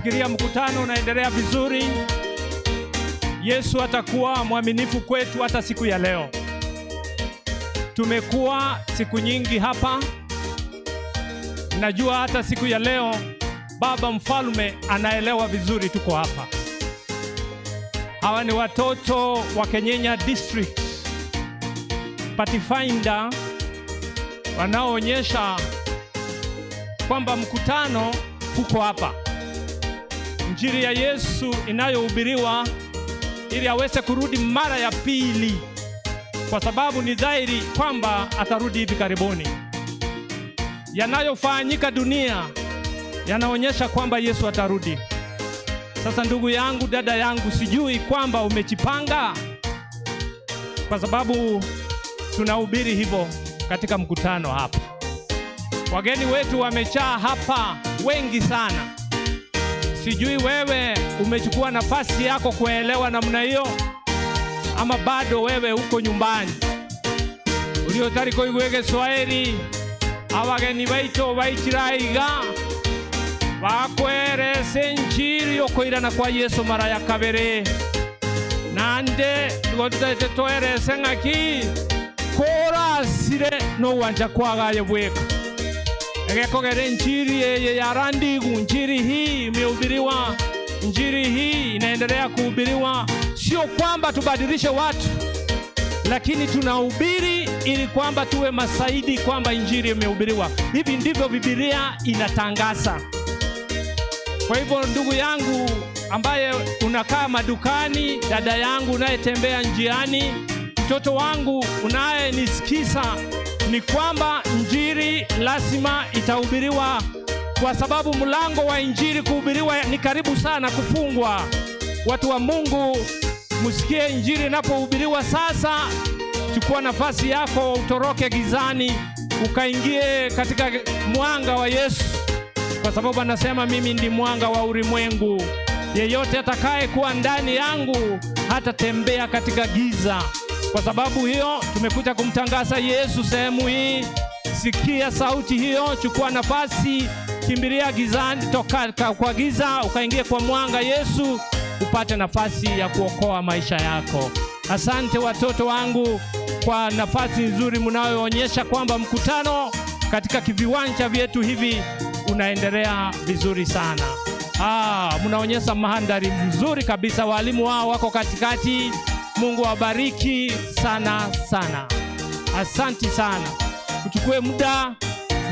nafikiria mkutano unaendelea vizuri. Yesu atakuwa mwaminifu kwetu hata siku ya leo. Tumekuwa siku nyingi hapa. Najua hata siku ya leo Baba Mfalme anaelewa vizuri tuko hapa. Hawa ni watoto wa Kenyenya District Pathfinder wanaoonyesha kwamba mkutano huko hapa. Injili ya Yesu inayohubiriwa ili aweze kurudi mara ya pili, kwa sababu ni dhahiri kwamba atarudi hivi karibuni. Yanayofanyika dunia yanaonyesha kwamba Yesu atarudi. Sasa ndugu yangu, dada yangu, sijui kwamba umejipanga, kwa sababu tunahubiri hivyo katika mkutano hapa. Wageni wetu wamejaa hapa wengi sana. Sijui wewe umechukua nafasi yako kuelewa namna hiyo, ama bado wewe uko nyumbani. Uliotari kuigwege Swahili, abageni baito baikiraiga bakwerese injili yokoirana kwa Yesu mara ya kabere. Nande tugodete toerese ngaki korasire no wanja kwagaye bweka. Egekogere injili yeye yarandigu. Injili hii imehubiriwa, injili hii inaendelea kuhubiriwa. Sio kwamba tubadilishe watu, lakini tunahubiri ili kwamba tuwe masaidi kwamba injili imehubiriwa. Hivi ndivyo Biblia inatangaza. Kwa hivyo ndugu yangu ambaye unakaa madukani, dada yangu unayetembea njiani, mtoto wangu unayenisikiza, ni kwamba injili lazima itahubiriwa, kwa sababu mlango wa injili kuhubiriwa ni karibu sana kufungwa. Watu wa Mungu, msikie injili inapohubiriwa sasa. Chukua nafasi yako, utoroke gizani, ukaingie katika mwanga wa Yesu, kwa sababu anasema mimi ndi mwanga wa ulimwengu. Yeyote atakaye kuwa ndani yangu hatatembea katika giza. Kwa sababu hiyo tumekuja kumtangaza Yesu sehemu hii. Sikia sauti hiyo, chukua nafasi, kimbilia gizani, toka kwa giza ukaingie kwa mwanga Yesu, upate nafasi ya kuokoa maisha yako. Asante watoto wangu kwa nafasi nzuri mnayoonyesha kwamba mkutano katika viwanja vyetu hivi unaendelea vizuri sana. Mnaonyesha mandhari mzuri kabisa. Walimu wao wako katikati. Mungu awabariki sana sana. Asante sana. Uchukue muda.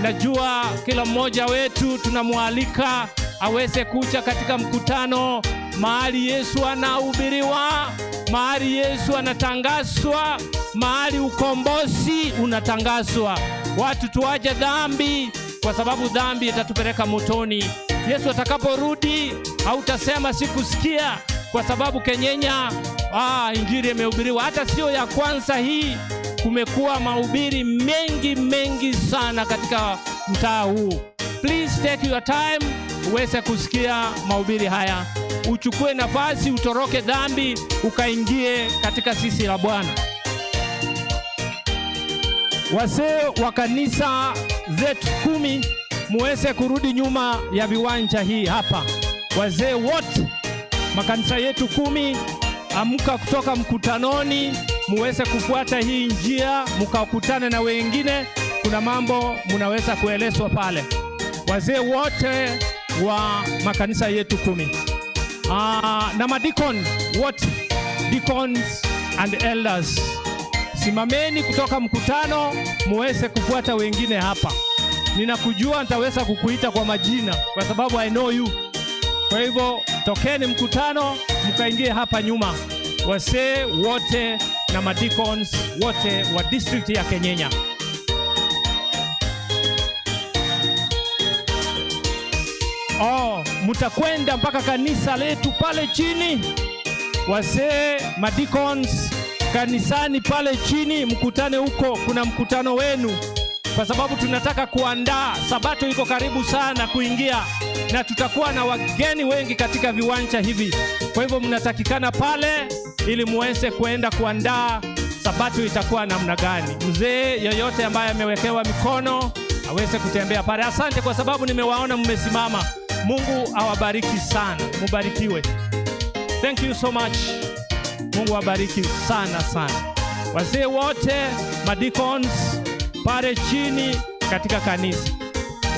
Najua kila mmoja wetu tunamwalika aweze kuja katika mkutano mahali Yesu anahubiriwa, mahali Yesu anatangazwa, mahali ukombozi unatangazwa. Watu tuache dhambi, kwa sababu dhambi itatupeleka motoni. Yesu atakaporudi hautasema sikusikia, kwa sababu Kenyenya injili imehubiriwa. Hata sio ya kwanza hii, kumekuwa mahubiri mengi sana katika mtaa huu. Please take your time uweze kusikia mahubiri haya. Uchukue nafasi, utoroke dhambi, ukaingie katika sisi la Bwana. Wazee wa kanisa zetu 10 muweze kurudi nyuma ya viwanja hii hapa. Wazee wote makanisa yetu 10, amka kutoka mkutanoni, muweze kufuata hii njia, mkakutane na wengine. Kuna mambo mnaweza kuelezwa pale. Wazee wote wa makanisa yetu 10. Na madikon wote, deacons and elders, simameni kutoka mkutano, muweze kufuata wengine hapa. Ninakujua, nitaweza kukuita kwa majina kwa sababu I know you. Kwa hivyo tokeni mkutano, mkaingie hapa nyuma. Wazee wote na madikons wote wa district ya Kenyenya. Mutakwenda mpaka kanisa letu pale chini. Wazee, madikons, kanisani pale chini, mkutane huko. Kuna mkutano wenu, kwa sababu tunataka kuandaa. Sabato iko karibu sana kuingia, na tutakuwa na wageni wengi katika viwanja hivi. Kwa hivyo mnatakikana pale ili muweze kuenda kuandaa Sabato itakuwa namna gani. Mzee yoyote ambaye amewekewa mikono aweze kutembea pale. Asante kwa sababu nimewaona mmesimama. Mungu awabariki sana. Mubarikiwe. Thank you so much. Mungu awabariki sana sana. Wazee wote, madikons pale chini katika kanisa.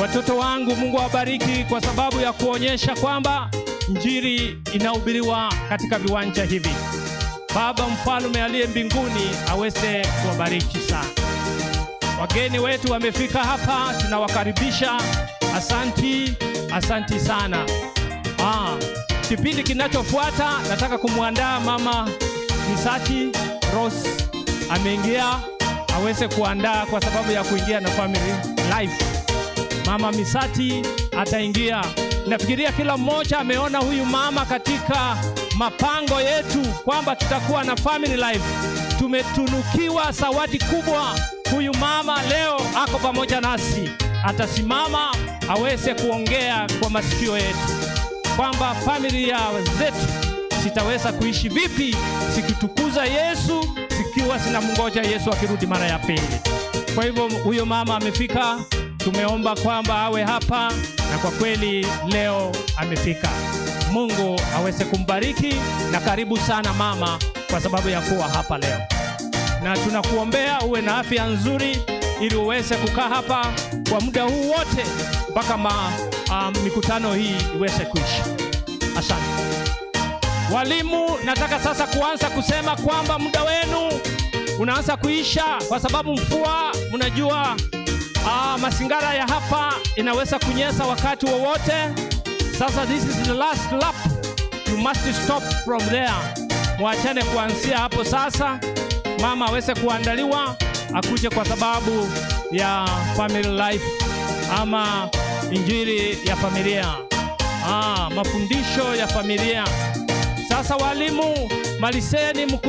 Watoto wangu, Mungu awabariki kwa sababu ya kuonyesha kwamba Injili inahubiriwa katika viwanja hivi. Baba Mfalme aliye mbinguni aweze kuwabariki sana. Wageni wetu wamefika hapa, tunawakaribisha. Asanti sana. Kipindi kinachofuata nataka kumwandaa Mama Misati Rose. Ameingia, aweze kuandaa kwa sababu ya kuingia na family life. Mama Misati ataingia. Nafikiria kila mmoja ameona huyu mama katika mapango yetu kwamba tutakuwa na family life. Tumetunukiwa zawadi kubwa. Huyu mama leo ako pamoja nasi. Atasimama aweze kuongea kwa masikio yetu kwamba familia zetu sitaweza kuishi vipi sikitukuza Yesu, sikiwa sinamngoja Yesu akirudi mara ya pili. Kwa hivyo huyo mama amefika. Tumeomba kwamba awe hapa na kwa kweli leo amefika. Mungu aweze kumbariki na karibu sana mama kwa sababu ya kuwa hapa leo. Na tunakuombea uwe na afya nzuri ili uweze kukaa hapa kwa muda huu wote mpaka mikutano hii iweze kuisha. Asante. Walimu, nataka sasa kuanza kusema kwamba muda wenu unaanza kuisha kwa sababu mvua, mnajua masingara ya hapa inaweza kunyesha wakati wowote. Sasa this is the last lap. You must stop from there. Muachane kuanzia hapo sasa. Mama aweze kuandaliwa akuje kwa sababu ya family life ama injili ya familia. Mafundisho ya familia. Sasa walimu, maliseni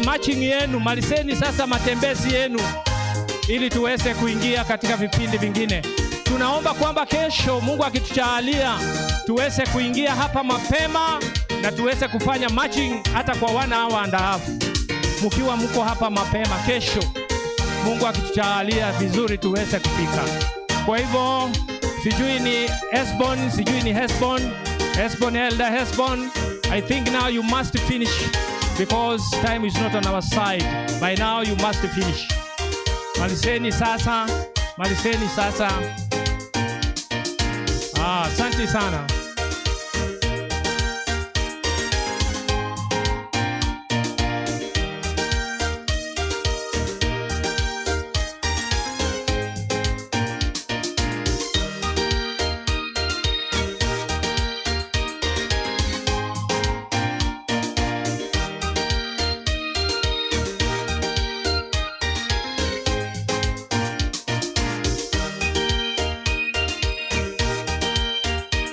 matching yenu, maliseni sasa matembezi yenu ili tuweze kuingia katika vipindi vingine. Tunaomba kwamba kesho Mungu akitujalia tuweze kuingia hapa mapema na tuweze kufanya matching hata kwa 1 hour and a half. Mkiwa mko hapa mapema kesho, Mungu akitujalia vizuri tuweze kufika. Kwa hivyo sijui ni Hesbon, sijui ni Hesbon, Elder Hesbon, I think now you must finish because time is not on our side. By now you must finish. Maliseni sasa. Asante sana.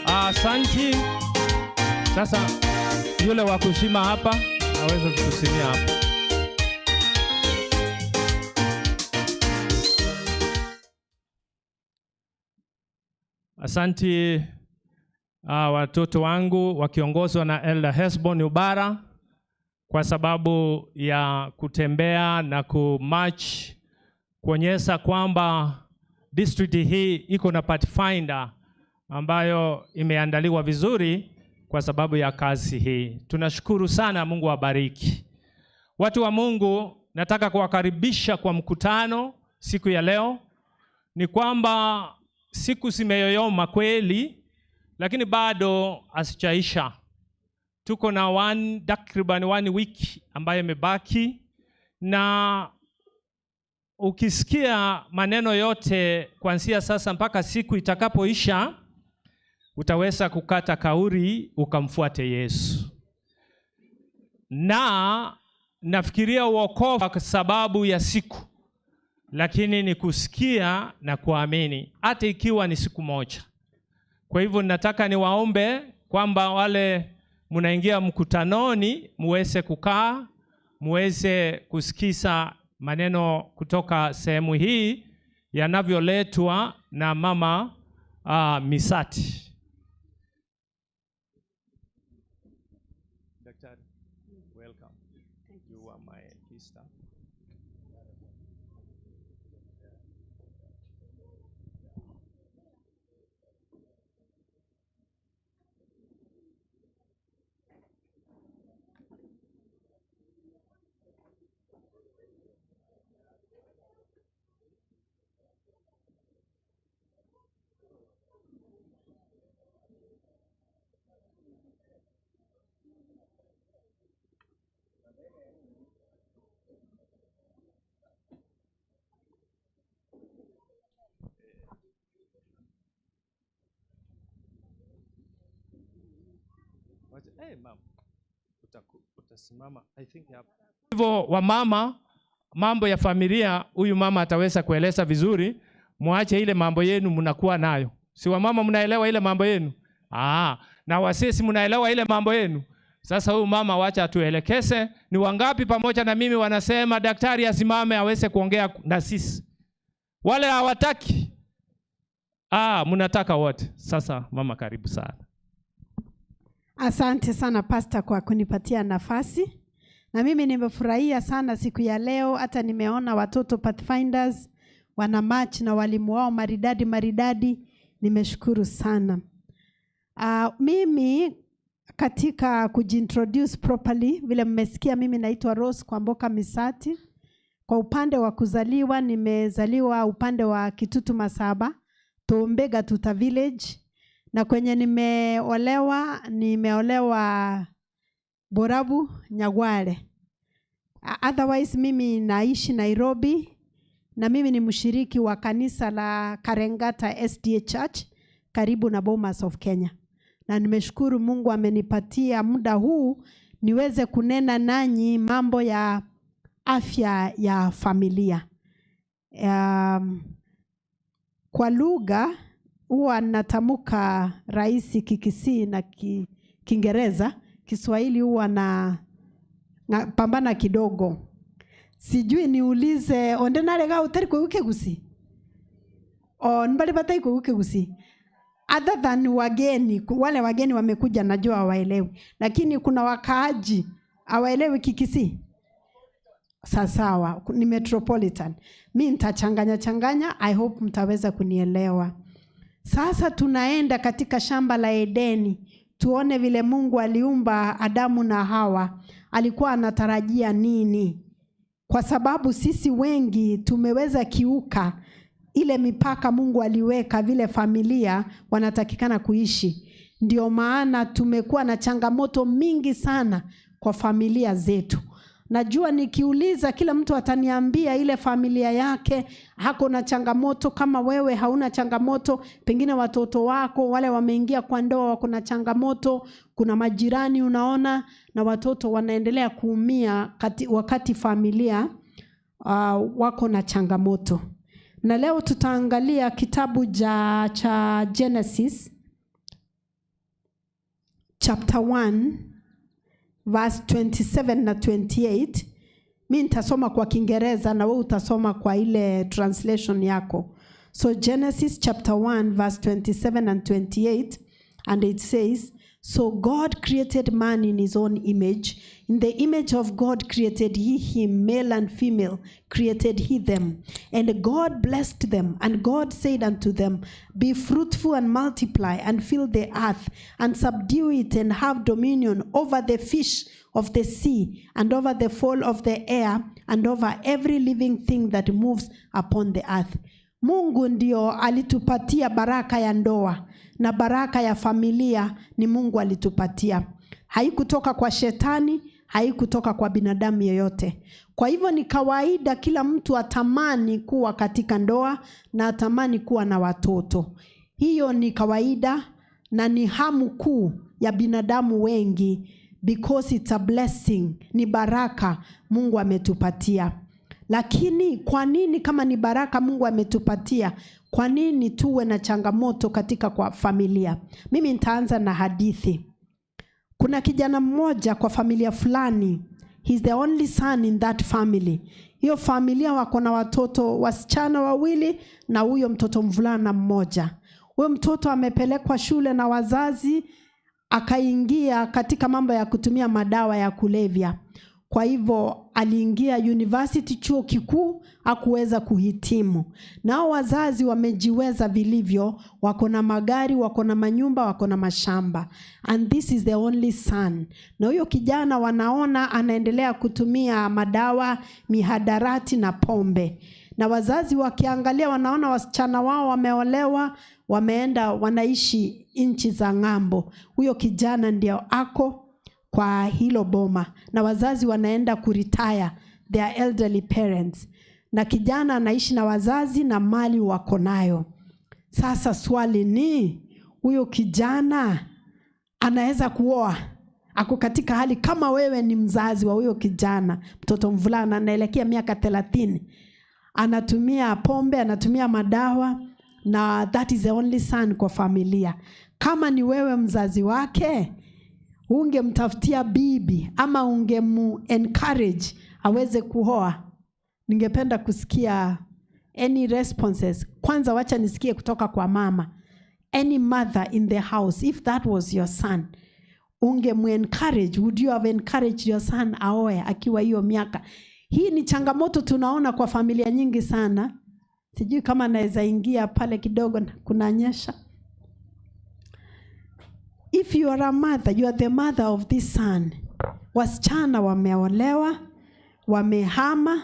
Asante. Sasa yule wa kushima hapa aweze kutusimia hapa. Asante watoto wangu wakiongozwa na Elder Hesbon Ubara kwa sababu ya kutembea na kumarch kuonyesha kwamba district hii iko na pathfinder ambayo imeandaliwa vizuri kwa sababu ya kazi hii. Tunashukuru sana, Mungu awabariki. Watu wa Mungu, nataka kuwakaribisha kwa mkutano siku ya leo. Ni kwamba siku zimeyoyoma kweli, lakini bado asichaisha. Tuko na takriban 1 week ambayo imebaki, na ukisikia maneno yote kuanzia sasa mpaka siku itakapoisha, utaweza kukata kauli ukamfuate Yesu. Na nafikiria wokovu kwa sababu ya siku, lakini ni kusikia na kuamini hata ikiwa ni siku moja. Kwa hivyo nataka niwaombe kwamba wale mnaingia mkutanoni muweze kukaa, muweze kusikiza maneno kutoka sehemu hii yanavyoletwa na Mama Misati. Daktari, welcome. You are my sister. Utasimama. I think hivyo wa mama, mambo ya familia, huyu mama ataweza kueleza vizuri. Muache ile mambo yenu mnakuwa nayo. Si wa mama mnaelewa ile mambo yenu? Na wasisi mnaelewa ile mambo yenu? Sasa huyu mama wacha atuelekeze ni wangapi pamoja na mimi wanasema daktari asimame aweze kuongea na sisi. Wale hawataki. Mnataka wote. Sasa mama karibu sana. Asante sana pastor kwa kunipatia nafasi. Na mimi nimefurahia sana siku ya leo, hata nimeona watoto Pathfinders wana match na walimu wao maridadi. Nimeshukuru sana. Mimi katika kujintroduce properly, vile mmesikia mimi naitwa Rose Kwamboka Misati. Kwa upande wa kuzaliwa, nimezaliwa upande wa Kitutu Masaba, Tombega Tuta Village. Na kwenye nimeolewa Borabu Nyagwale. Otherwise mimi naishi Nairobi na mimi ni mshiriki wa kanisa la Karengata SDA Church karibu na Bomas of Kenya. Na nimeshukuru Mungu amenipatia muda huu niweze kunena nanyi mambo ya afya ya familia. Kwa lugha huwa natamuka rahisi Kikisii na Kiingereza. Kiswahili huwa na pambana kidogo. Sijui niulize ondenarega utari kuuke gusi. Nbali batai kuuke gusi. Other than wageni, wale wageni wamekuja najua hawaelewi. Lakini kuna wakaaji hawaelewi Kikisii. Sawa, ni metropolitan. Mimi nitachanganya, I hope mtaweza kunielewa. Sasa tunaenda katika shamba la Edeni. Tuone vile Mungu aliumba Adamu na Hawa. Alikuwa anatarajia nini? Kwa sababu sisi wengi tumeweza kiuka ile mipaka Mungu aliweka vile familia wanatakikana kuishi. Ndio maana tumekuwa na changamoto mingi sana kwa familia zetu. Najua nikiuliza kila mtu ataniambia ile familia yake hako na changamoto. Kama wewe hauna changamoto, pengine watoto wako wale wameingia kwa ndoa wako na changamoto. Kuna majirani unaona na watoto wanaendelea kuumia wakati familia wako na changamoto. Na leo tutaangalia kitabu cha Genesis chapter 1 verse 27 na 28. Mimi nitasoma kwa Kiingereza na wewe utasoma kwa ile translation yako. So Genesis chapter 1 verse 27 and 28, and it says, "So God created man in his own image. In the image of God created he him, male and female created he them. And God blessed them, and God said unto them, Be fruitful and multiply, and fill the earth, and subdue it, and have dominion over the fish of the sea, and over the fowl of the air, and over every living thing that moves upon the earth." Mungu ndio alitupatia baraka ya ndoa, na baraka ya familia ni Mungu alitupatia. Haikutoka kwa shetani, haikutoka kwa binadamu yoyote. Kwa hivyo ni kawaida kila mtu atamani kuwa katika ndoa na atamani kuwa na watoto. Hiyo ni kawaida na ni hamu kuu ya binadamu wengi, because it's a blessing, ni baraka Mungu ametupatia. Lakini kwa nini kama ni baraka Mungu ametupatia, kwa nini tuwe na changamoto katika kwa familia? Mimi nitaanza na hadithi. Kuna kijana mmoja kwa familia fulani. He's the only son in that family. Hiyo familia wako na watoto wasichana wawili na huyo mtoto mvulana mmoja. Huyo mtoto amepelekwa shule na wazazi, akaingia katika mambo ya kutumia madawa ya kulevya. Kwa hivyo aliingia university, chuo kikuu, hakuweza kuhitimu. Nao wazazi wamejiweza vilivyo, wako na magari, wako na manyumba, wako na mashamba. And this is the only son. Na huyo kijana wanaona anaendelea kutumia madawa, mihadarati na pombe. Na wazazi wakiangalia wanaona wasichana wao wameolewa, wameenda wanaishi nchi za ng'ambo. Huyo kijana ndio ako kwa hilo boma, na wazazi wanaenda kuretire, their elderly parents, na kijana anaishi na wazazi na mali wako nayo. Sasa swali ni, huyo kijana anaweza kuoa? Ako katika hali kama wewe ni mzazi wa huyo kijana, mtoto mvulana anaelekea miaka 30, anatumia pombe, anatumia madawa, na that is the only son kwa familia. Kama ni wewe mzazi wake, ungemtafutia bibi ama ungemu encourage aweze kuoa? Ningependa kusikia any responses. Kwanza wacha nisikie kutoka kwa mama. Any mother in the house, if that was your son, ungemu-encourage? Would you have encouraged your son aoe akiwa hiyo miaka? Hii ni changamoto tunaona kwa familia nyingi sana. Sijui kama naweza ingia pale kidogo, kunanyesha. If you are a mother, you are the mother of this son. Wasichana wameolewa, wamehama.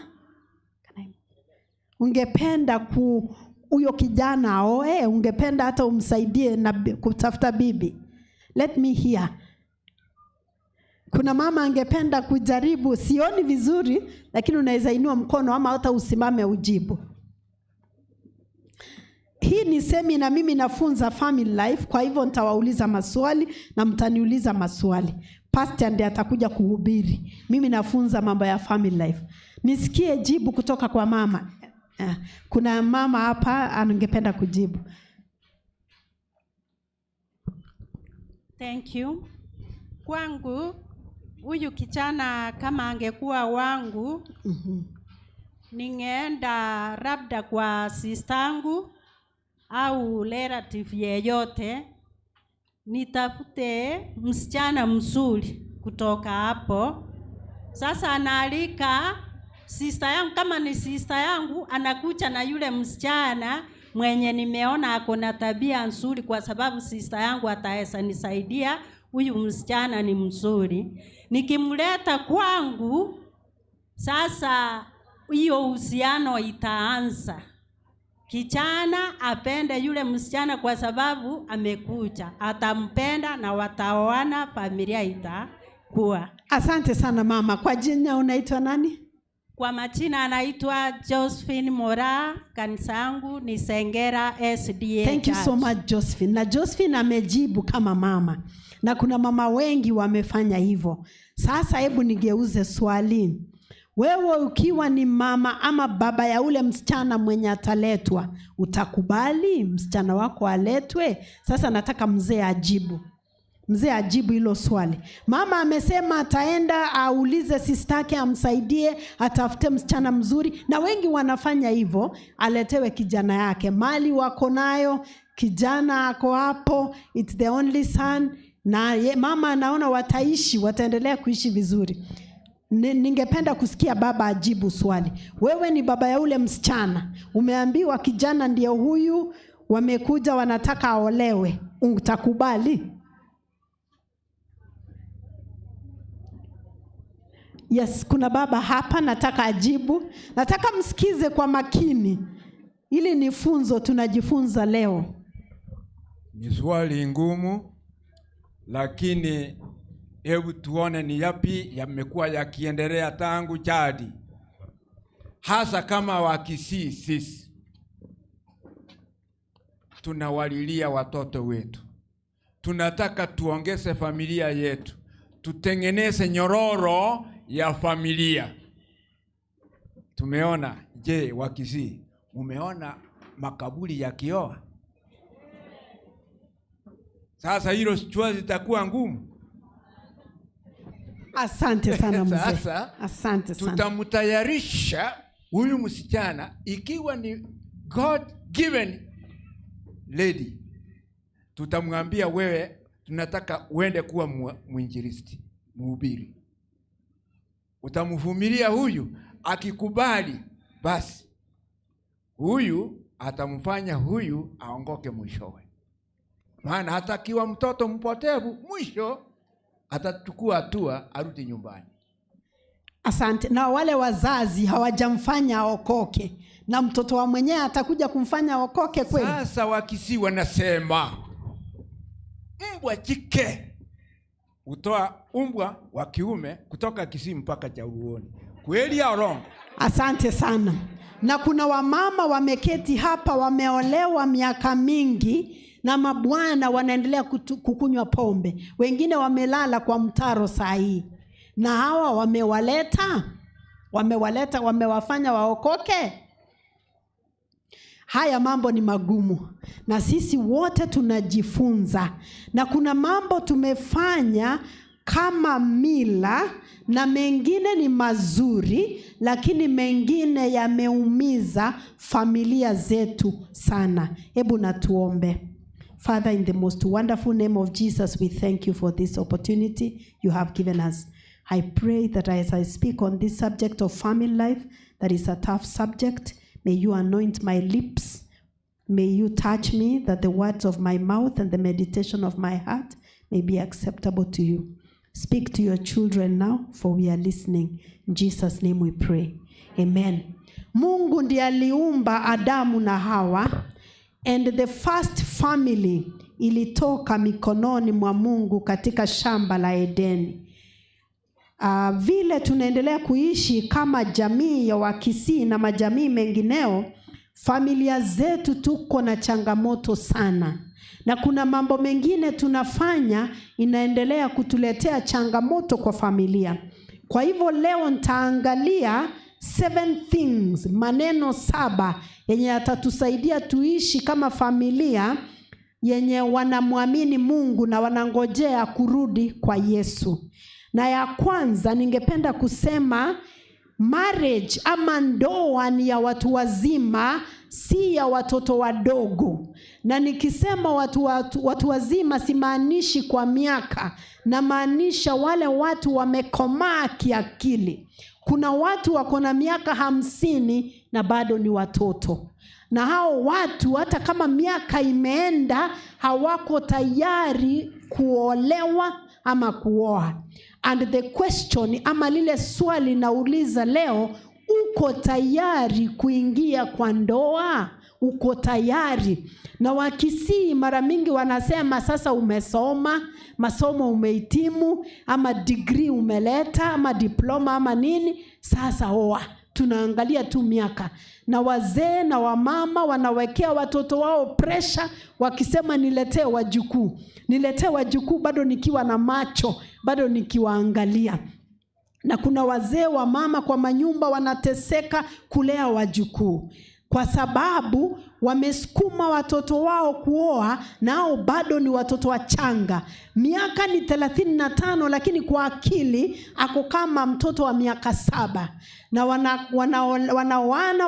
Ungependa huyo kijana aoe? Ungependa hata umsaidie na kutafuta bibi? Let me hear. Kuna mama angependa kujaribu? Sioni vizuri, lakini unaweza inua mkono ama hata usimame ujibu. Hii ni semina, mimi nafunza family life, kwa hivyo nitawauliza maswali na mtaniuliza maswali. Pastor ndiye atakuja kuhubiri. Mimi nafunza mambo ya family life. Nisikie jibu kutoka kwa mama. Kuna mama hapa angependa kujibu. Thank you. Kwangu, huyu kijana kama angekuwa wangu, ningeenda labda kwa sistangu au relative yeyote, nitafute msichana mzuri kutoka hapo. Sasa analika sister yangu, kama ni sister yangu, anakuja na yule msichana mwenye nimeona ako na tabia nzuri, kwa sababu sister yangu ataweza nisaidia, huyu msichana ni mzuri. Nikimleta kwangu, sasa hiyo uhusiano itaanza. Kijana apende yule msichana kwa sababu amekuja, atampenda na wataoana, familia itakuwa. Asante sana mama. Kwa jina unaitwa nani? Kwa majina anaitwa Josephine Mora, kanisa yangu ni Sengera SDA. Thank you so much Josephine. Na Josephine amejibu kama mama, na kuna mama wengi wamefanya hivyo. Sasa hebu nigeuze swali. Wewe ukiwa ni mama ama baba ya ule msichana mwenye ataletwa, utakubali msichana wako aletwe? Sasa nataka mzee ajibu. Mzee ajibu hilo swali. Mama amesema ataenda aulize sistake amsaidie, atafute msichana mzuri, na wengi wanafanya hivyo, aletewe kijana yake. Mali wako nayo, kijana ako hapo, it's the only son, na mama anaona wataendelea kuishi vizuri. Ningependa kusikia baba ajibu swali. Wewe ni baba ya ule msichana, umeambiwa kijana ndio huyu, wamekuja wanataka aolewe, utakubali? Yes, kuna baba hapa nataka ajibu. Nataka msikize kwa makini. Ili ni funzo tunajifunza leo. Ni swali ngumu, lakini hebu tuone ni yapi yamekuwa yakiendelea tangu jadi. Hasa kama Wakisii sisi tunawalilia watoto wetu. Tunataka tuongeze familia yetu. Tutengeneze nyororo ya familia. Tumeona, je, Wakisii, umeona makaburi ya kioa? Sasa hilo swali litakuwa ngumu. Asante sana mzee. Sasa asante sana. Tutamtayarisha huyu msichana ikiwa ni God given lady. Tutamwambia wewe tunataka uende kuwa mwinjilisti, mhubiri. Utamvumilia huyu, akikubali basi huyu atamfanya huyu aongoke mwishowe. Maana hata akiwa mtoto mpotevu, mwisho atachukua hatua arudi nyumbani. Asante. Na wale wazazi hawajamfanya aokoke, na mtoto wa mwenyewe atakuja kumfanya aokoke kweli? Sasa Wakisii wanasema mbwa jike utoa umbwa wa kiume kutoka Kisii mpaka Jaluoni. Kweli au urongo? Asante sana. Na kuna wamama wameketi hapa wameolewa miaka mingi na mabwana wanaendelea kukunywa pombe. Wengine wamelala kwa mtaro saa hii. Na hawa wamewafanya waokoke. Haya mambo ni magumu na sisi wote tunajifunza, na kuna mambo tumefanya kama mila na mengine ni mazuri, lakini mengine yameumiza familia zetu sana. Hebu na tuombe. Father, in the most wonderful name of Jesus, we thank you for this opportunity you have given us. I pray that as I speak on this subject of family life, that is a tough subject, may you anoint my lips. May you touch me, that the words of my mouth and the meditation of my heart may be acceptable to you. Speak to your children now, for we are listening. In Jesus' name we pray. Amen. Mungu ndiye aliumba Adamu na Hawa, and the first family ilitoka mikononi mwa Mungu katika shamba la Edeni. Vile tunaendelea kuishi kama jamii ya Wakisii na majamii mengineo, familia zetu tuko na changamoto sana. Na kuna mambo mengine tunafanya inaendelea kutuletea changamoto kwa familia. Kwa hivyo leo nitaangalia 7 things, maneno 7 yenye yatatusaidia tuishi kama familia yenye wanamwamini Mungu na wanangojea kurudi kwa Yesu. Na ya kwanza ningependa kusema marriage ama ndoa ni ya watu wazima, si ya watoto wadogo. Na nikisema watu wazima simaanishi kwa miaka, na maanisha wale watu wamekomaa kiakili. Kuna watu wako na miaka 50 na bado ni watoto. Na hao watu hata kama miaka imeenda hawako tayari kuolewa ama kuoa. And the question ama lile swali nauliza leo, uko tayari kuingia kwa ndoa? Uko tayari? Na Wakisii mara mingi wanasema sasa umesoma, masomo umehitimu, ama degree umeleta, ama diploma ama nini, sasa oa. Tunaangalia tu miaka. Na wazee na wamama wanawekea watoto wao pressure wakisema niletee wajukuu. Niletee wajukuu bado nikiwa na macho, bado nikiwaangalia. Na kuna wazee wa mama kwa manyumba wanateseka kulea wajukuu, kwa sababu wamesukuma watoto wao kuoa, nao bado ni watoto wachanga. Miaka ni 35 lakini kwa akili ako kama mtoto wa miaka 7. Na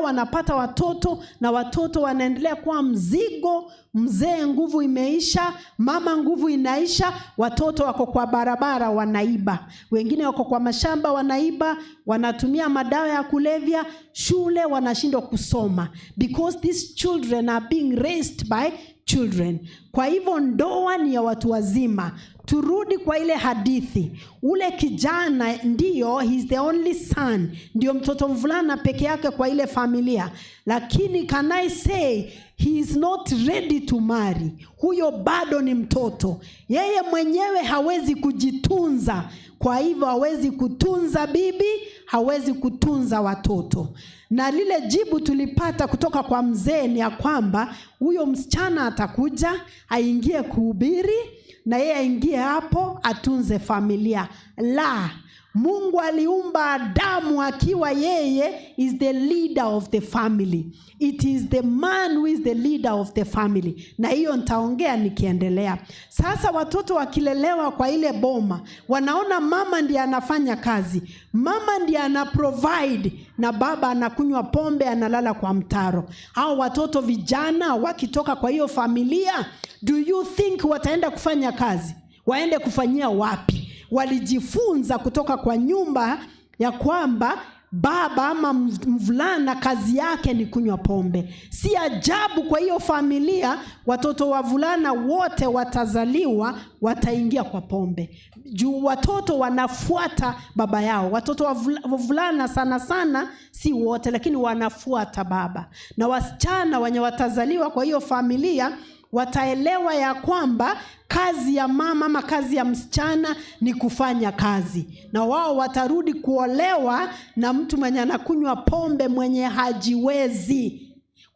wanapata watoto, na watoto wanaendelea kuwa mzigo. Mzee nguvu imeisha, mama nguvu inaisha, watoto wako kwa barabara wanaiba, wengine wako kwa mashamba wanaiba, wanatumia madawa ya kulevya, shule wanashindwa kusoma, because these children are being raised by children. Kwa hivyo ndoa ni ya watu wazima. Turudi kwa ile hadithi. Ule kijana ndiyo, he's the only son, ndio mtoto mvulana peke yake kwa ile familia. Lakini can I say he is not ready to marry. Huyo bado ni mtoto. Yeye mwenyewe hawezi kujitunza. Kwa hivyo hawezi kutunza bibi, hawezi kutunza watoto. Na lile jibu tulipata kutoka kwa mzee ni ya kwamba huyo msichana atakuja, aingie kuhubiri, na yeye aingie hapo atunze familia. La, Mungu aliumba Adamu akiwa yeye is the leader of the family. It is the man who is the leader of the family. Na hiyo nitaongea nikiendelea. Sasa watoto wakilelewa kwa ile boma, wanaona mama ndiye anafanya kazi, mama ndiye ana provide, na baba anakunywa pombe, analala kwa mtaro. Hao watoto vijana wakitoka kwa hiyo familia, do you think wataenda kufanya kazi? Waende kufanyia wapi? Walijifunza kutoka kwa nyumba ya kwamba baba ama mvulana kazi yake ni kunywa pombe. Si ajabu kwa hiyo familia watoto wavulana wote watazaliwa wataingia kwa pombe. Juu watoto wanafuata baba yao. Watoto wavulana sana sana, si wote, lakini wanafuata baba. Na wasichana wenye watazaliwa kwa hiyo familia wataelewa ya kwamba kazi ya mama ama kazi ya msichana ni kufanya kazi, na wao watarudi kuolewa na mtu mwenye anakunywa pombe, mwenye hajiwezi.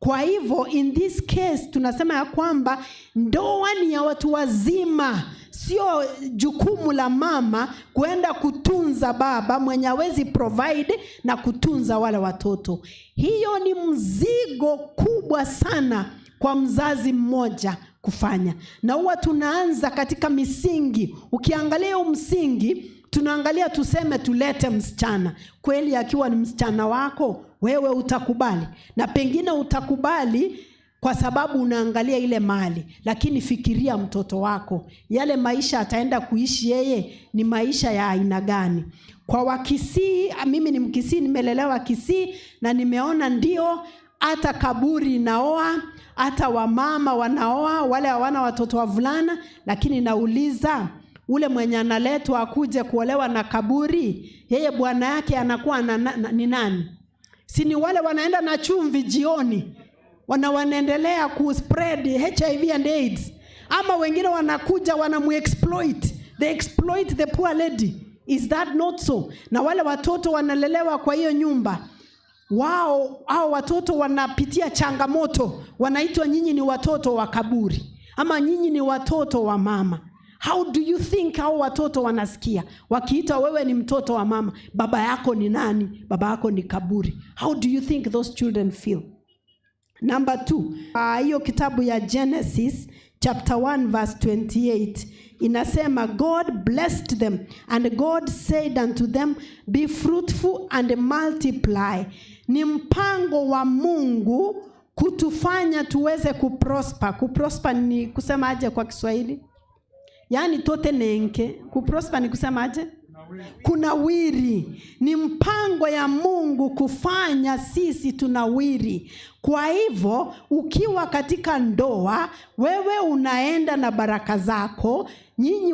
Kwa hivyo in this case tunasema ya kwamba ndoa ni ya watu wazima, sio jukumu la mama kwenda kutunza baba mwenye hawezi provide na kutunza wale watoto. Hiyo ni mzigo kubwa sana kwa mzazi mmoja kufanya, na huwa tunaanza katika misingi. Ukiangalia msingi, tunaangalia tuseme tulete msichana. Kweli akiwa ni msichana wako, wewe utakubali, na pengine utakubali kwa sababu unaangalia ile mali, lakini fikiria mtoto wako, yale maisha ataenda kuishi yeye ni maisha ya aina gani? Kwa Wakisii, mimi ni Mkisii, nimelelewa Kisii, na nimeona ndio hata kaburi naoa, hata wamama wanaoa wale hawana watoto wavulana. Lakini nauliza, ule mwenye analetwa akuje kuolewa na kaburi, yeye bwana yake anakuwa ni nani? Si ni wale wanaenda na chumvi jioni, wanaendelea kuspread HIV and AIDS? Ama wengine wanakuja wanamuexploit, they exploit the poor lady. Is that not so? Na wale watoto wanalelewa kwa hiyo nyumba, hao watoto wanapitia changamoto, wanaitwa nyinyi ni watoto wa kaburi, ama nyinyi ni watoto wa mama. How do you think hao watoto wanasikia wakiita wewe ni mtoto wa mama? Baba yako ni nani? Baba yako ni kaburi. How do you think those children feel? Number 2, hiyo kitabu ya Genesis chapter 1 verse 28 inasema, God blessed them and God said unto them, be fruitful and multiply. Ni mpango wa Mungu kutufanya tuweze kuprosper. Kuprosper ni kusema aje kwa Kiswahili? Yaani tote nenke. Kuprosper ni kusema aje? Kunawiri. Ni mpango ya Mungu kufanya sisi tunawiri. Kwa hivyo ukiwa katika ndoa, wewe unaenda na baraka zako. Nyinyi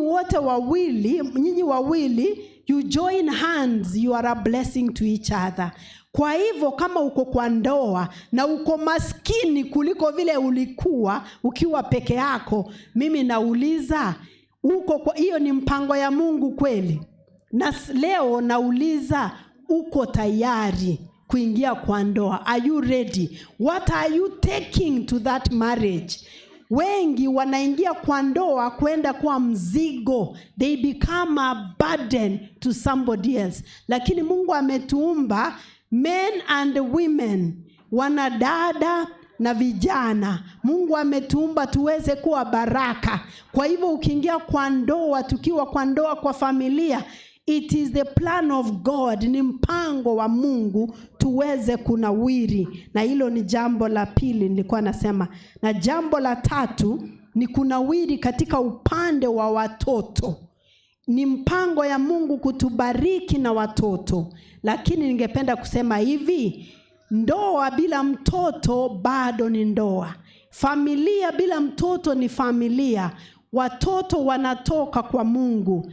wawili you join hands, you are a blessing to each other. Kwa hivyo kama uko kwa ndoa na uko maskini kuliko vile ulikuwa ukiwa peke yako, mimi nauliza, hiyo ni mpango ya Mungu kweli? Na leo nauliza, uko tayari kuingia kwa ndoa? Are you ready? What are you taking to that marriage? Wengi wanaingia kwa ndoa kwenda kwa mzigo. They become a burden to somebody else. Lakini Mungu ametuumba men and women, wanadada na vijana. Mungu ametuumba tuweze kuwa baraka. Kwa hivyo ukiingia kwa ndoa, tukiwa kwa ndoa kwa familia, it is the plan of God, ni mpango wa Mungu tuweze kunawiri. Na hilo ni jambo la pili nilikuwa nasema. Na jambo la tatu ni kunawiri katika upande wa watoto. Ni mpango ya Mungu kutubariki na watoto. Lakini ningependa kusema hivi, ndoa bila mtoto bado ni ndoa. Familia bila mtoto ni familia. Watoto wanatoka kwa Mungu.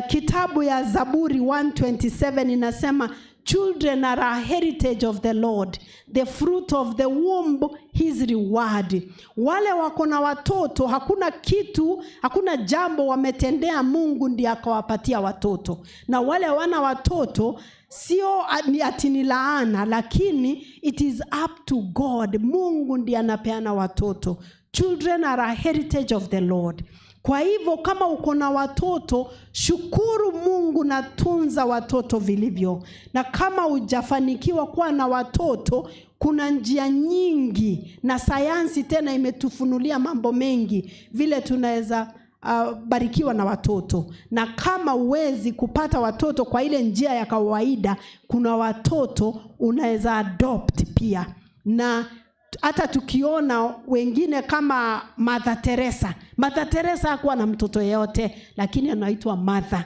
Kitabu ya Zaburi 127 inasema, children are a heritage of the Lord, the fruit of the womb his reward. Wale wako na watoto, hakuna jambo wametendea Mungu ndiye akawapatia watoto. Na wale wana watoto sio ati ni laana, lakini it is up to God. Mungu ndiye anapeana watoto. Children are a heritage of the Lord. Kwa hivyo kama uko na watoto, shukuru Mungu na tunza watoto vilivyo. Na kama hujafanikiwa kuwa na watoto, kuna njia nyingi, na sayansi tena imetufunulia mambo mengi vile tunaweza barikiwa na watoto. Na kama uwezi kupata watoto kwa ile njia ya kawaida, kuna watoto unaweza adopt pia. Na hata tukiona wengine kama Mother Teresa hakuwa na mtoto yeyote, lakini anaitwa Mother.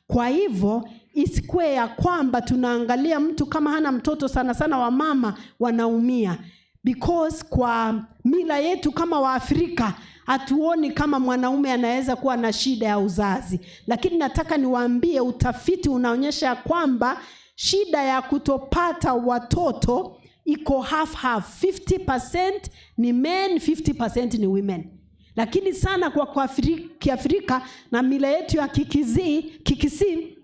Kwa hivyo isikue ya kwamba tunaangalia mtu kama hana mtoto, sana sana wa mama wanaumia. Because kwa mila yetu kama wa Afrika, hatuoni kama mwanaume anaweza kuwa na shida ya uzazi. Lakini nataka niwaambie, utafiti unaonyesha kwamba shida ya kutopata watoto iko half. 50% ni men, 50% ni women. Lakini sana kwa Kiafrika na mila yetu ya Kikisii,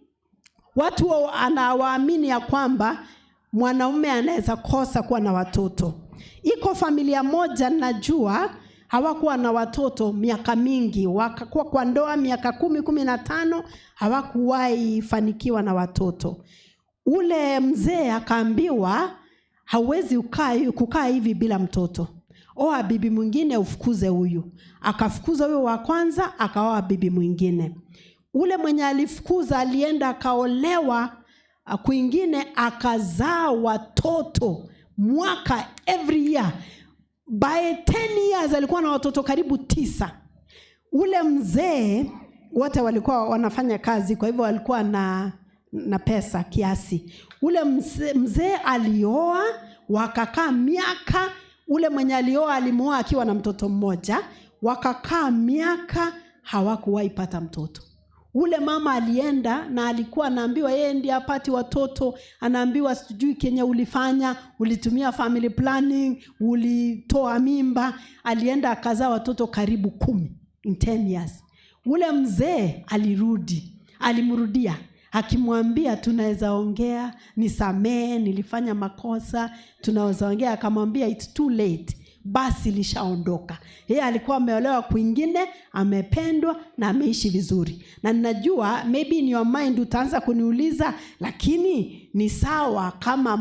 watu anawaamini ya kwamba mwanaume anaweza kosa kuwa na watoto. Iko familia moja najua hawakuwa na watoto miaka mingi, wakakuwa kwa ndoa miaka 10-15, hawakuwahi fanikiwa na watoto. Ule mzee akaambiwa hauwezi kukaa hivi bila mtoto. Oa bibi mwingine ufukuze huyu. Akafukuza huyo wa kwanza, akaoa bibi mwingine. Ule mwenye alifukuza alienda akaolewa kwingine, akazaa watoto mwaka every year. By 10 years alikuwa na watoto karibu 9. Ule mzee wote walikuwa wanafanya kazi, kwa hivyo walikuwa na pesa kiasi. Ule mzee alioa, wakakaa miaka. Ule mwenye alioa alimuoa akiwa na mtoto mmoja, wakakaa miaka hawakuwahi pata mtoto. Ule mama alienda na alikuwa anaambiwa yeye ndiye apati watoto, anaambiwa sijui kenye ulifanya, ulitumia family planning, ulitoa mimba. Alienda akazaa watoto karibu 10 in 10 years. Ule mzee alimrudia akimwambia tunaweza ongea, nisamee, nilifanya makosa, tunaweza ongea. Akamwambia it's too late, basi lishaondoka. Yeye alikuwa ameolewa kwingine, amependwa na ameishi vizuri. Na ninajua maybe in your mind utaanza kuniuliza, lakini ni sawa kama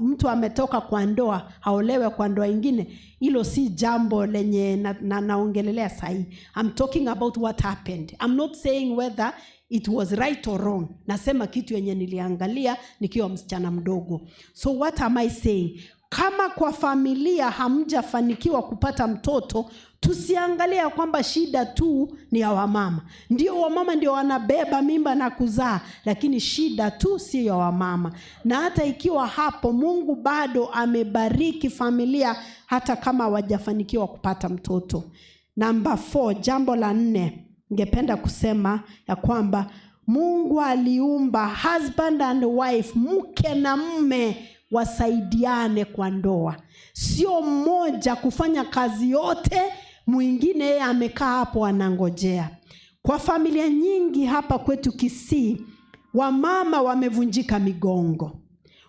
mtu ametoka kwa ndoa haolewe kwa ndoa nyingine? Hilo si jambo lenye naongelelea sahi. I'm talking about what happened. I'm not saying whether it was right or wrong. Nasema kitu yenye niliangalia nikiwa msichana mdogo. So what am I saying? Kama kwa familia hamjafanikiwa kupata mtoto, tusiangalia kwamba shida tu ni ya wamama. Ndio wamama ndio wanabeba mimba na kuzaa, lakini shida tu si ya wamama. Na hata ikiwa hapo Mungu bado amebariki familia hata kama hawajafanikiwa kupata mtoto. Number 4, jambo la 4, ningependa kusema ya kwamba Mungu aliumba husband and wife, mke na mume, wasaidiane kwa ndoa. Sio mmoja kufanya kazi yote, mwingine yeye amekaa hapo anangojea. Kwa familia nyingi hapa kwetu Kisii, wamama wamevunjika migongo.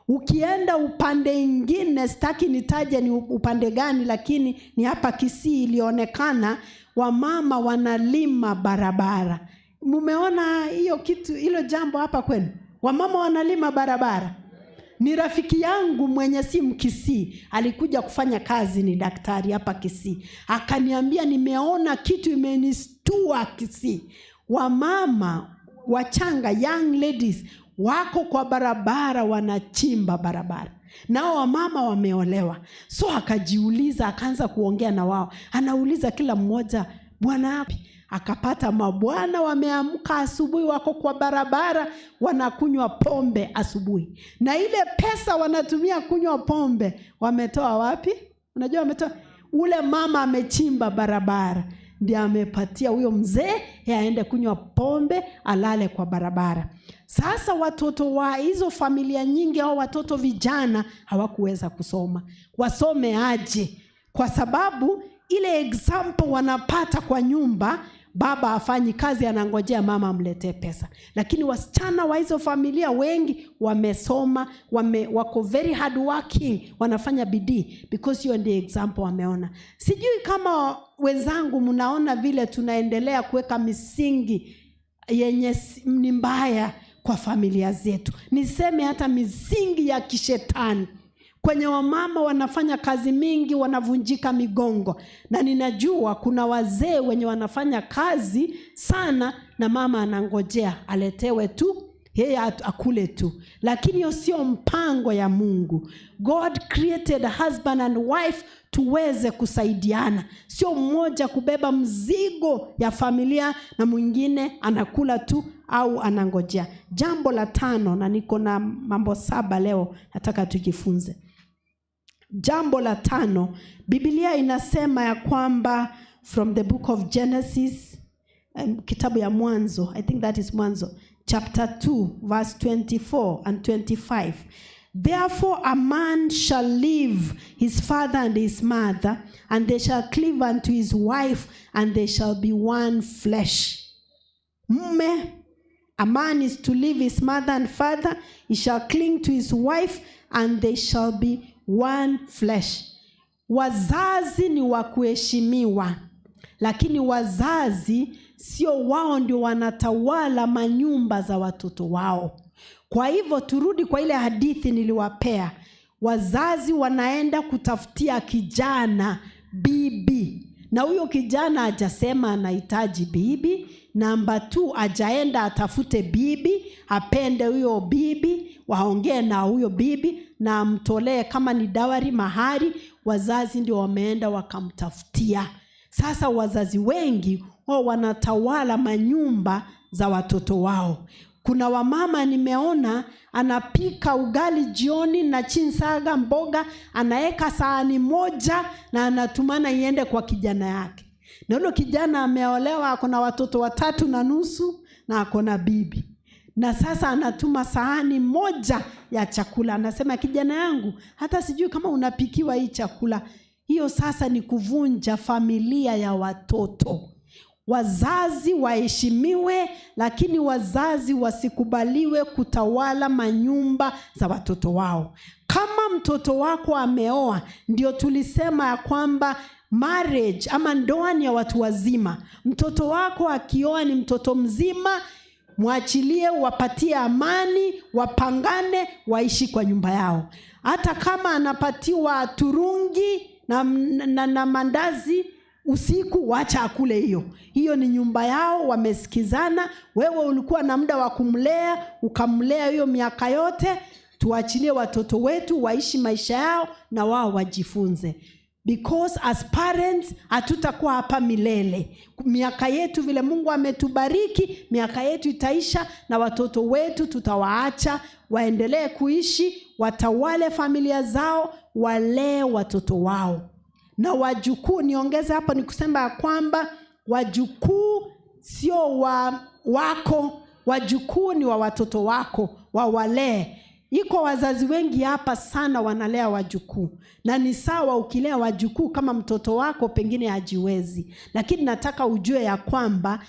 Ukienda upande mwingine, sitaki nitaje ni upande gani, lakini ni hapa Kisii ilionekana wamama wanalima barabara. Mumeona hiyo kitu, hilo jambo hapa kwenu? Wamama wanalima barabara. Ni rafiki yangu mwenye si Mkisii, alikuja kufanya kazi, ni daktari hapa Kisii. Akaniambia nimeona kitu imenistua Kisii. Wamama wachanga, young ladies, wako kwa barabara wanachimba barabara. Nao wamama wameolewa. So akajiuliza, akaanza kuongea na wao. Anauliza kila mmoja, bwana wapi? Akapata mabwana wameamka asubuhi, wako kwa barabara wanakunywa pombe asubuhi. Na ile pesa wanatumia kunywa pombe wametoa wapi? Unajua wametoa, ule mama amechimba barabara ndiye amepatia huyo mzee aende kunywa pombe, alale kwa barabara. Sasa watoto wa hizo familia nyingi au watoto vijana hawakuweza kusoma. Wasome aje? Kwa sababu ile example wanapata kwa nyumba, baba afanyi kazi, anangojea mama amletee pesa. Lakini wasichana wa hizo familia wengi wamesoma, wako very hard working, wanafanya bidii because hiyo ndio example wameona. Sijui kama wenzangu mnaona vile tunaendelea kuweka misingi yenye ni mbaya kwa familia zetu. Niseme hata misingi ya kishetani. Kwenye wamama wanafanya kazi mingi, wanavunjika migongo. Na ninajua kuna wazee wenye wanafanya kazi sana na mama anangojea aletewe tu, yeye akule tu. Lakini hiyo sio mpango ya Mungu. God created husband and wife tuweze kusaidiana. Sio mmoja kubeba mzigo ya familia na mwingine anakula tu au anangojea. Jambo la 5, na niko na mambo 7 leo nataka tujifunze. Jambo la 5, Biblia inasema ya kwamba from the book of Genesis, kitabu ya Mwanzo, I think that is Mwanzo, chapter 2 verse 24 and 25. Therefore a man shall leave his father and his mother, and they shall cleave unto his wife, and they shall be one flesh. Mume, a man is to leave his mother and father, he shall cling to his wife, and they shall be one flesh. Wazazi ni wa kuheshimiwa, lakini wazazi sio wao ndio wanatawala manyumba za watoto wao. Kwa hivyo turudi kwa ile hadithi niliwapea. Wazazi wanaenda kutafutia kijana bibi, na huyo kijana hajasema anahitaji bibi. Namba 2, hajaenda atafute bibi, apende huyo bibi, waongee na huyo bibi na amtolee kama ni dawari, mahari. Wazazi ndio wameenda wakamtafutia. Sasa wazazi wengi wao wanatawala manyumba za watoto wao. Kuna wamama nimeona anapika ugali jioni na chinsaga mboga, anaeka sahani moja na anatumana iende kwa kijana yake. Na yule kijana ameolewa, akona watoto 3.5 na akona bibi. Na sasa anatuma sahani moja ya chakula. Anasema, kijana yangu, hata sijui kama unapikiwa hii chakula. Hiyo sasa ni kuvunja familia ya watoto. Wazazi waheshimiwe, lakini wazazi wasikubaliwe kutawala manyumba za watoto wao. Kama mtoto wako ameoa, ndio tulisema ya kwamba marriage ama ndoa ni ya watu wazima. Mtoto wako akioa ni mtoto mzima, mwachilie, wapatie amani, wapangane, waishi kwa nyumba yao. Hata kama anapatiwa turungi na mandazi usiku, wacha akule hiyo. Hiyo ni nyumba yao, wamesikizana. Wewe ulikuwa na muda wa kumlea, ukamlea hiyo miaka yote. Tuachilie watoto wetu waishi maisha yao na wao wajifunze. Because as parents hatutakuwa hapa milele. Miaka yetu vile Mungu ametubariki, miaka yetu itaisha, na watoto wetu tutawaacha waendelee kuishi, watawale familia zao, walee watoto wao. Na wajukuu, niongeze hapa ni kusema ya kwamba wajukuu sio wako, wajukuu ni wa watoto wako, wawalee. Iko wazazi wengi hapa sana wanalea wajukuu, na ni sawa ukilea wajukuu kama mtoto wako pengine hajiwezi, lakini nataka ujue ya kwamba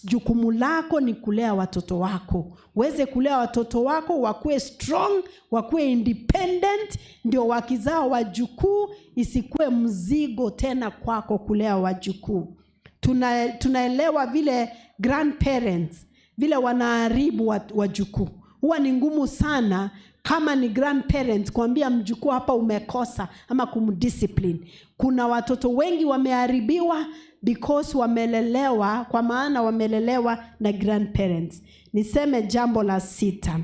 jukumu lako ni kulea watoto wako. Uweze kulea watoto wako wakuwe strong, wakuwe independent, ndio wakizaa wajukuu isikuwe mzigo tena kwako kulea wajukuu. Tunaelewa vile grandparents vile wanaharibu wajukuu. Huwa ni ngumu sana kama ni grandparents kuambia mjukuu hapa umekosa ama kumdiscipline. Kuna watoto wengi wameharibiwa because wamelelewa, kwa maana wamelelewa na grandparents. Niseme jambo la 6.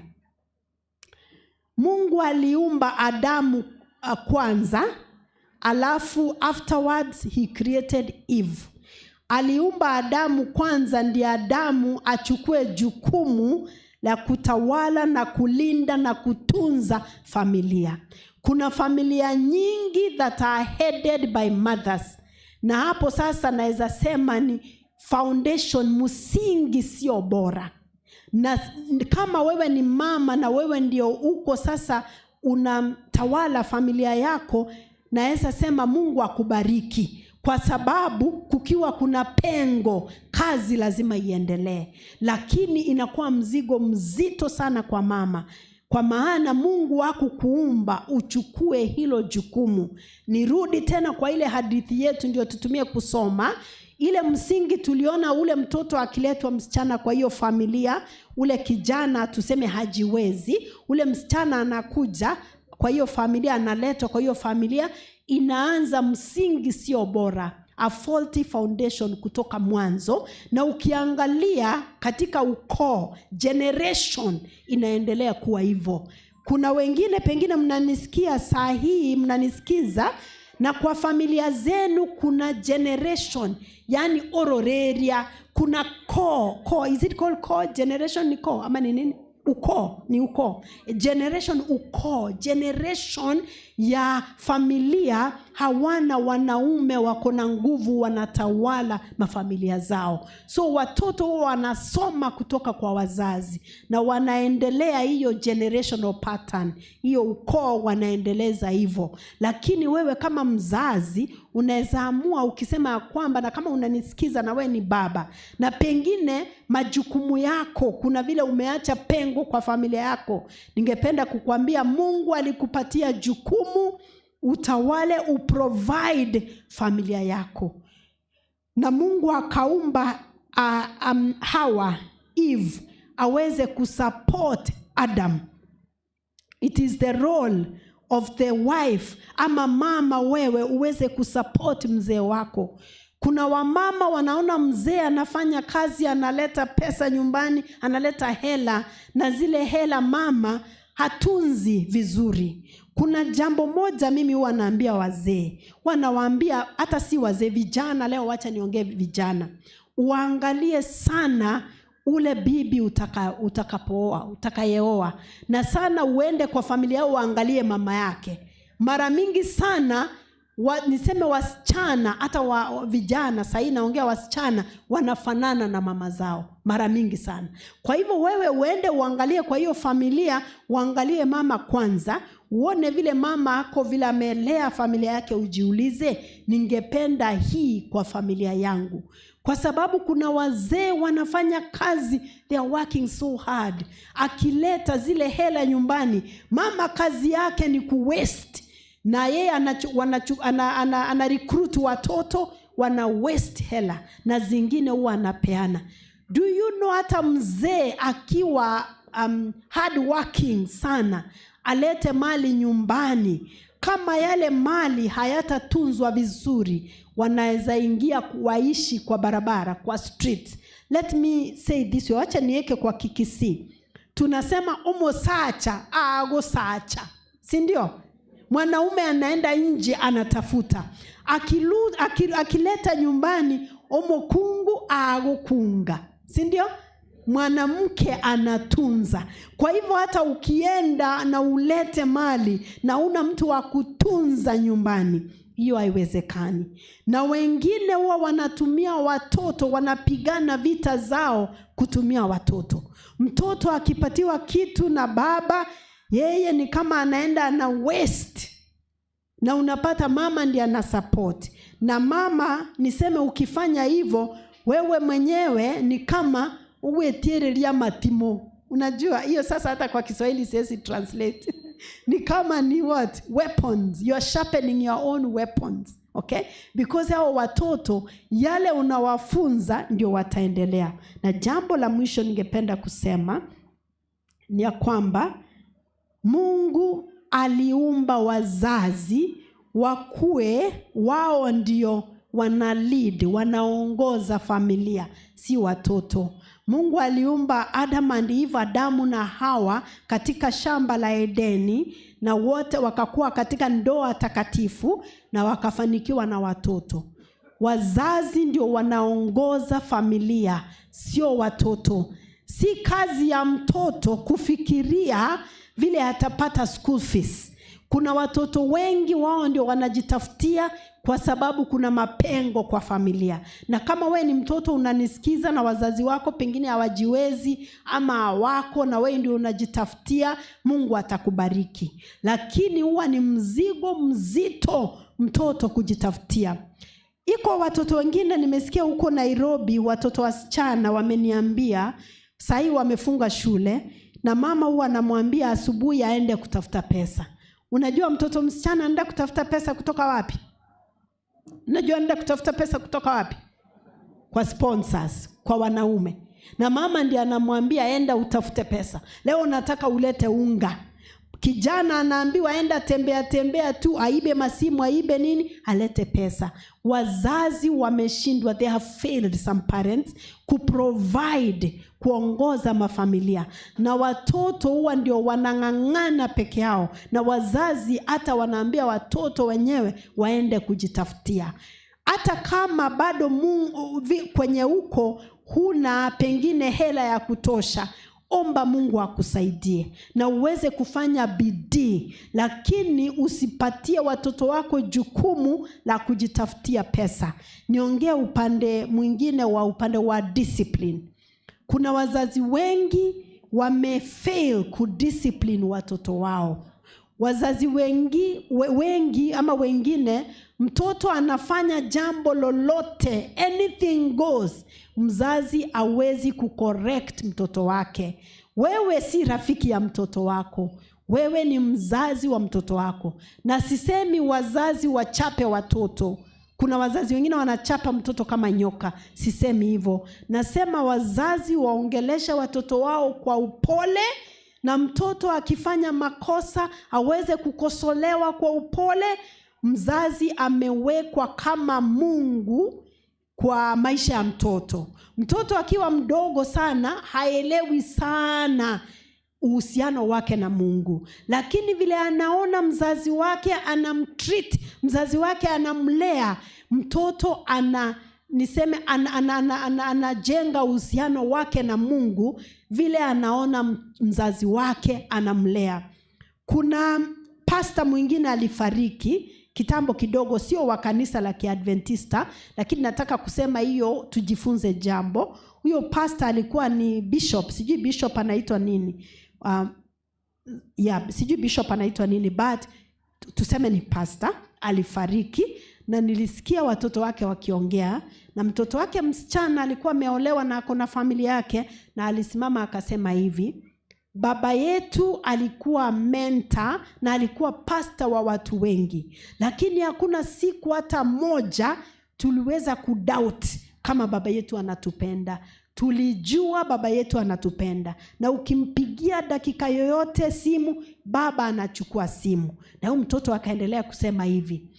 Mungu aliumba Adamu kwanza, alafu afterwards he created Eve. Aliumba Adamu kwanza, ndiye Adamu achukue jukumu la kutawala na kulinda na kutunza familia. Kuna familia nyingi that are headed by mothers. Na hapo sasa naweza sema ni foundation, msingi sio bora. Na kama wewe ni mama na wewe ndio uko sasa unatawala familia yako, naweza sema Mungu akubariki. Kwa sababu kukiwa kuna pengo, kazi lazima iendelee. Lakini inakuwa mzigo mzito sana kwa mama. Kwa maana Mungu hakukuumba uchukue hilo jukumu. Nirudi tena kwa ile hadithi yetu ndio tutumie kusoma. Ile msingi tuliona, ule mtoto akiletwa msichana kwa hiyo familia, ule kijana tuseme hajiwezi, ule msichana anakuja kwa hiyo familia, analetwa kwa hiyo familia, inaanza msingi sio bora, a faulty foundation kutoka mwanzo. Na ukiangalia katika ukoo, generation inaendelea kuwa hivyo. Kuna wengine pengine mnanisikia saa hii, mnanisikiza, na kwa familia zenu kuna generation, yani ororeria, kuna core. Is it called core? Generation ni core ama ni nini? Ukoo, ni ukoo. Generation, ukoo. Generation ya familia hawana wanaume wako na nguvu wanatawala mafamilia zao. So watoto wanasoma kutoka kwa wazazi na wanaendelea hiyo generational pattern, hiyo ukoo wanaendeleza hivyo. Lakini wewe kama mzazi unaweza amua ukisema kwamba, na kama unanisikiza na wewe ni baba na pengine majukumu yako kuna vile umeacha pengo kwa familia yako, ningependa kukuambia Mungu alikupatia jukumu utawale, uprovide familia yako. Na Mungu akaumba Hawa, Eve, aweze kusupport Adam. It is the role of the wife ama mama wewe uweze kusupport mzee wako. Kuna wamama wanaona mzee anafanya kazi, analeta pesa nyumbani, analeta hela, na zile hela mama hatunzi vizuri. Kuna jambo moja mimi huwa naambia wazee, wanawaambia hata si wazee, vijana leo, wacha niongee vijana. Uangalie sana ule bibi utakayeoa, na sana uende kwa familia yao uangalie mama yake. Mara mingi sana niseme wasichana, hata vijana, sasa naongea wasichana, wanafanana na mama zao mara mingi sana. Kwa hivyo wewe uende uangalie kwa hiyo familia, uangalie mama kwanza, uone vile mama ako vile amelea familia yake, ujiulize ningependa hii kwa familia yangu. Kwa sababu kuna wazee wanafanya kazi, they are working so hard, akileta zile hela nyumbani, mama kazi yake ni kuwaste, na yeye ana recruit watoto, wana waste hela, na zingine huwa anapeana. Do you know hata mzee akiwa hard working sana, alete mali nyumbani, kama yale mali hayatatunzwa vizuri, wanaweza ingia kuishi kwa barabara, kwa street. Let me say this, wacha niweke kwa Kikisi. Tunasema umo sacha, ago sacha. Si ndio? Mwanaume anaenda nje anatafuta. Akileta nyumbani umo kungu, ago kunga. Si ndio? Mwanamke anatunza. Kwa hivyo hata ukienda na ulete mali na una mtu wa kutunza nyumbani, hiyo haiwezekani. Na wengine huwa wanatumia watoto, wanapigana vita zao kutumia watoto. Mtoto akipatiwa kitu na baba, yeye ni kama anaenda na waste, na unapata mama ndiye ana support. Na mama, niseme ukifanya hivyo, wewe mwenyewe ni kama uwe tireria matimo. Unajua hiyo sasa hata kwa Kiswahili siwezi translate. Ni kama ni what? Weapons. You are sharpening your own weapons. Okay? Because hao watoto yale unawafunza ndio wataendelea. Na jambo la mwisho ningependa kusema ni ya kwamba Mungu aliumba wazazi wakue wao ndio wana lead, wanaongoza familia, si watoto. Mungu aliumba Adam and Eve, Adamu na Hawa katika shamba la Edeni, na wote wakakuwa katika ndoa takatifu na wakafanikiwa na watoto. Wazazi ndio wanaongoza familia, sio watoto. Si kazi ya mtoto kufikiria vile atapata school fees. Kuna watoto wengi wao ndio wanajitafutia kwa sababu kuna mapengo kwa familia. Na kama we ni mtoto unanisikiza na wazazi wako pengine hawajiwezi ama hawako, na we ndio unajitafutia, Mungu atakubariki. Lakini huwa ni mzigo mzito mtoto kujitafutia. Iko watoto wengine nimesikia huko Nairobi, watoto wasichana wameniambia sahi wamefunga shule, na mama huwa anamwambia asubuhi aende kutafuta pesa. Unajua mtoto msichana anaenda kutafuta pesa kutoka wapi? Unajua anaenda kutafuta pesa kutoka wapi? Kwa sponsors, kwa wanaume. Na mama ndiye anamwambia enda utafute pesa. Leo nataka ulete unga. Kijana anaambiwa enda tembea tu, aibe masimu, aibe nini, alete pesa. Wazazi wameshindwa, they have failed some parents kuprovide, kuongoza mafamilia. Na watoto huwa ndio wanang'ang'ana peke yao, na wazazi hata wanaambia watoto wenyewe waende kujitafutia. Hata kama bado Mungu kwenye uko huna pengine hela ya kutosha, Omba Mungu akusaidie na uweze kufanya bidii, lakini usipatie watoto wako jukumu la kujitafutia pesa. Niongee upande mwingine wa upande wa discipline. Kuna wazazi wengi wamefail kudiscipline watoto wao. Wazazi wengi ama wengine, mtoto anafanya jambo lolote, anything goes. Mzazi hawezi kucorrect mtoto wake. Wewe si rafiki ya mtoto wako, wewe ni mzazi wa mtoto wako. Na sisemi wazazi wachape watoto. Kuna wazazi wengine wanachapa mtoto kama nyoka, sisemi hivyo. Nasema wazazi waongelesha watoto wao kwa upole, na mtoto akifanya makosa aweze kukosolewa kwa upole. Mzazi amewekwa kama Mungu kwa maisha ya mtoto. Mtoto akiwa mdogo sana haelewi sana uhusiano wake na Mungu, lakini vile anaona mzazi wake anamtreat, mzazi wake anamlea, mtoto anajenga uhusiano wake na Mungu vile anaona mzazi wake anamlea. Kuna pastor mwingine alifariki kitambo kidogo, sio wa kanisa la Kiadventista, lakini nataka kusema hiyo tujifunze jambo. Huyo pastor alikuwa ni bishop, sijui bishop anaitwa nini. Sijui bishop anaitwa nini, but tuseme ni pastor. Alifariki na nilisikia watoto wake wakiongea, na mtoto wake msichana alikuwa ameolewa na ako na familia yake, na alisimama akasema hivi: baba yetu alikuwa mentor na alikuwa pastor wa watu wengi, lakini hakuna siku hata moja tuliweza kudoubt kama baba yetu anatupenda. Tulijua baba yetu anatupenda, na ukimpigia dakika yoyote simu, baba anachukua simu. Na huyo mtoto akaendelea kusema hivi: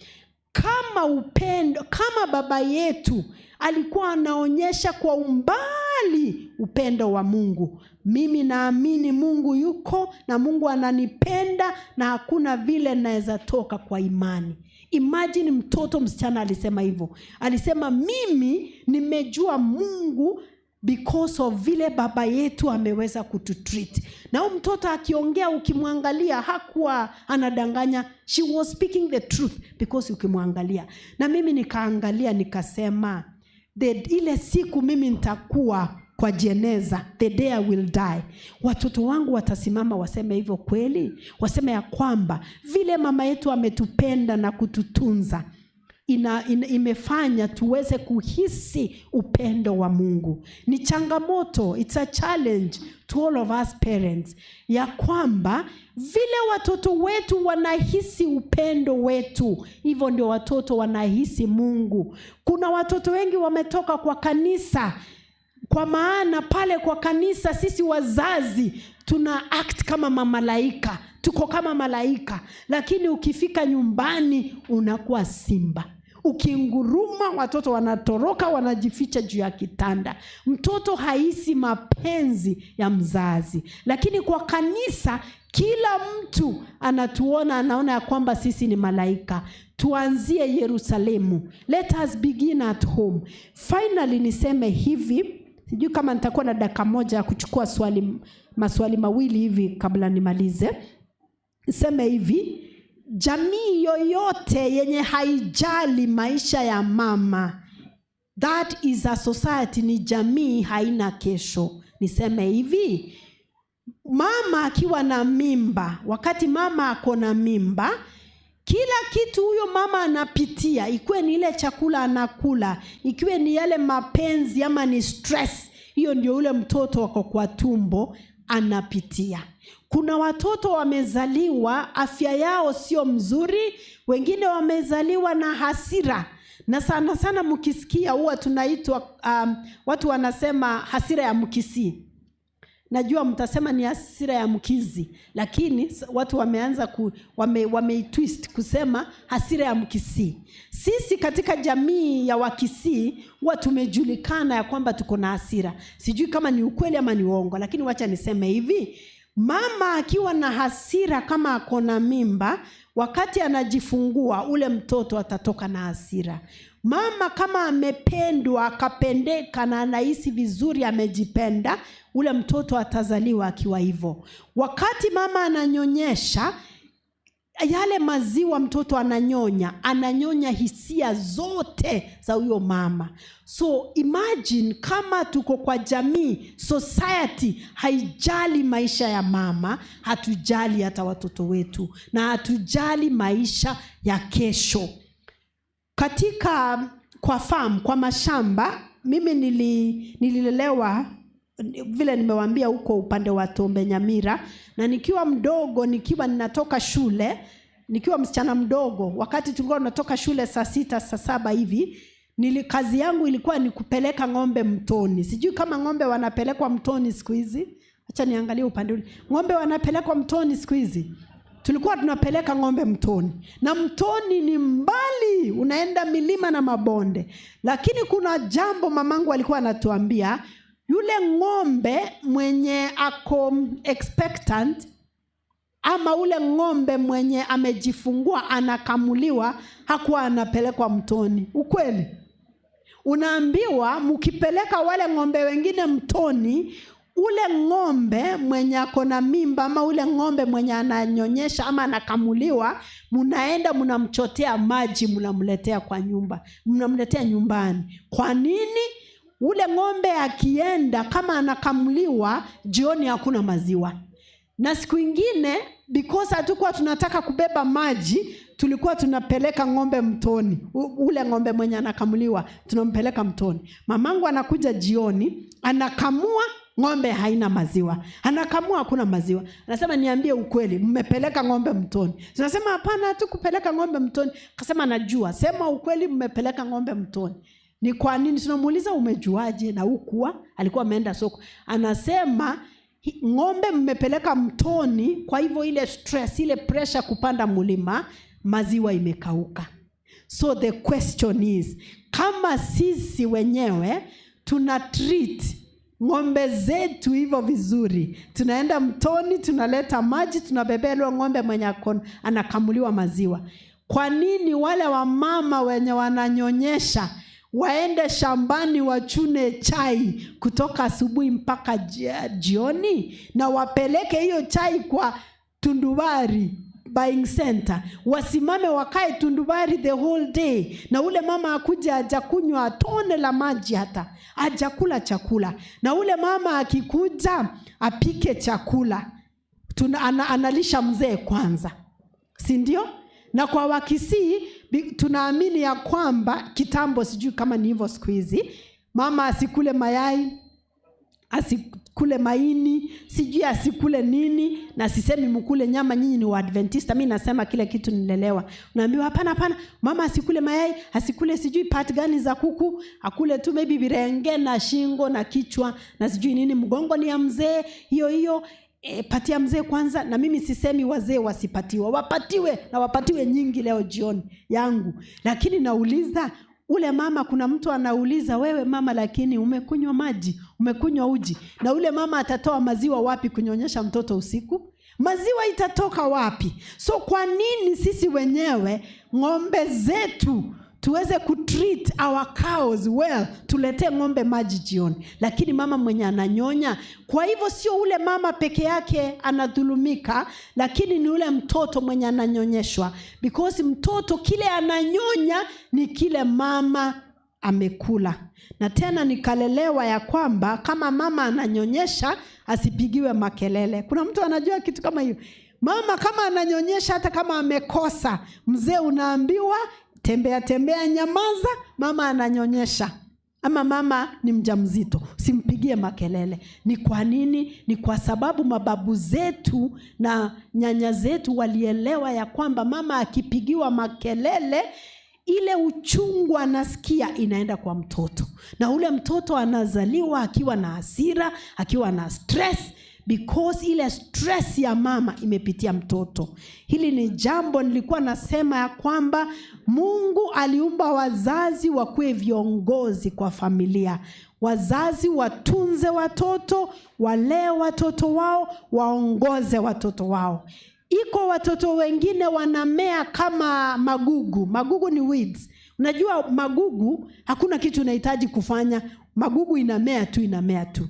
kama upendo, kama baba yetu alikuwa anaonyesha kwa umbali upendo wa Mungu, mimi naamini Mungu yuko na Mungu ananipenda, na hakuna vile naweza toka kwa imani. Imagine mtoto msichana alisema hivyo. Alisema mimi nimejua Mungu because of vile baba yetu ameweza kututreat. Na huyo mtoto akiongea, ukimwangalia hakuwa anadanganya. She was speaking the truth because ukimwangalia. Na mimi nikaangalia nikasema, ile siku mimi nitakuwa kwa jeneza, the day I will die, watoto wangu watasimama waseme hivyo kweli, waseme ya kwamba vile mama yetu ametupenda na kututunza imefanya tuweze kuhisi upendo wa Mungu. Ni changamoto, it's a challenge to all of us parents, ya kwamba vile watoto wetu wanahisi upendo wetu, hivyo ndio watoto wanahisi Mungu. Kuna watoto wengi wametoka kwa kanisa, kwa maana pale kwa kanisa sisi wazazi tuna act kama mamalaika, tuko kama malaika, lakini ukifika nyumbani unakuwa simba. Ukinguruma watoto wanatoroka, wanajificha juu ya kitanda. Mtoto haisi mapenzi ya mzazi, lakini kwa kanisa kila mtu anatuona, anaona ya kwamba sisi ni malaika. Tuanzie Yerusalemu. Let us begin at home. Finally niseme hivi, sijui kama nitakuwa na dakika moja ya kuchukua maswali mawili hivi kabla nimalize. Niseme hivi: jamii yoyote yenye haijali maisha ya mama, that is a society, ni jamii haina kesho. Niseme hivi, mama akiwa na mimba, wakati mama ako na mimba, kila kitu huyo mama anapitia, ikiwe ni ile chakula anakula, ikiwe ni yale mapenzi ama ni stress, hiyo ndio ule mtoto wako kwa tumbo anapitia. Kuna watoto wamezaliwa afya yao sio mzuri, wengine wamezaliwa na hasira. Na sana sana mkisikia huwa tunaitwa watu wanasema hasira ya mkisi. Najua mtasema ni hasira ya mkizi, lakini watu wameanza wameitwist kusema hasira ya mkisi. Sisi katika jamii ya Wakisii huwa tumejulikana ya kwamba tuko na hasira. Sijui kama ni ukweli ama ni uongo, lakini wacha niseme hivi: mama akiwa na hasira, kama ako na mimba, wakati anajifungua ule mtoto atatoka na hasira. Mama kama amependwa, akapendeka na anahisi vizuri, amejipenda, ule mtoto atazaliwa akiwa hivyo. Wakati mama ananyonyesha, yale maziwa mtoto ananyonya hisia zote za huyo mama. So imagine kama tuko kwa jamii, society haijali maisha ya mama, hatujali hata watoto wetu, na hatujali maisha ya kesho. Katika kwa farm, kwa mashamba, mimi nililelewa vile nimewaambia huko upande wa Tombe Nyamira, na nikiwa mdogo, nikiwa ninatoka shule, nikiwa msichana mdogo, wakati tulikuwa tunatoka shule saa 6 saa 7 hivi, kazi yangu ilikuwa ni kupeleka ng'ombe mtoni. Sijui kama ng'ombe wanapelekwa mtoni siku hizi. Acha niangalie upande ule. Ng'ombe wanapelekwa mtoni siku hizi? Tulikuwa tunapeleka ng'ombe mtoni. Na mtoni ni mbali, unaenda milima na mabonde. Lakini kuna jambo mamangu alikuwa anatuambia, yule ng'ombe mwenye ako expectant, ama ule ng'ombe mwenye amejifungua anakamuliwa, hakuwa anapelekwa mtoni. Ukweli? Unaambiwa mkipeleka wale ng'ombe wengine mtoni, ule ng'ombe mwenye ako na mimba, ama ule ng'ombe mwenye ananyonyesha ama anakamuliwa, mnaenda mnamchotea maji, mnamletea kwa nyumba, mnamletea nyumbani. Kwa nini? Ule ng'ombe akienda kama anakamuliwa, jioni hakuna maziwa. Na siku ingine, because hatukuwa tunataka kubeba maji, tulikuwa tunapeleka ng'ombe mtoni. Ule ng'ombe mwenye anakamuliwa tunampeleka mtoni. Mamangu anakuja jioni, anakamua, ng'ombe haina maziwa. Anakamua, hakuna maziwa. Anasema, niambie ukweli, mmepeleka ng'ombe mtoni? Tunasema hapana, hatukupeleka ng'ombe mtoni. Akasema, najua. Sema ukweli, mmepeleka ng'ombe mtoni. Ni kwa nini? Tunamuuliza, umejuaje? Na hukuwa alikuwa ameenda soko. Anasema, ng'ombe mmepeleka mtoni, kwa hivyo ile stress, ile pressure kupanda mlima, maziwa imekauka. So the question is, kama sisi wenyewe tuna treat ng'ombe zetu hivyo vizuri, tunaenda mtoni, tunaleta maji, tunabebelwa ng'ombe mwenye anakamuliwa maziwa, kwa nini wale wamama wenye wananyonyesha waende shambani wachune chai kutoka asubuhi mpaka jioni, na wapeleke hiyo chai kwa Tundubari buying center, wasimame wakae Tundubari the whole day, na ule mama akuja hajakunywa tone la maji, hata hajakula chakula, na ule mama akikuja apike chakula, analisha mzee kwanza, si ndio? Na kwa Wakisii tunaamini ya kwamba kitambo, sijui kama ni hivyo siku hizi, mama asikule mayai, asikule maini, sijui asikule nini, na sisemi mkule nyama, nyinyi ni Waadventista, mimi nasema kile kitu nilelewa. Unaambiwa hapana, mama asikule mayai, asikule sijui part gani za kuku, akule tu maybe birenge na shingo na kichwa na sijui nini, mgongo ni ya mzee, hiyo patia mzee kwanza. Na mimi sisemi wazee wasipatiwa, wapatiwe, na wapatiwe nyingi leo jioni yangu. Lakini nauliza ule mama, kuna mtu anauliza, wewe mama, lakini umekunywa maji, umekunywa uji, na ule mama atatoa maziwa wapi kunyonyesha mtoto usiku? Maziwa itatoka wapi? So kwa nini sisi wenyewe ng'ombe zetu tuweze kutreat our cows well, tulete ng'ombe maji jioni, lakini mama mwenye ananyonya? Kwa hivyo sio ule mama peke yake anadhulumika, lakini ni ule mtoto mwenye ananyonyeshwa, because mtoto kile ananyonya ni kile mama amekula. Na tena nikalelewa ya kwamba kama mama ananyonyesha asipigiwe makelele. Kuna mtu anajua kitu kama hiyo? Mama kama ananyonyesha, hata kama amekosa, mzee unaambiwa tembea, nyamaza, mama ananyonyesha, ama mama ni mjamzito, simpigie makelele. Ni kwa nini? Ni kwa sababu mababu zetu na nyanya zetu walielewa ya kwamba mama akipigiwa makelele, ile uchungu anasikia inaenda kwa mtoto, na ule mtoto anazaliwa akiwa na hasira, akiwa na stress, because ile stress ya mama imepitia mtoto. Hili ni jambo nilikuwa nasema ya kwamba Mungu aliumba wazazi wakuwe viongozi kwa familia. Wazazi watunze watoto, walee watoto wao, waongoze watoto wao. Iko watoto wengine wanamea kama magugu. Magugu ni weeds. Unajua magugu hakuna kitu unahitaji kufanya, magugu inamea tu.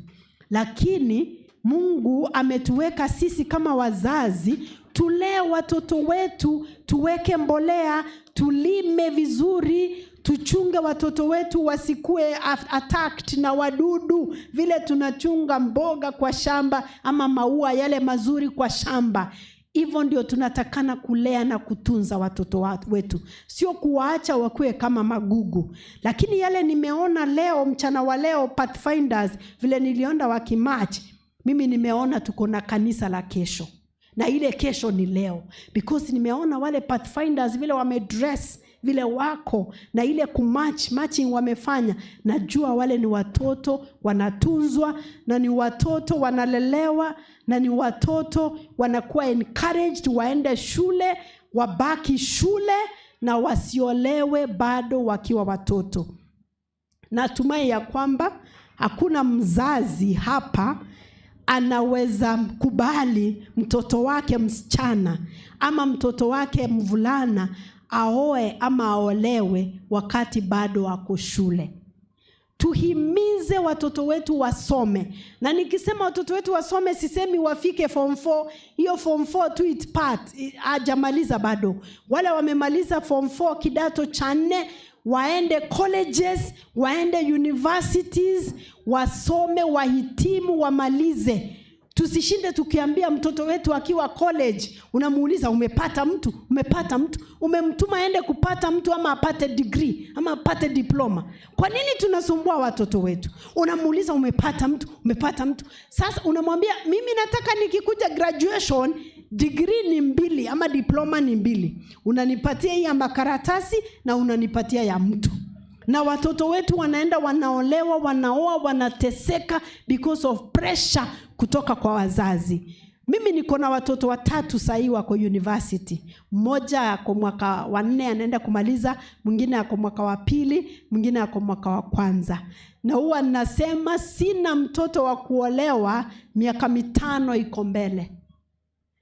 Lakini Mungu ametuweka sisi kama wazazi tulee watoto wetu, tuweke mbolea, tulime vizuri, tuchunge watoto wetu wasikue attacked na wadudu vile tunachunga mboga kwa shamba ama maua yale mazuri kwa shamba. Hivyo ndio tunatakana kulea na kutunza watoto wetu, sio kuwaacha wakue kama magugu. Lakini yale nimeona leo, mchana wa leo, Pathfinders vile niliona wakimarch, mimi nimeona tuko na kanisa la kesho, na ile kesho ni leo, because nimeona wale Pathfinders vile wamedress, vile wako na ile marching wamefanya. Najua wale ni watoto wanatunzwa, na ni watoto wanalelewa, na ni watoto wanakuwa encouraged waende shule, wabaki shule na wasiolewe bado wakiwa watoto. Natumai ya kwamba hakuna mzazi hapa anaweza kubali mtoto wake msichana ama mtoto wake mvulana aoe ama aolewe wakati bado wako shule. Tuhimize watoto wetu wasome. Na nikisema watoto wetu wasome, sisemi wafike form 4. Hiyo form 4 tu it part, hajamaliza bado. Wale wamemaliza form 4 kidato cha 4, waende colleges, waende universities, wasome, wahitimu, wamalize. Tusishinde tukiambia mtoto wetu akiwa college, unamuuliza umepata mtu, umemtuma aende kupata mtu ama apate degree ama apate diploma. Kwa nini tunasumbua watoto wetu? Unamuuliza umepata mtu. Sasa unamwambia mimi nataka nikikuja graduation degree ni 2 ama diploma ni 2. Unanipatia hii ya makaratasi na unanipatia ya mtu. Na watoto wetu wanaenda wanaolewa, wanaoa, wanateseka because of pressure kutoka kwa wazazi. Mimi niko na watoto 3 sahi wako university. Mmoja ako mwaka wa 4 anaenda kumaliza, mwingine ako mwaka wa 2, mwingine ako mwaka wa 1. Na huwa nasema sina mtoto wa kuolewa miaka 5 iko mbele.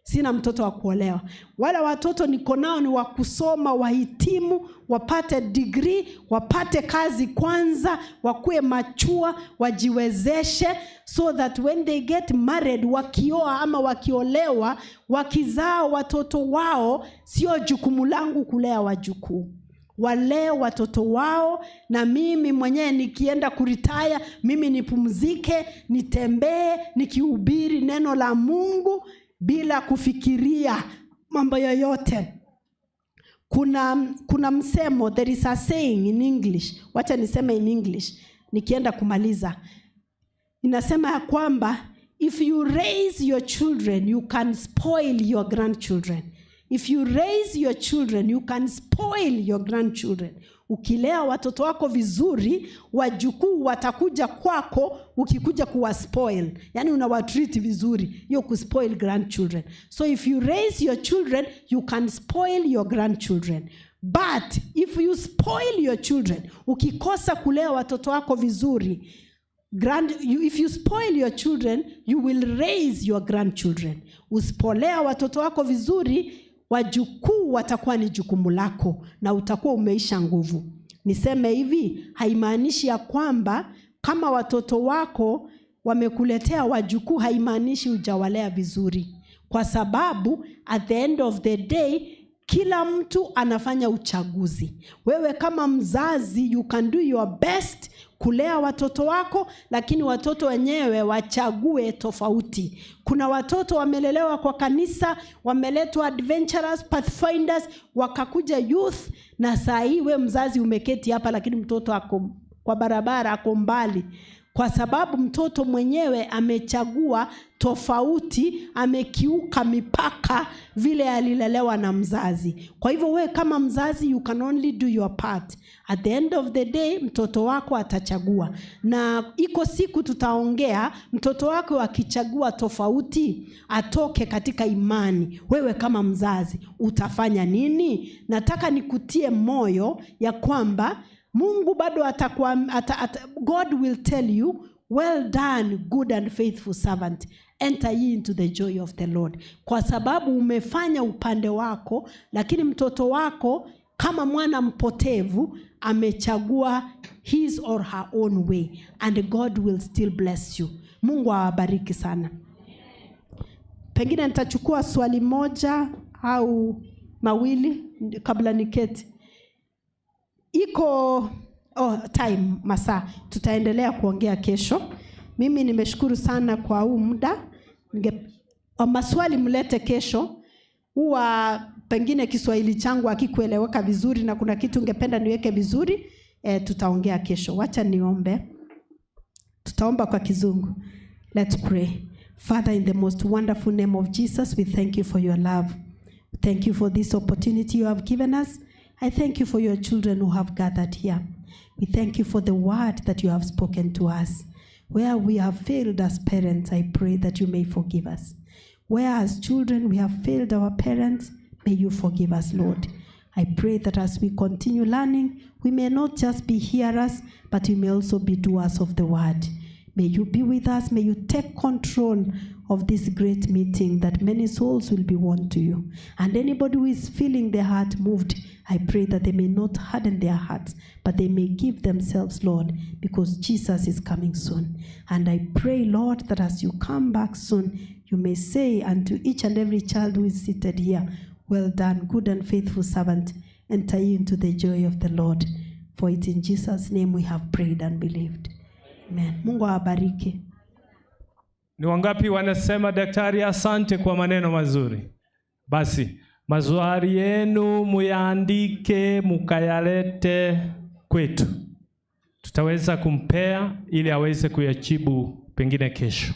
Sina mtoto wa kuolewa. Wale watoto niko nao ni wa kusoma, wahitimu, wapate degree, wapate kazi kwanza, wakue machua, wajiwezeshe, so that when they get married, wakioa ama wakiolewa, wakizaa watoto wao, sio jukumu langu kulea wajukuu. Wale watoto wao, na mimi mwenyewe nikienda kuritaya, mimi nipumzike, nitembee, nikihubiri neno la Mungu bila kufikiria mambo yoyote. Kuna msemo, there is a saying in English. Wacha niseme in English nikienda kumaliza. Inasema ya kwamba if you raise your children, you can spoil your grandchildren. If you raise your children, you can spoil your grandchildren. Ukilea watoto wako vizuri, wajukuu watakuja kwako ukikuja kuwa spoil. Yani unawatreat vizuri, hiyo kuspoil grandchildren. So if you raise your children, you can spoil your grandchildren. But if you spoil your children, ukikosa kulea watoto wako vizuri, if you spoil your children, you will raise your grandchildren. Usipolea watoto wako vizuri, wajukuu watakuwa ni jukumu lako na utakuwa umeisha nguvu. Niseme hivi, haimaanishi ya kwamba kama watoto wako wamekuletea wajukuu, haimaanishi hujawalea vizuri. Kwa sababu at the end of the day, kila mtu anafanya uchaguzi. Wewe kama mzazi, you can do your best kulea watoto wako, lakini watoto wenyewe wachague tofauti. Kuna watoto wamelelewa kwa kanisa, wameletwa Adventurers, Pathfinders, wakakuja youth, na saa hii wewe mzazi umeketi hapa, lakini mtoto ako kwa barabara, ako mbali. Kwa sababu mtoto mwenyewe amechagua tofauti, amekiuka mipaka vile alilelewa na mzazi. Kwa hivyo wewe kama mzazi, you can only do your part. At the end of the day, mtoto wako atachagua. Na iko siku tutaongea, mtoto wako akichagua tofauti, atoke katika imani. Wewe kama mzazi, utafanya nini? Nataka nikutie moyo ya kwamba Mungu bado God will tell you, well done, good and faithful servant. Enter ye into the joy of the Lord. Kwa sababu umefanya upande wako, lakini mtoto wako kama mwana mpotevu amechagua his or her own way, and God will still bless you. Mungu awabariki sana. Pengine nitachukua swali moja au mawili kabla niketi. Iko time masaa, tutaendelea kuongea kesho. Mimi nimeshukuru sana kwa huu muda. Maswali mlete kesho. Huwa pengine Kiswahili changu hakikueleweka vizuri na kuna kitu ungependa niweke vizuri, tutaongea kesho. Wacha niombe. Tutaomba kwa Kizungu. Let's pray. Father, in the most wonderful name of Jesus, we thank you for your love. Thank you for this opportunity you have given us. I thank you for your children who have gathered here. We thank you for the word that you have spoken to us. Where we have failed as parents, I pray that you may forgive us. Where as children we have failed our parents, may you forgive us, Lord. I pray that as we continue learning, we may not just be hearers, but we may also be doers of the word. May you be with us. May you take control of this great meeting, that many souls will be won to you. And anybody who is feeling their heart moved, I pray that they may not harden their hearts, but they may give themselves, Lord, because Jesus is coming soon. And I pray, Lord, that as you come back soon, you may say unto each and every child who is seated here, well done, good and faithful servant, enter into the joy of the Lord. For it's in Jesus' name we have prayed and believed. Amen. Mungu awabariki. Ni wangapi wanasema daktari asante kwa maneno mazuri? Basi maswali yenu muyaandike mukayalete kwetu. Tutaweza kumpea ili aweze kuyajibu pengine kesho.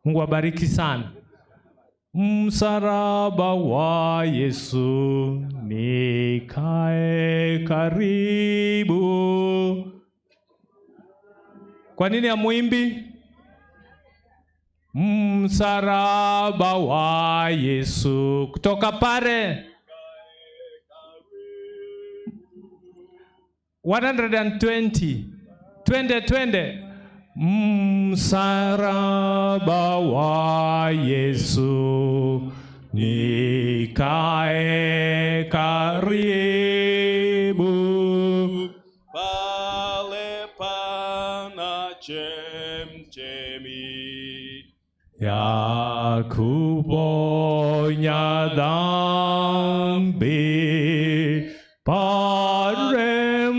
Mungu awabariki sana. Msalaba wa Yesu nikae karibu. Kwa nini hamuimbi? Msalaba wa Yesu. Kutoka pale 120. Twende. Msalaba wa Yesu nikae karibu. Pale pana chemchemi ya kuponya dhambi, pale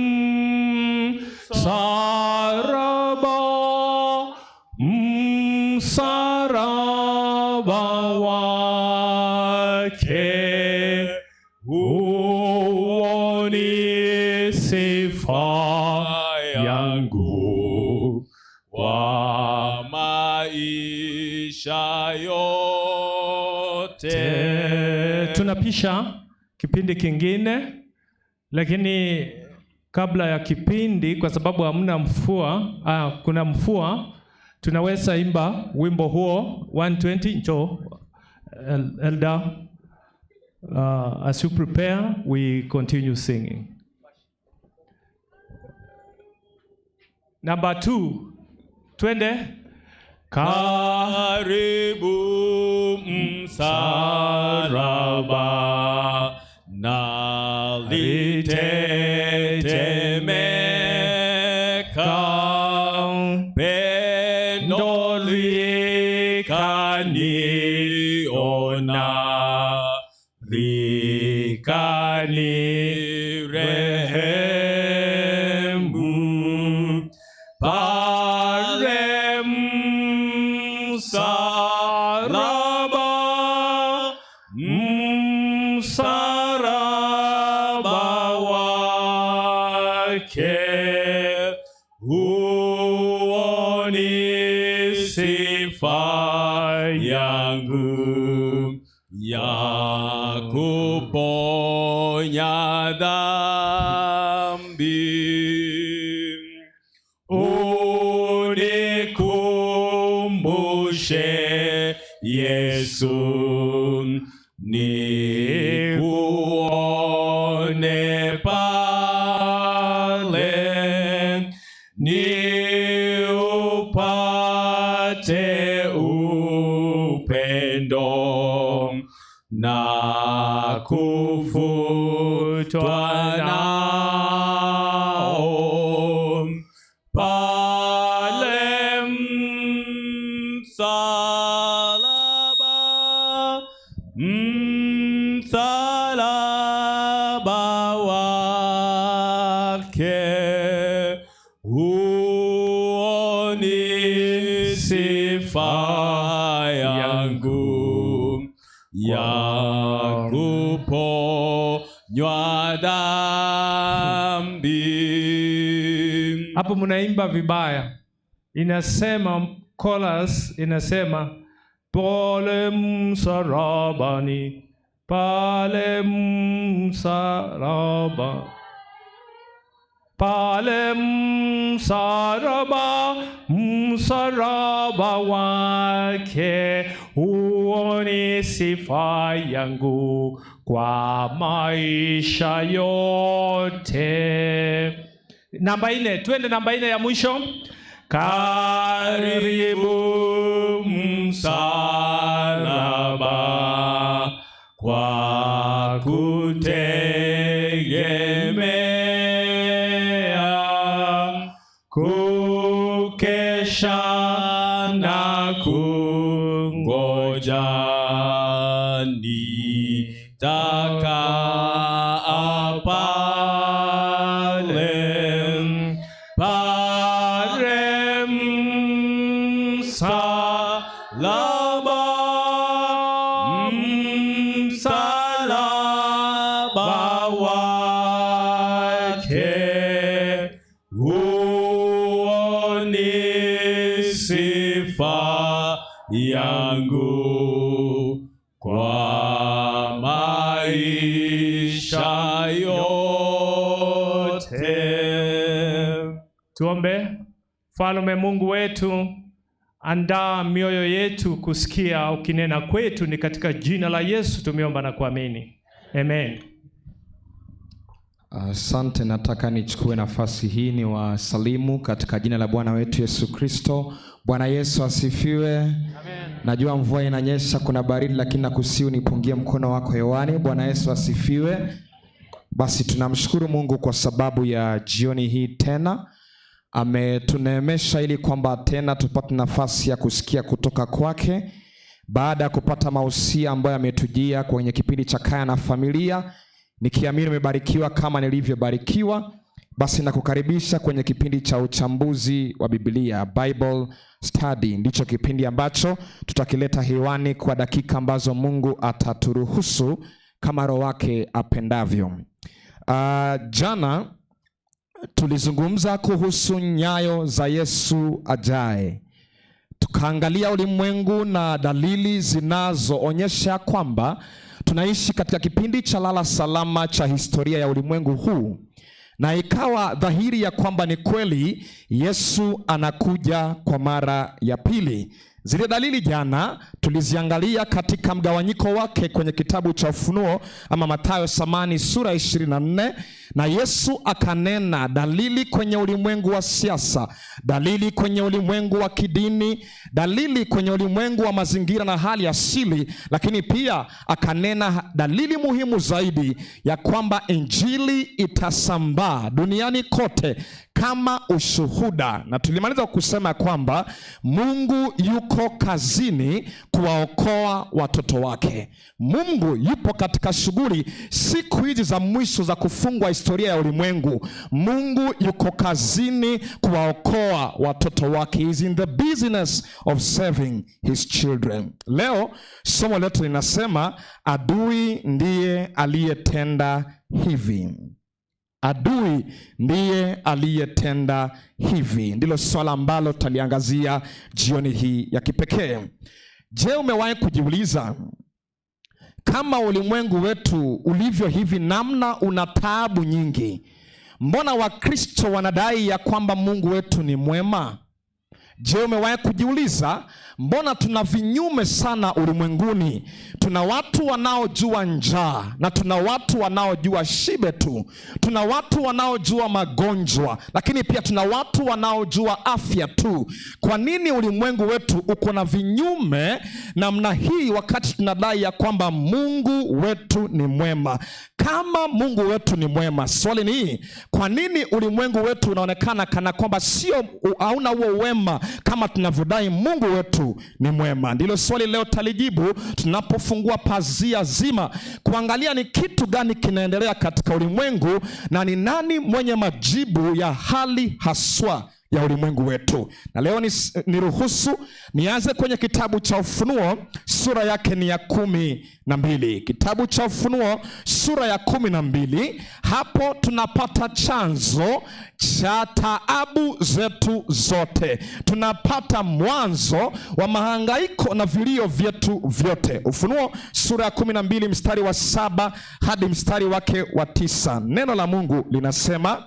msalaba wake, huo ni sifa yangu wa maisha yote. Tunapisha kipindi kingine, lakini kabla ya kipindi, kwa sababu hamna mfua, kuna mfua, tunaweza imba wimbo huo 120. Njoo elder, as you prepare we continue singing. Number 2. Twende. Karibu msalaba nalitetemeka, pendo likaniona, likanirehemu. Pale msalaba wake, huo ni sifa yangu ya kuponya dhambi. Unikumbushe Yesu, nikuone pale, niupate upendo na kufutwa nao pale msalaba wake. Huo ni sifa yangu ya kuponywa dhambi. Hapo mnaimba vibaya. Inasema chorus inasema pale msalabani, pale msalaba, pale msalaba, msalaba wake. Huo ni sifa yangu kwa maisha yote. Namba 4, twende namba 4 ya mwisho. Karibu msalaba kwa kutegemea, kukesha na kungoja nitakaa pale msalaba wake. Huo ni sifa yangu kwa maisha yote. Tuombe. Mfalme Mungu wetu, andaa mioyo yetu kusikia ukinena kwetu, ni katika jina la Yesu tumeomba na kuamini. Amen. Asante. Nataka nichukue nafasi hii ni wasalimu katika jina la Bwana wetu Yesu Kristo. Bwana Yesu asifiwe. Amen. Najua mvua inanyesha, kuna baridi, lakini nakusihi nipungie mkono wako hewani. Bwana Yesu asifiwe. Basi tunamshukuru Mungu kwa sababu ya jioni hii tena ametuneemesha ili kwamba tena tupate nafasi ya kusikia kutoka kwake baada ya kupata mausia ambayo ametujia kwenye kipindi cha Kaya na Familia. Nikiamini umebarikiwa kama nilivyobarikiwa. Basi nakukaribisha kwenye kipindi cha uchambuzi wa Biblia, Bible Study. Ndicho kipindi ambacho tutakileta hewani kwa dakika ambazo Mungu ataturuhusu kama Roho wake apendavyo. Jana tulizungumza kuhusu nyayo za Yesu ajaye. Tukaangalia ulimwengu na dalili zinazoonyesha kwamba tunaishi katika kipindi cha lala salama cha historia ya ulimwengu huu, na ikawa dhahiri ya kwamba ni kweli Yesu anakuja kwa mara ya pili. Zile dalili jana tuliziangalia katika mgawanyiko wake kwenye kitabu cha Ufunuo ama Mathayo sura 24, na Yesu akanena dalili kwenye ulimwengu wa siasa, dalili kwenye ulimwengu wa kidini, dalili kwenye ulimwengu wa mazingira na hali asili, lakini pia akanena dalili muhimu zaidi ya kwamba injili itasambaa duniani kote kama ushuhuda. Na tulimaliza kusema kwamba Mungu yuko kazini kuwaokoa watoto wake. Mungu yupo katika shughuli siku hizi za mwisho za kufungwa historia ya ulimwengu. Mungu yuko kazini kuwaokoa watoto wake. He is in the business of saving his children. Leo somo letu linasema adui ndiye aliyetenda hivi. Adui ndiye aliyetenda hivi. Ndilo swala ambalo tutaliangazia jioni hii ya kipekee. Je, umewahi kujiuliza kama ulimwengu wetu ulivyo hivi namna una taabu nyingi, mbona Wakristo wanadai ya kwamba Mungu wetu ni mwema? Je, umewahi kujiuliza mbona tuna vinyume sana ulimwenguni? Tuna watu wanaojua njaa na tuna watu wanaojua shibe tu. Tuna watu wanaojua magonjwa, lakini pia tuna watu wanaojua afya tu. Kwa nini ulimwengu wetu uko na vinyume namna hii, wakati tunadai ya kwamba Mungu wetu ni mwema? Kama Mungu wetu ni mwema, swali ni kwa nini ulimwengu wetu unaonekana kana kwamba hauna huo wema kama tunavyodai Mungu wetu ni mwema? Ndilo swali leo talijibu tunapofungua pazia zima kuangalia ni kitu gani kinaendelea katika ulimwengu na ni nani mwenye majibu ya hali haswa ya ulimwengu wetu. Na leo niruhusu nianze kwenye kitabu cha Ufunuo, sura yake ni ya 12. Kitabu cha Ufunuo sura ya 12, hapo tunapata chanzo cha taabu zetu zote. Tunapata mwanzo wa mahangaiko na vilio vyetu vyote. Ufunuo sura ya 12 mstari wa 7 hadi mstari wake wa 9. Neno la Mungu linasema,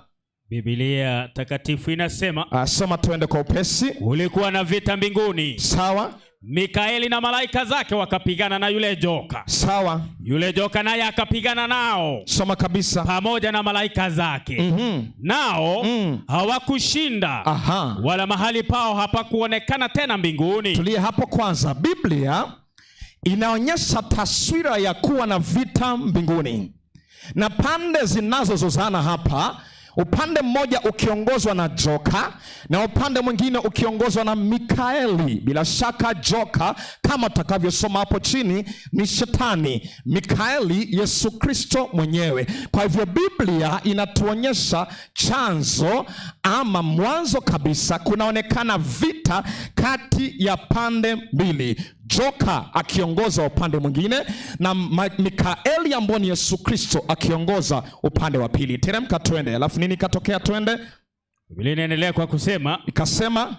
Biblia takatifu inasema, soma tuende kwa upesi. Kulikuwa na vita mbinguni. Sawa. Mikaeli na malaika zake wakapigana na yule joka. Sawa. Yule joka naye akapigana nao. Soma kabisa. Pamoja na malaika zake. Nao hawakushinda. Wala mahali pao hapakuonekana tena mbinguni. Tulie hapo kwanza. Biblia inaonyesha taswira ya kuwa na vita mbinguni na pande zinazozozana hapa, upande mmoja ukiongozwa na joka na upande mwingine ukiongozwa na Mikaeli. Bila shaka joka, kama tutakavyosoma hapo chini, ni Shetani, Mikaeli Yesu Kristo mwenyewe. Kwa hivyo Biblia inatuonyesha chanzo ama mwanzo kabisa kunaonekana vita kati ya pande mbili, joka akiongoza upande mwingine na Mikaeli ambaye ni Yesu Kristo akiongoza upande wa pili. Teremka twende. Alafu nini katokea? Twende. Biblia inaendelea kwa kusema, ikasema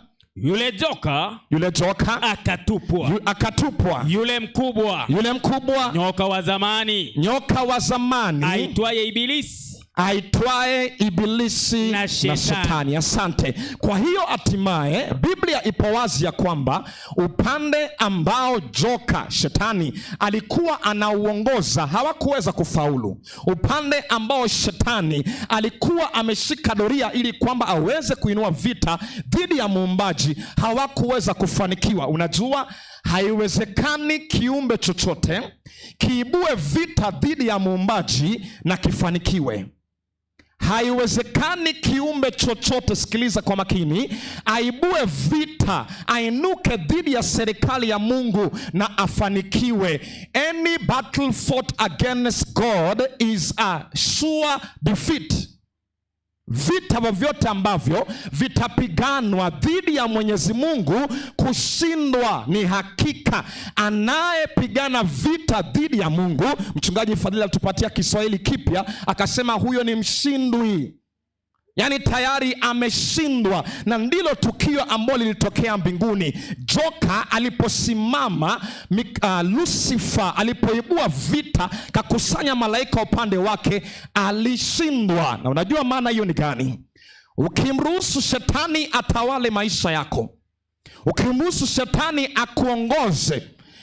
yule joka akatupwa. Yule mkubwa nyoka wa zamani aitwaye Ibilisi na Shetani. Asante. Kwa hiyo hatimaye Biblia ipo wazi ya kwamba upande ambao joka Shetani alikuwa anauongoza hawakuweza kufaulu. Upande ambao Shetani alikuwa ameshika doria ili kwamba aweze kuinua vita dhidi ya Muumbaji hawakuweza kufanikiwa. Unajua, haiwezekani kiumbe chochote kiibue vita dhidi ya Muumbaji na kifanikiwe. Haiwezekani kiumbe chochote, sikiliza kwa makini, aibue vita, ainuke dhidi ya serikali ya Mungu na afanikiwe. Any battle fought against God is a sure defeat. Vita vyovyote ambavyo vitapiganwa dhidi ya Mwenyezi Mungu, kushindwa ni hakika. Anayepigana vita dhidi ya Mungu, mchungaji Fadhili alitupatia Kiswahili kipya akasema huyo ni mshindwi. Yaani tayari ameshindwa, na ndilo tukio ambalo lilitokea mbinguni. Joka aliposimama, Lucifer alipoibua vita, kakusanya malaika upande wake, alishindwa. Na unajua maana hiyo ni gani? Ukimruhusu Shetani atawale maisha yako, ukimruhusu Shetani akuongoze,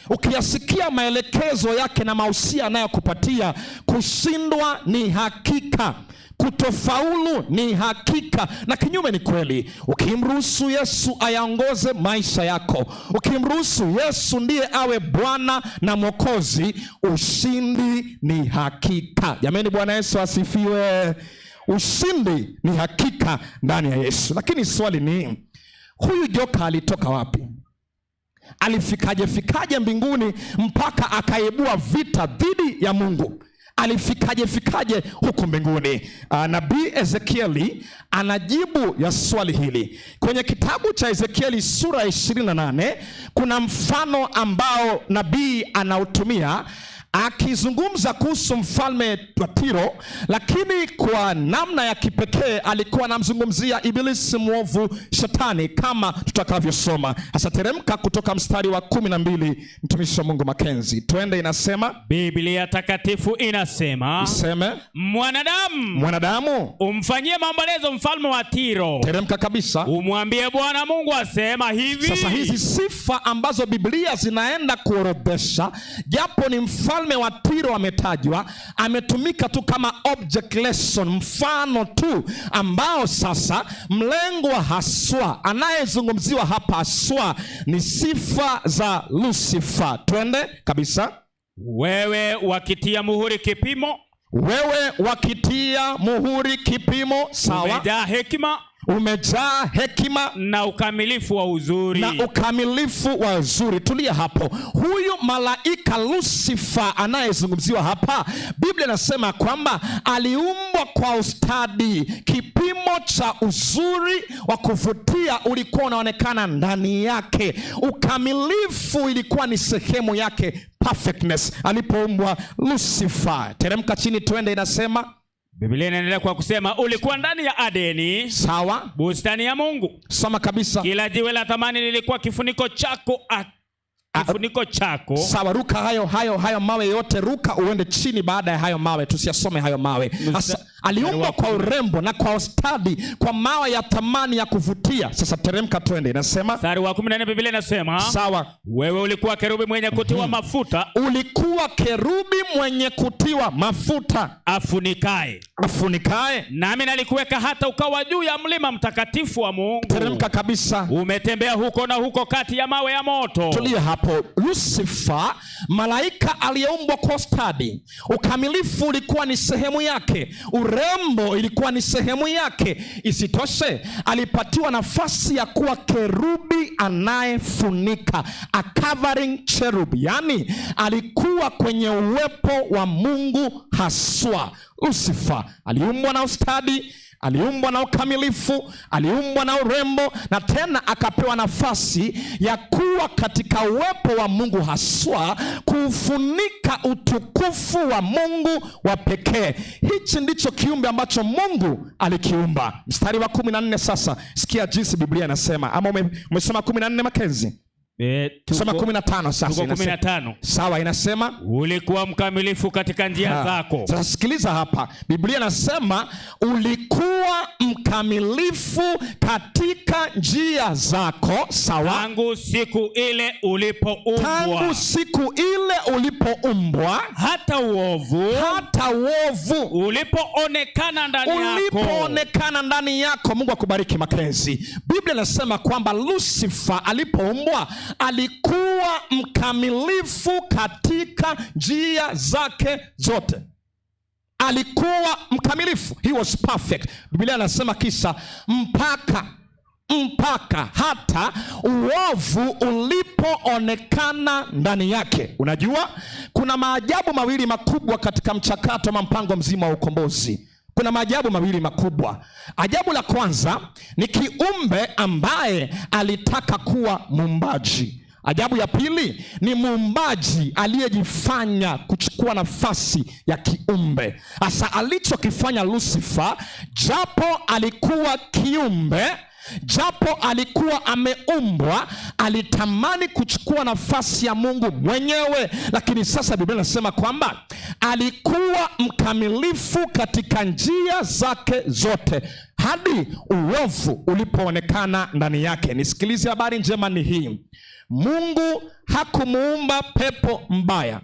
ukiyasikia maelekezo yake na mausia anayokupatia, kushindwa ni hakika, kutofaulu ni hakika, na kinyume ni kweli. Ukimruhusu Yesu ayaongoze maisha yako, ukimruhusu Yesu ndiye awe Bwana na Mwokozi, ushindi ni hakika. Jamani, Bwana Yesu asifiwe. Ushindi ni hakika ndani ya Yesu. Lakini swali ni, huyu joka alitoka wapi? Alifikaje mbinguni mpaka akaibua vita dhidi ya Mungu? Alifikaje huko mbinguni? Nabii Ezekieli anajibu ya swali hili. Kwenye kitabu cha Ezekieli sura 28 kuna mfano ambao nabii anautumia. akizungumza kuhusu mfalme wa Tiro, lakini kwa namna ya kipekee alikuwa anamzungumzia ibilisi mwovu Shetani, kama tutakavyosoma. Hasa teremka kutoka mstari wa 12, mtumishi wa Mungu Makenzi. Twende, inasema Biblia takatifu inasema, iseme, mwanadamu umfanyie maombolezo mfalme wa Tiro. Teremka kabisa. Umwambie Bwana Mungu asema hivi. Sasa hizi sifa ambazo Biblia zinaenda kuorodhesha, japo ni mfalme wa Tiro ametajwa, ametumika tu kama object lesson, mfano tu ambao sasa mlengwa haswa anayezungumziwa hapa haswa ni sifa za Lucifer. Twende kabisa. Wewe wakitia muhuri kipimo. Wewe wakitia muhuri kipimo. Sawa. Umejaa hekima na ukamilifu wa uzuri. Tulia hapo. Huyu malaika Lucifer anayezungumziwa hapa, Biblia inasema kwamba aliumbwa kwa ustadi. Kipimo cha uzuri wa kuvutia ulikuwa unaonekana ndani yake. Ukamilifu ilikuwa ni sehemu yake, perfectness, alipoumbwa Lucifer. Teremka chini twende, inasema Biblia inaendelea kwa kusema ulikuwa ndani ya Adeni. Sawa. Bustani ya Mungu. Soma kabisa. Kila jiwe la thamani lilikuwa kifuniko chako. Sawa, ruka hayo mawe yote, ruka uende chini baada ya hayo mawe, tusiyasome hayo mawe. Aliumbwa kwa urembo na kwa ustadi, kwa mawe ya thamani ya kuvutia. Sasa teremka twende, inasema mstari wa 14, Biblia inasema, sawa, wewe ulikuwa kerubi mwenye kutiwa mafuta. Ulikuwa kerubi mwenye kutiwa mafuta, afunikae, nami nalikuweka hata ukawa juu ya mlima mtakatifu wa Mungu. Teremka kabisa. Umetembea huko na huko kati ya mawe ya moto. Tulia hapo. Lucifer, malaika aliyeumbwa kwa ustadi. Ukamilifu ulikuwa ni sehemu yake, urembo ilikuwa ni sehemu yake. Isitoshe, alipatiwa nafasi ya kuwa kerubi anayefunika, a covering cherub. Yani alikuwa kwenye uwepo wa Mungu haswa. Lucifer aliumbwa na ustadi, aliumbwa na ukamilifu, aliumbwa na urembo, na tena akapewa nafasi ya kuwa katika uwepo wa Mungu haswa, kufunika utukufu wa Mungu wa pekee. Hichi ndicho kiumbe ambacho Mungu alikiumba. Mstari wa 14 sasa, sikia jinsi Biblia inasema. Ama umesoma 14 Makenzi? Tusoma 15 sasa. 15. Sawa, inasema ulikuwa mkamilifu katika njia zako. Sasa sikiliza hapa. Biblia inasema ulikuwa mkamilifu katika njia zako. Sawa. Tangu siku ile ulipoumbwa. Hata uovu ulipoonekana ndani yako. Mungu akubariki Makenzi. Biblia inasema kwamba Lucifer alipoumbwa alikuwa mkamilifu katika njia zake zote. Alikuwa mkamilifu. He was perfect. Biblia inasema kisa mpaka hata uovu ulipoonekana ndani yake. Unajua, kuna maajabu mawili makubwa katika mchakato wa mpango mzima wa ukombozi. Kuna maajabu mawili makubwa. Ajabu la kwanza ni kiumbe ambaye alitaka kuwa muumbaji. Ajabu ya pili ni muumbaji aliyejifanya kuchukua nafasi ya kiumbe. Asa alichokifanya Lucifer, japo alikuwa kiumbe, japo alikuwa ameumbwa, alitamani kuchukua nafasi ya Mungu mwenyewe. Lakini sasa Biblia inasema kwamba alikuwa mkamilifu katika njia zake zote hadi uovu ulipoonekana ndani yake. Nisikilize, habari njema ni hii. Mungu hakumuumba pepo mbaya.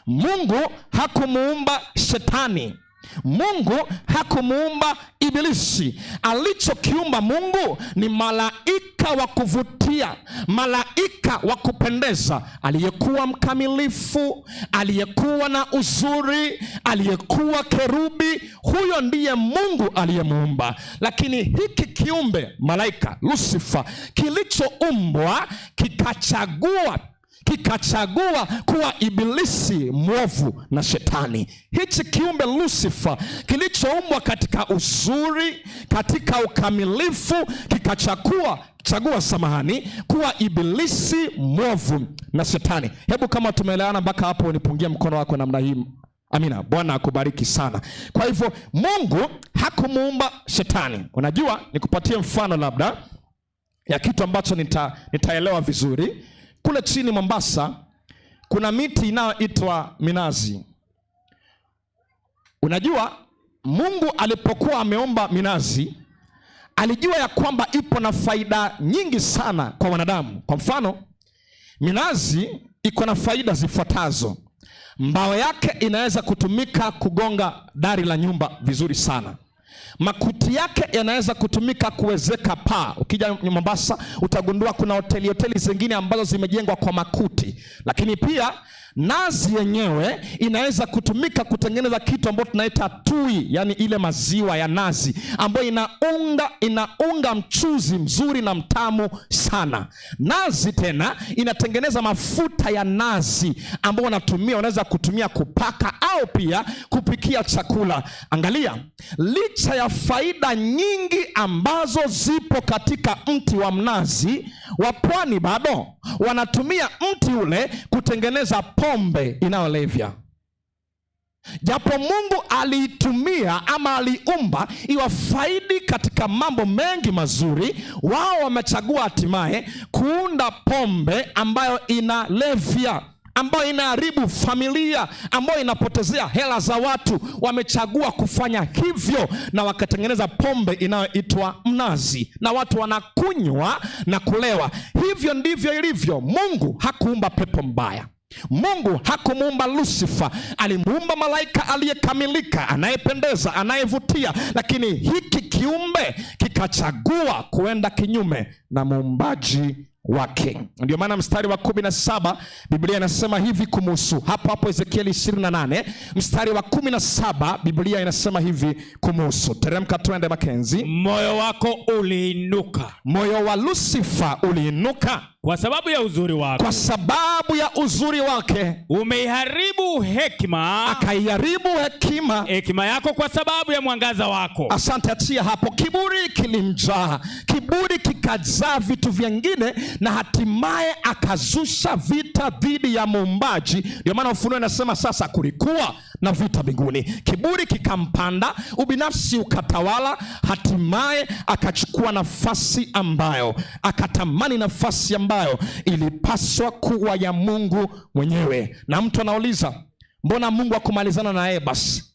Mungu hakumuumba Shetani. Mungu hakumuumba Ibilisi. Alichokiumba Mungu ni malaika wa kuvutia, malaika wa kupendeza, aliyekuwa mkamilifu, aliyekuwa na uzuri, aliyekuwa kerubi. Huyo ndiye Mungu aliyemuumba. Lakini hiki kiumbe malaika Lucifer kilichoumbwa kikachagua kikachagua kuwa ibilisi mwovu na shetani. Hichi kiumbe Lucifer kilichoumbwa katika uzuri, katika ukamilifu, kikachagua kuwa ibilisi mwovu na shetani. Hebu kama tumeelewana mpaka hapo, nipungie mkono wako namna hii. Amina. Bwana akubariki sana. Kwa hivyo Mungu hakumuumba shetani. Unajua, nikupatie mfano labda ya kitu ambacho nitaelewa vizuri. Kule chini Mombasa kuna miti inayoitwa minazi. Unajua, Mungu alipokuwa ameomba minazi, alijua ya kwamba ipo na faida nyingi sana kwa wanadamu. Kwa mfano, minazi iko na faida zifuatazo. Mbao yake inaweza kutumika kugonga dari la nyumba vizuri sana. Makuti yake yanaweza kutumika kuwezeka paa. Ukija Mombasa utagundua kuna hoteli zingine ambazo zimejengwa kwa makuti. Lakini pia nazi yenyewe inaweza kutumika kutengeneza kitu ambacho tunaita tui, yani ile maziwa ya nazi ambayo inaunga mchuzi mzuri na mtamu sana. Nazi tena inatengeneza mafuta ya nazi ambayo unaweza kutumia kupaka au pia kupikia chakula. Angalia, licha ya faida nyingi ambazo zipo katika mti wa mnazi, wapwani bado wanatumia mti ule kutengeneza pombe inayolevya. Japo Mungu aliitumia ama aliumba iwafaidi katika mambo mengi mazuri, wao wamechagua hatimaye kuunda pombe ambayo inalevya, ambayo inaharibu familia, ambayo inapotezea hela za watu. Wamechagua kufanya hivyo na wakatengeneza pombe inayoitwa mnazi, na watu wanakunywa na kulewa. Hivyo ndivyo ilivyo. Mungu hakuumba pepo mbaya. Mungu hakumuumba Lucifer. Alimuumba malaika aliyekamilika, anayependeza, anayevutia, lakini hiki kiumbe kikachagua kuenda kinyume na muumbaji wake. Ndio maana mstari wa 17 Biblia inasema hivi kumuhusu. Hapo Ezekieli 28 mstari wa 17 Biblia inasema hivi kumuhusu. Teremka twende Makenzi. Moyo wako uliinuka. Moyo wa Lucifer uliinuka kwa sababu ya uzuri wake. Kwa sababu ya uzuri wake. Umeiharibu hekima. Akaiharibu hekima yako kwa sababu ya mwangaza wako. Asante, achia hapo. Kiburi kilimjaa. Kiburi kikajaa vitu vingine na hatimaye akazusha vita dhidi ya muumbaji. Ndio maana Ufunuo inasema sasa kulikuwa na vita mbinguni. Kiburi kikampanda, ubinafsi ukatawala, hatimaye akachukua nafasi ambayo, akatamani nafasi ambayo ilipaswa kuwa ya Mungu mwenyewe. Na mtu anauliza, mbona Mungu hakumalizana na yeye basi?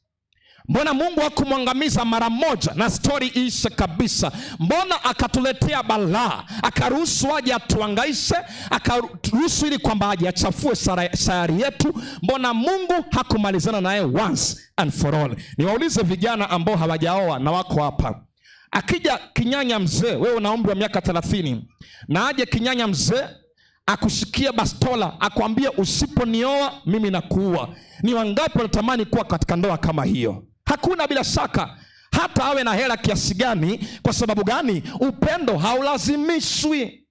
Mbona Mungu hakumwangamiza mara moja na story ishe kabisa? Mbona akatuletea balaa, akaruhusu aje atuangaishe, akaruhusu ili kwamba aje achafue sayari yetu? Mbona Mungu hakumalizana na yeye once and for all? Niwaulize vijana ambao hawajaoa na wako hapa. Akija kinyanya mzee, wewe una umri wa miaka 30, na aje kinyanya mzee akushikia bastola akwambie usiponioa mimi nakuua, ni wangapi wanatamani kuwa katika ndoa kama hiyo? Hakuna, bila shaka. Hata awe na hela kiasi gani. Kwa sababu gani? Upendo haulazimishwi.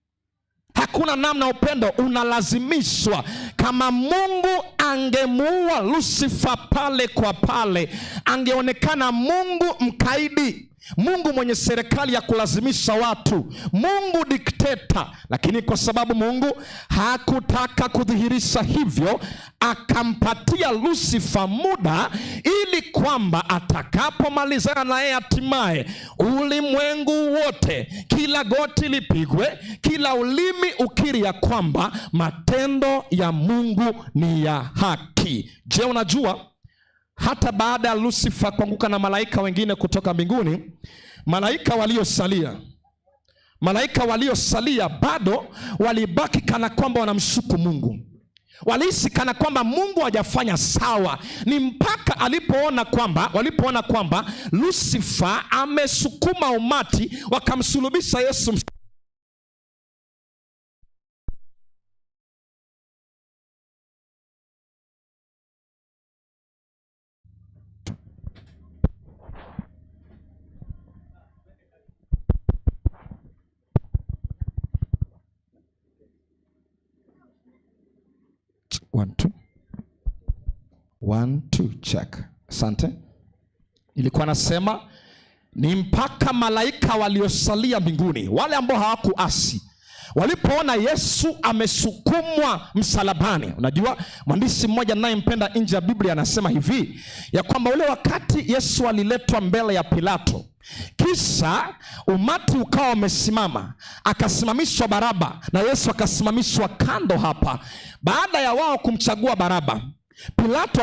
Hakuna namna upendo unalazimishwa. Kama Mungu angemuua Lucifer pale kwa pale, angeonekana Mungu mkaidi, Mungu mwenye serikali ya kulazimisha watu, Mungu dikteta. Lakini kwa sababu Mungu hakutaka kudhihirisha hivyo, akampatia Lucifer muda ili kwamba atakapomalizana na yeye hatimaye ulimwengu wote, kila goti lipigwe, kila ulimi ukiri ya kwamba matendo ya Mungu ni ya haki. Je, unajua hata baada ya Lucifer kuanguka na malaika wengine kutoka mbinguni, malaika waliosalia bado walibaki kana kwamba wanamshuku Mungu. Walihisi kana kwamba Mungu hajafanya sawa. Ni mpaka walipoona kwamba Lucifer amesukuma umati, wakamsulubisha Yesu. 1 2 1 2 check. Asante. Ilikuwa nasema ni mpaka malaika waliosalia mbinguni, wale ambao hawakuasi, walipoona Yesu amesukumwa msalabani. Unajua mwandishi mmoja ninayempenda nje ya Biblia anasema hivi ya kwamba ule wakati Yesu aliletwa mbele ya Pilato, kisha umati ukawa umesimama, akasimamishwa Baraba na Yesu akasimamishwa kando hapa. Baada ya wao kumchagua Baraba, Pilato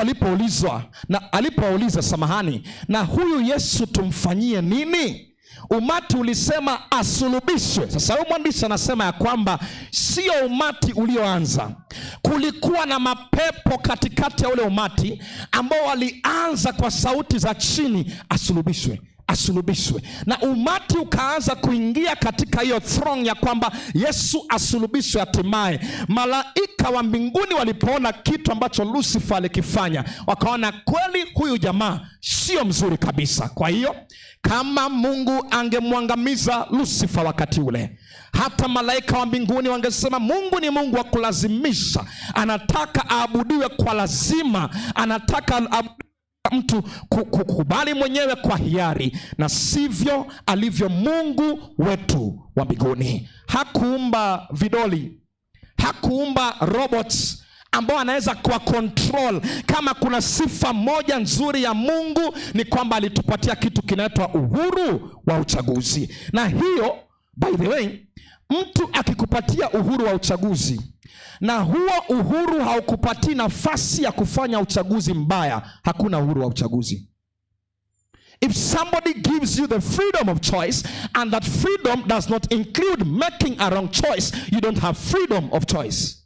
alipouliza samahani, na huyu Yesu tumfanyie nini? Umati ulisema asulubishwe. Sasa huyu mwandishi anasema ya kwamba sio umati ulioanza. Kulikuwa na mapepo katikati ya ule umati ambao walianza kwa sauti za chini, asulubishwe, asulubishwe, na umati ukaanza kuingia katika hiyo throng ya kwamba Yesu asulubishwe. Hatimaye malaika wa mbinguni walipoona kitu ambacho Lucifer alikifanya, wakaona kweli huyu jamaa sio mzuri kabisa. Kwa hiyo kama Mungu angemwangamiza Lucifer wakati ule, hata malaika wa mbinguni wangesema Mungu ni Mungu wa kulazimisha, anataka aabudiwe kwa lazima, anataka mtu kukubali mwenyewe kwa hiari, na sivyo alivyo Mungu wetu wa mbinguni. Hakuumba vidoli, hakuumba robots ambao anaweza kuwa control. Kama kuna sifa moja nzuri ya Mungu ni kwamba alitupatia kitu kinaitwa uhuru wa uchaguzi. Na hiyo, by the way, mtu akikupatia uhuru wa uchaguzi na huo uhuru haukupatii nafasi ya kufanya uchaguzi mbaya, hakuna uhuru wa uchaguzi. If somebody gives you the freedom of choice and that freedom does not include making a wrong choice, you don't have freedom of choice.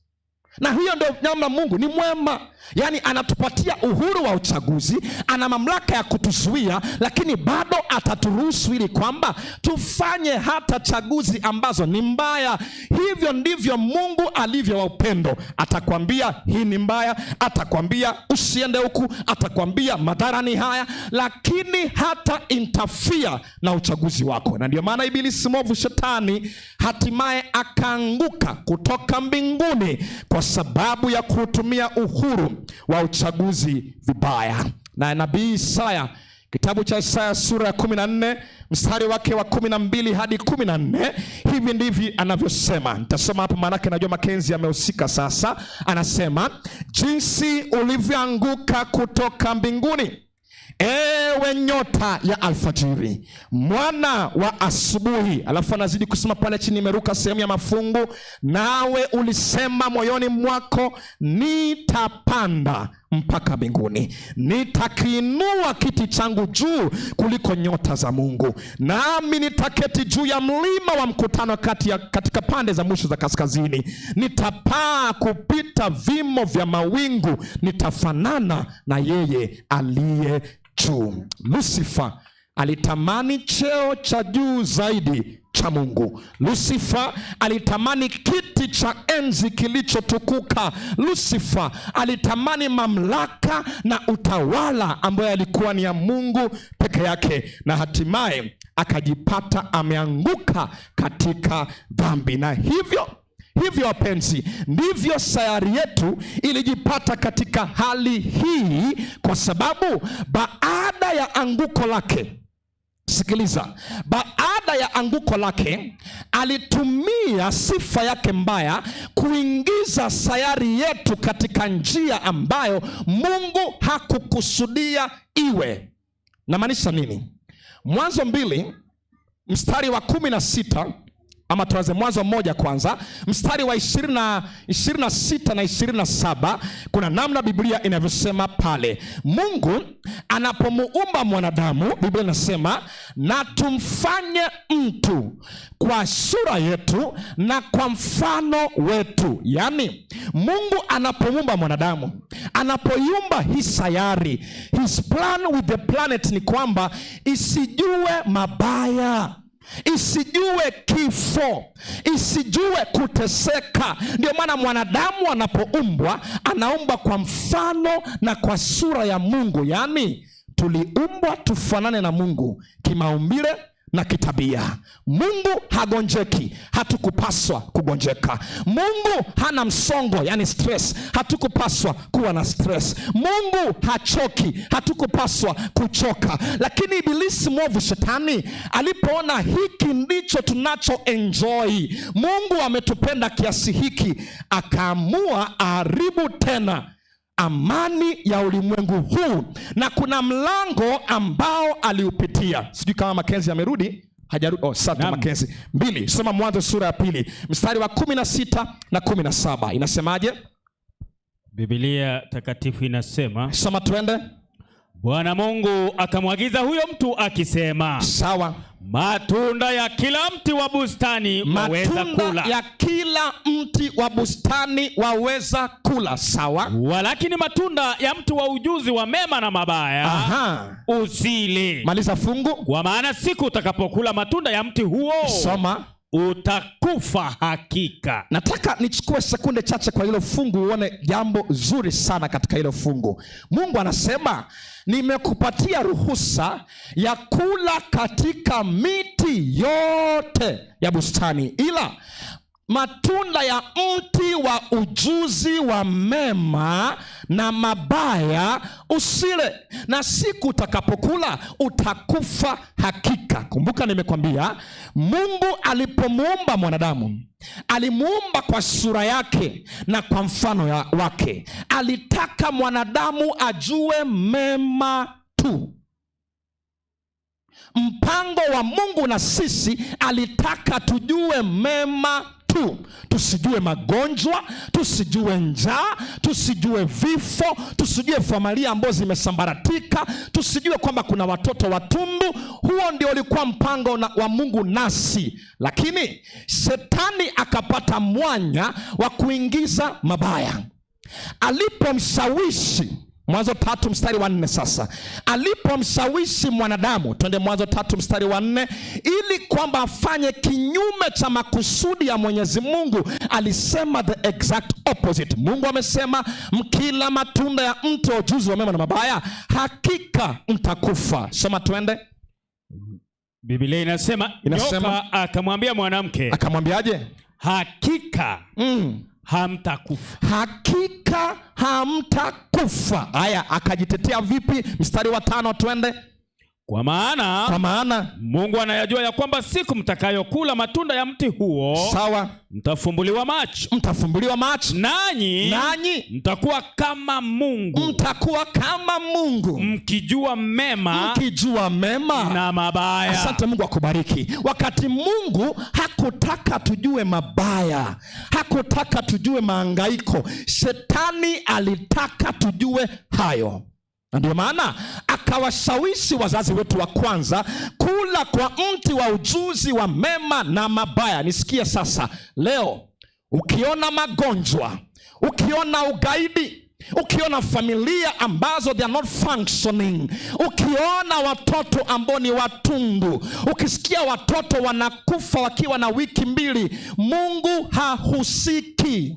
Na hiyo ndio namna Mungu ni mwema. Yaani anatupatia uhuru wa uchaguzi, ana mamlaka ya kutuzuia, lakini bado ataturuhusu ili kwamba tufanye hata chaguzi ambazo ni mbaya. Hivyo ndivyo Mungu alivyo wa upendo. Atakwambia hii ni mbaya, atakwambia usiende huku, atakwambia madhara ni haya, lakini hata interfere na uchaguzi wako. Na ndio maana ibilisi mwovu Shetani hatimaye akaanguka kutoka mbinguni kwa sababu ya kutumia uhuru wa uchaguzi vibaya. Na nabii Isaya, kitabu cha Isaya sura ya 14 mstari wake wa 12 hadi 14, hivi ndivyo anavyosema. Nitasoma hapo maana najua Makenzi amehusika sasa. Anasema, jinsi ulivyoanguka kutoka mbinguni, ewe nyota ya alfajiri, mwana wa asubuhi. Alafu anazidi kusema pale chini, imeruka sehemu ya mafungu, nawe ulisema moyoni mwako, nitapanda mpaka mbinguni, nitakiinua kiti changu juu kuliko nyota za Mungu, nami nitaketi juu ya mlima wa mkutano katika pande za mwisho za kaskazini. Nitapaa kupita vimo vya mawingu, nitafanana na yeye aliye juu. Lucifer alitamani cheo cha juu zaidi cha Mungu. Lucifer alitamani kiti cha enzi kilichotukuka. Lucifer alitamani mamlaka na utawala ambayo alikuwa ni ya Mungu peke yake, na hatimaye akajipata ameanguka katika dhambi. Na hivyo wapenzi, ndivyo sayari yetu ilijipata katika hali hii, kwa sababu baada ya anguko lake, sikiliza, baada ya anguko lake alitumia sifa yake mbaya kuingiza sayari yetu katika njia ambayo Mungu hakukusudia iwe. Namaanisha nini? Mwanzo 2 mstari wa 16, ama tuanze Mwanzo 1 kwanza, mstari wa 26 na 27. Kuna namna Biblia inavyosema pale. Mungu anapomuumba mwanadamu, Biblia inasema, na tumfanye mtu kwa sura yetu na kwa mfano wetu. Yaani Mungu anapomuumba mwanadamu, anapoiumba hii sayari, his plan with the planet ni kwamba isijue mabaya, isijue kifo, isijue kuteseka. Ndio maana mwanadamu anapoumbwa, anaumbwa kwa mfano na kwa sura ya Mungu. Yaani tuliumbwa tufanane na Mungu kimaumbile na kitabia. Mungu hagonjeki, hatukupaswa kugonjeka. Mungu hana msongo, yani stress, hatukupaswa kuwa na stress. Mungu hachoki, hatukupaswa kuchoka. Lakini ibilisi mwovu, shetani, alipoona hiki ndicho tunacho enjoy, Mungu ametupenda kiasi hiki, akaamua aharibu tena amani ya ulimwengu huu. Na kuna mlango ambao aliupitia. Sijui kama Makenzi amerudi. Hajarudi. Sasa Makenzi 2, soma Mwanzo sura ya 2 mstari wa 16 na 17. Inasemaje? Biblia takatifu inasema, soma twende. Bwana Mungu akamwagiza huyo mtu akisema, sawa, matunda ya kila mti wa bustani waweza kula. Matunda ya kila mti wa bustani waweza kula, sawa. Walakini matunda ya mti wa ujuzi wa mema na mabaya usile. Maliza fungu. Kwa maana siku utakapokula matunda ya mti huo, soma, utakufa hakika. Nataka nichukue sekunde chache kwa hilo fungu uone jambo zuri sana katika hilo fungu. Mungu anasema, nimekupatia ruhusa ya kula katika miti yote ya bustani, ila matunda ya mti wa ujuzi wa mema na mabaya usile, na siku utakapokula utakufa hakika. Kumbuka nimekwambia, Mungu alipomuumba mwanadamu, alimuumba kwa sura yake na kwa mfano wake. Alitaka mwanadamu ajue mema tu. Mpango wa Mungu na sisi, alitaka tujue mema tu. Tusijue magonjwa, tusijue njaa, tusijue vifo, tusijue familia ambazo zimesambaratika, tusijue kwamba kuna watoto watundu. Huo ndio ulikuwa mpango wa Mungu nasi. Lakini shetani akapata mwanya wa kuingiza mabaya. Alipomshawishi, Mwanzo 3 mstari wa 4 sasa. Alipomshawishi mwanadamu, twende Mwanzo 3 mstari wa 4, ili kwamba afanye kinyume cha makusudi ya Mwenyezi Mungu, alisema the exact opposite. Mungu amesema, mkila matunda ya mti wa ujuzi wa mema na mabaya hakika mtakufa. Soma twende. Biblia inasema nyoka akamwambia mwanamke. Akamwambiaje? Hakika hamtakufa. Hakika hamtakufa. Haya, akajitetea vipi? Mstari wa 5 twende. Kwa maana Mungu anayajua ya kwamba siku mtakayokula matunda ya mti huo, sawa, mtafumbuliwa macho. Mtafumbuliwa macho. Nanyi mtakuwa kama Mungu. Mtakuwa kama Mungu, mkijua mema na mabaya. Asante, Mungu akubariki. Wakati Mungu hakutaka tujue mabaya, hakutaka tujue mahangaiko, shetani alitaka tujue hayo. Na ndio maana akawashawishi wazazi wetu wa kwanza kula kwa mti wa ujuzi wa mema na mabaya. Nisikie sasa, leo ukiona magonjwa, ukiona ugaidi, ukiona familia ambazo they are not functioning, ukiona watoto ambao ni watundu, ukisikia watoto wanakufa wakiwa na wiki 2, Mungu hahusiki.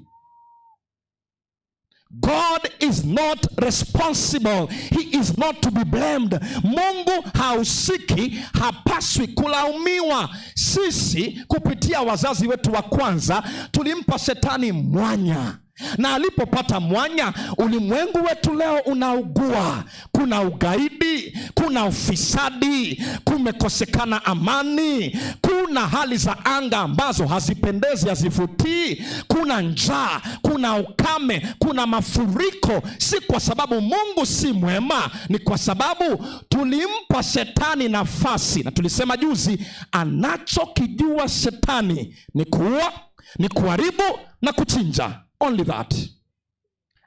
God is not responsible. He is not to be blamed. Mungu hahusiki, hapaswi kulaumiwa. Sisi kupitia wazazi wetu wa kwanza tulimpa shetani mwanya, na alipopata mwanya, ulimwengu wetu leo unaugua. Kuna ugaidi, kuna ufisadi, kumekosekana amani, kuna hali za anga ambazo hazipendezi, hazivutii, kuna njaa, kuna ukame, kuna mafuriko. Si kwa sababu Mungu si mwema, ni kwa sababu tulimpa shetani nafasi. Na tulisema juzi, anachokijua shetani ni kuua, ni kuharibu na kuchinja. Only that.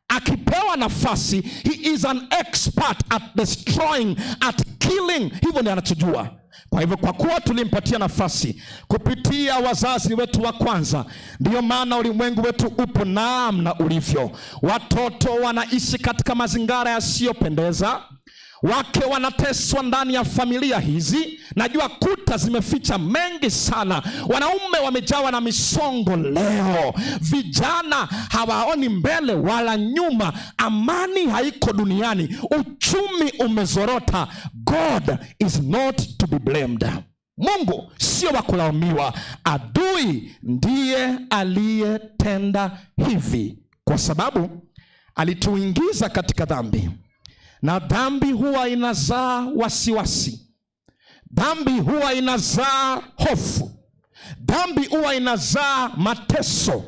Akipewa nafasi, he is an expert at destroying, at killing. Hivyo ndiyo anachojua. Kwa hivyo, kwa kuwa tulimpatia nafasi kupitia wazazi wetu wa kwanza, ndiyo maana ulimwengu wetu upo namna ulivyo. Watoto wanaishi katika mazingira yasiyopendeza, wake wanateswa ndani ya familia hizi. Najua kuta zimeficha mengi sana. Wanaume wamejawa na misongo leo. Vijana hawaoni mbele wala nyuma. Amani haiko duniani. Uchumi umezorota. God is not to be blamed. Mungu sio wa kulaumiwa. Adui ndiye aliyetenda hivi, kwa sababu alituingiza katika dhambi, na dhambi huwa inazaa wasiwasi. Dhambi huwa inazaa hofu. Dhambi huwa inazaa mateso.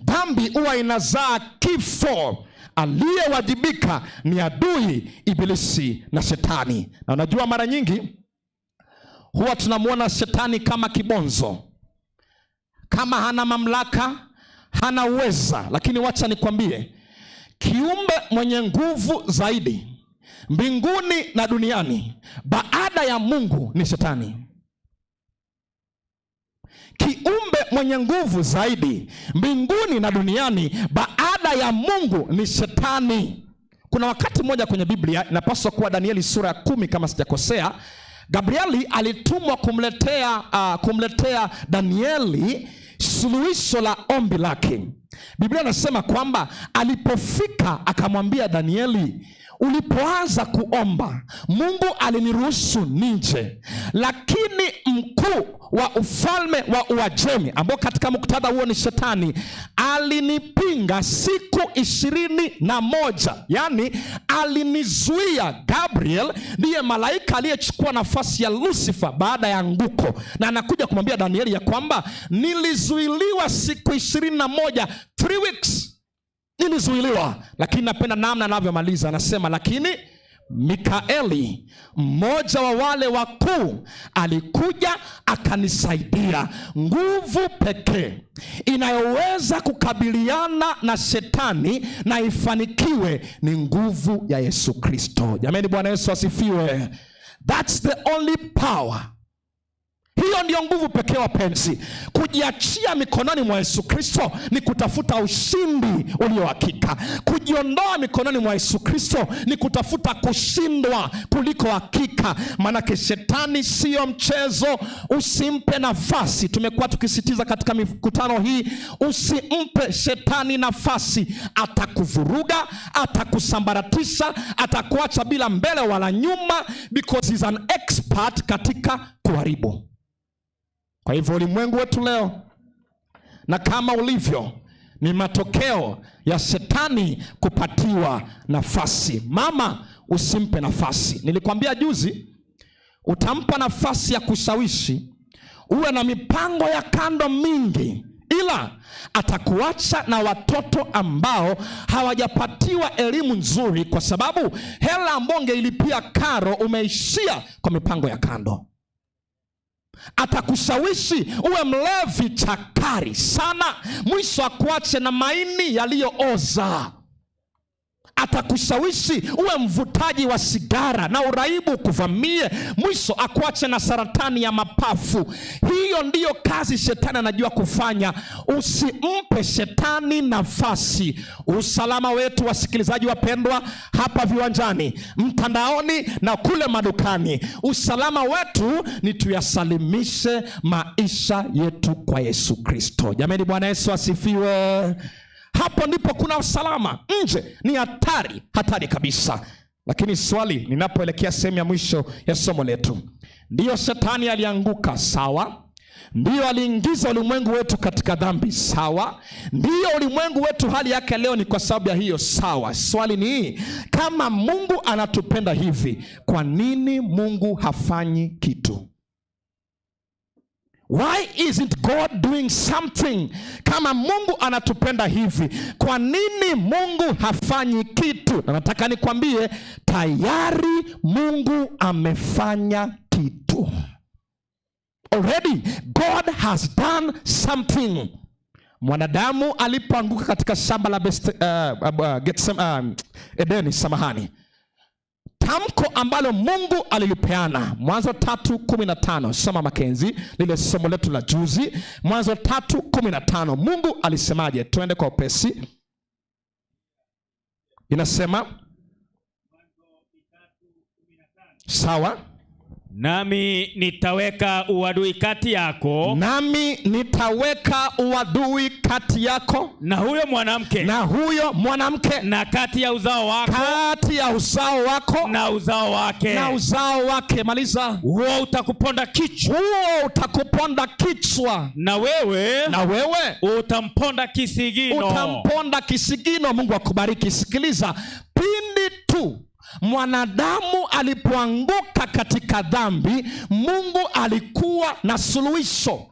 Dhambi huwa inazaa kifo. Aliyewajibika ni adui, Ibilisi na Shetani. Na unajua, mara nyingi huwa tunamwona Shetani kama kibonzo, kama hana mamlaka, hana uweza. Lakini wacha nikwambie, kiumbe mwenye nguvu zaidi mbinguni na duniani baada ya Mungu ni Shetani. Kiumbe mwenye nguvu zaidi mbinguni na duniani baada ya Mungu ni Shetani. Kuna wakati mmoja kwenye Biblia, inapaswa kuwa Danieli sura ya 10 kama sijakosea, Gabrieli alitumwa kumletea Danieli suluhisho la ombi lake. Biblia inasema kwamba alipofika akamwambia Danieli, ulipoanza kuomba Mungu aliniruhusu nije, lakini mkuu wa ufalme wa Uajemi, ambao katika muktadha huo ni Shetani, alinipinga siku 21. Yani alinizuia. Gabriel ndiye malaika aliyechukua nafasi ya Lucifer baada ya anguko, na anakuja kumwambia Danieli ya kwamba nilizuiliwa siku 21, 3 weeks nilizuiliwa. Lakini napenda namna anavyomaliza, anasema lakini Mikaeli, mmoja wa wale wakuu, alikuja akanisaidia. Nguvu pekee inayoweza kukabiliana na Shetani na ifanikiwe ni nguvu ya Yesu Kristo. Jamani, Bwana Yesu asifiwe. That's the only power. Hiyo ndiyo nguvu pekee wapenzi. Kujiachia mikononi mwa Yesu Kristo ni kutafuta ushindi ulio hakika. Kujiondoa mikononi mwa Yesu Kristo ni kutafuta kushindwa kuliko hakika. Maana Shetani sio mchezo. Usimpe nafasi. Tumekuwa tukisitiza katika mikutano hii, usimpe Shetani nafasi. Atakuvuruga, atakusambaratisha, atakuacha bila mbele wala nyuma, because he's an expert katika kuharibu. Kwa hivyo ulimwengu wetu leo na kama ulivyo ni matokeo ya Shetani kupatiwa nafasi. Mama, usimpe nafasi. Nilikwambia juzi, utampa nafasi ya kushawishi, uwe na mipango ya kando mingi, ila atakuacha na watoto ambao hawajapatiwa elimu nzuri, kwa sababu hela ambayo ungeilipia karo umeishia kwa mipango ya kando. Atakushawishi uwe mlevi chakari sana, mwisho akuache na maini yaliyooza. Atakushawishi uwe mvutaji wa sigara na uraibu kuvamie, mwisho akuache na saratani ya mapafu. Hiyo ndiyo kazi Shetani anajua kufanya. Usimpe Shetani nafasi. Usalama wetu, wasikilizaji wapendwa, hapa viwanjani, mtandaoni na kule madukani, usalama wetu ni tuyasalimishe maisha yetu kwa Yesu Kristo. Jamani, Bwana Yesu asifiwe. Hapo ndipo kuna usalama. Nje ni hatari kabisa. Lakini swali, ninapoelekea sehemu ya mwisho ya somo letu, ndiyo Shetani alianguka, sawa. Ndiyo aliingiza ulimwengu wetu katika dhambi, sawa. Ndiyo ulimwengu wetu hali yake leo ni kwa sababu ya hiyo, sawa. Swali ni, kama Mungu anatupenda hivi, kwa nini Mungu hafanyi kitu? Why isn't God doing something? Kama Mungu anatupenda hivi, kwa nini Mungu hafanyi kitu? Na nataka nikwambie, tayari Mungu amefanya kitu. Already God has done something. Mwanadamu alipoanguka katika shamba la Edeni, samahani, tamko ambalo Mungu alilipeana, Mwanzo 3:15. Soma Makenzi, lile somo letu la juzi, Mwanzo 3:15. Mungu alisemaje? Twende kwa upesi. Inasema sawa. nami nitaweka uadui kati yako na huyo mwanamke na kati ya uzao wako na uzao wake. Maliza. Huo utakuponda kichwa na wewe utamponda kisigino. Mungu akubariki. Sikiliza, pindi tu mwanadamu alipoanguka katika dhambi, Mungu alikuwa na suluhisho.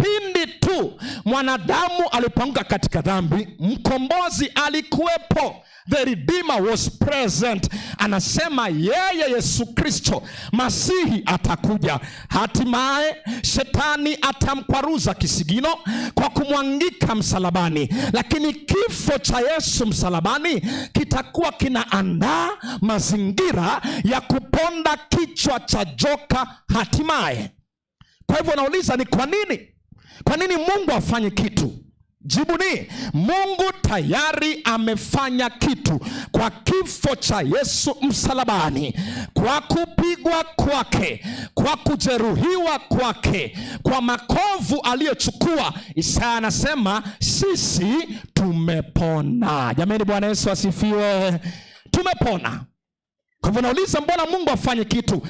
Pindi tu mwanadamu alipoanguka katika dhambi, mkombozi alikuwepo. The Redeemer was present. Anasema yeye Yesu Kristo Masihi atakuja. Hatimaye shetani atamkwaruza kisigino kwa kumwangika msalabani, lakini kifo cha Yesu msalabani kitakuwa kinaandaa mazingira ya kuponda kichwa cha joka hatimaye. Kwa hivyo nauliza, ni kwa nini Mungu afanye kitu? Jibu ni Mungu tayari amefanya kitu kwa kifo cha Yesu msalabani, kwa kupigwa kwake, kwa kujeruhiwa kwake, kwa makovu aliyochukua. Isaya anasema sisi tumepona. Jamani, Bwana Yesu asifiwe. Tumepona. Kwa hivyo nauliza, mbona Mungu afanye kitu?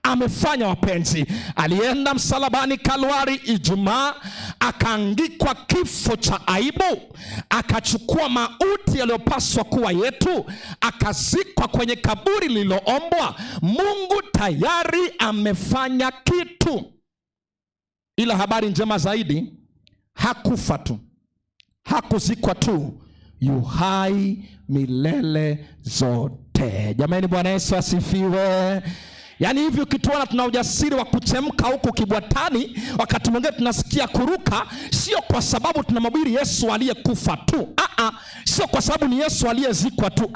Amefanya wapenzi. Alienda msalabani Kalvari Ijumaa, akaangikwa kifo cha aibu, akachukua mauti yaliyopaswa kuwa yetu, akazikwa kwenye kaburi lililoombwa. Mungu tayari amefanya kitu. Ila habari njema zaidi, hakufa tu, hakuzikwa tu, yu hai milele zote. Jamani, Bwana Yesu asifiwe. Yaani hivi ukituona tuna ujasiri wa kuchemka huku Kibwatani, wakati mwingine tunasikia kuruka, sio kwa sababu tunamhubiri Yesu aliyekufa tu. Sio kwa sababu ni Yesu aliyezikwa tu.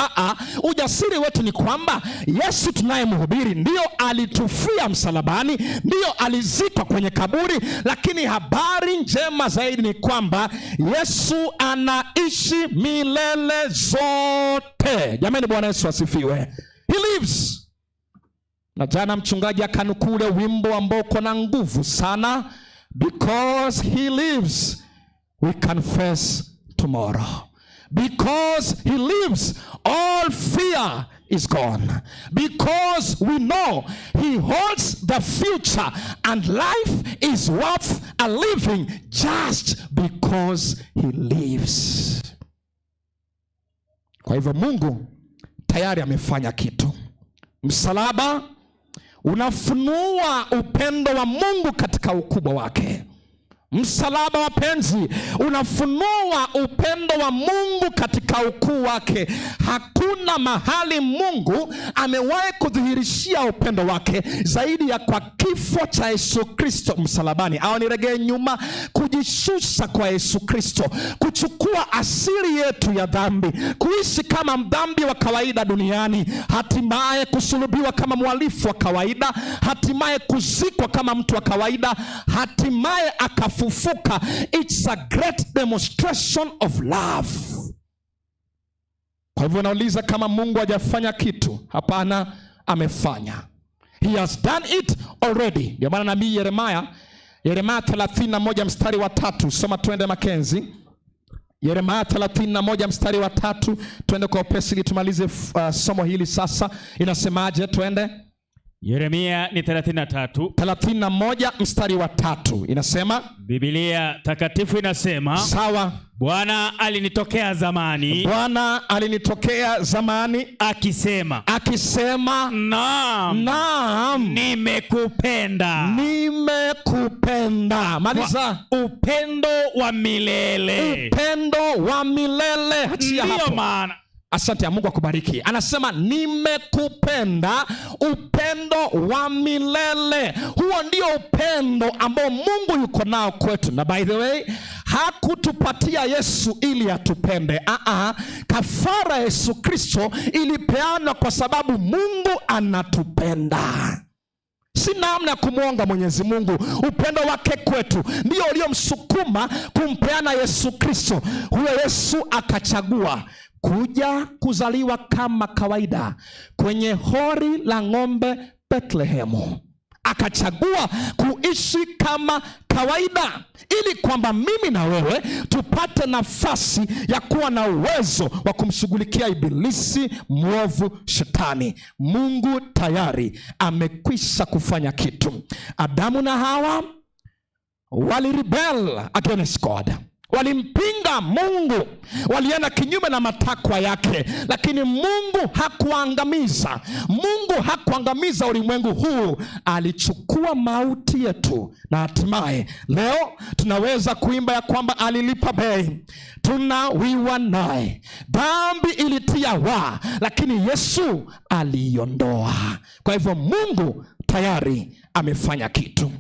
Ujasiri wetu ni kwamba Yesu tunayemhubiri ndio alitufia msalabani, ndio alizikwa kwenye kaburi, lakini habari njema zaidi ni kwamba Yesu anaishi milele zote. Jamani, Bwana Yesu asifiwe. He lives. Na jana mchungaji akanukule wimbo ambao uko na nguvu sana. Because he lives, we can face tomorrow. Because he lives, all fear is gone. Because we know he holds the future, and life is worth a living just because he lives. Kwa hivyo Mungu tayari amefanya kitu. Msalaba unafunua upendo wa Mungu katika ukubwa wake. Msalaba, wapenzi, unafunua upendo wa Mungu katika ukuu wake. Hakuna mahali Mungu amewahi kudhihirishia upendo wake zaidi ya kwa kifo cha Yesu Kristo msalabani. Au niregee nyuma, kujishusha kwa Yesu Kristo, kuchukua asili yetu ya dhambi, kuishi kama mdhambi wa kawaida duniani, hatimaye kusulubiwa kama mhalifu wa kawaida, hatimaye kuzikwa kama mtu wa kawaida, hatimaye akafufuka. It's a great demonstration of love. Kwa hivyo nauliza, kama Mungu hajafanya kitu? Hapana, amefanya. He has done it already. Ndio maana nabii Yeremia 31 mstari wa 3, soma twende Makenzi. Yeremia 31 mstari wa 3, twende kwa upesi ili tumalize somo hili sasa. Inasemaje? Twende. Yeremia ni 31 mstari wa 3 inasema, Biblia takatifu inasema, sawa, Bwana alinitokea zamani akisema, naam, nimekupenda. Maliza. Upendo wa milele. Achia hapo. Maana asante ya Mungu akubariki. Anasema nimekupenda, upendo wa milele. Huo ndio upendo ambao Mungu yuko nao kwetu. Na by the way, hakutupatia Yesu ili atupende. Kafara Yesu Kristo ilipeanwa kwa sababu Mungu anatupenda. Si namna ya kumwonga Mwenyezi Mungu. Upendo wake kwetu ndio uliomsukuma kumpeana Yesu Kristo. Huyo Yesu akachagua kuja kuzaliwa kama kawaida kwenye hori la ng'ombe Bethlehemu. Akachagua kuishi kama kawaida ili kwamba mimi na wewe tupate nafasi ya kuwa na uwezo wa kumshughulikia ibilisi mwovu shetani. Mungu tayari amekwisha kufanya kitu. Adamu na Hawa walirebel against God. Walimpinga Mungu, walienda kinyume na matakwa yake, lakini Mungu hakuangamiza. Mungu hakuangamiza ulimwengu huu, alichukua mauti yetu, na hatimaye leo tunaweza kuimba ya kwamba alilipa bei, tunawiwa naye. Dhambi ilitia wa, lakini Yesu aliiondoa. Kwa hivyo Mungu tayari amefanya kitu.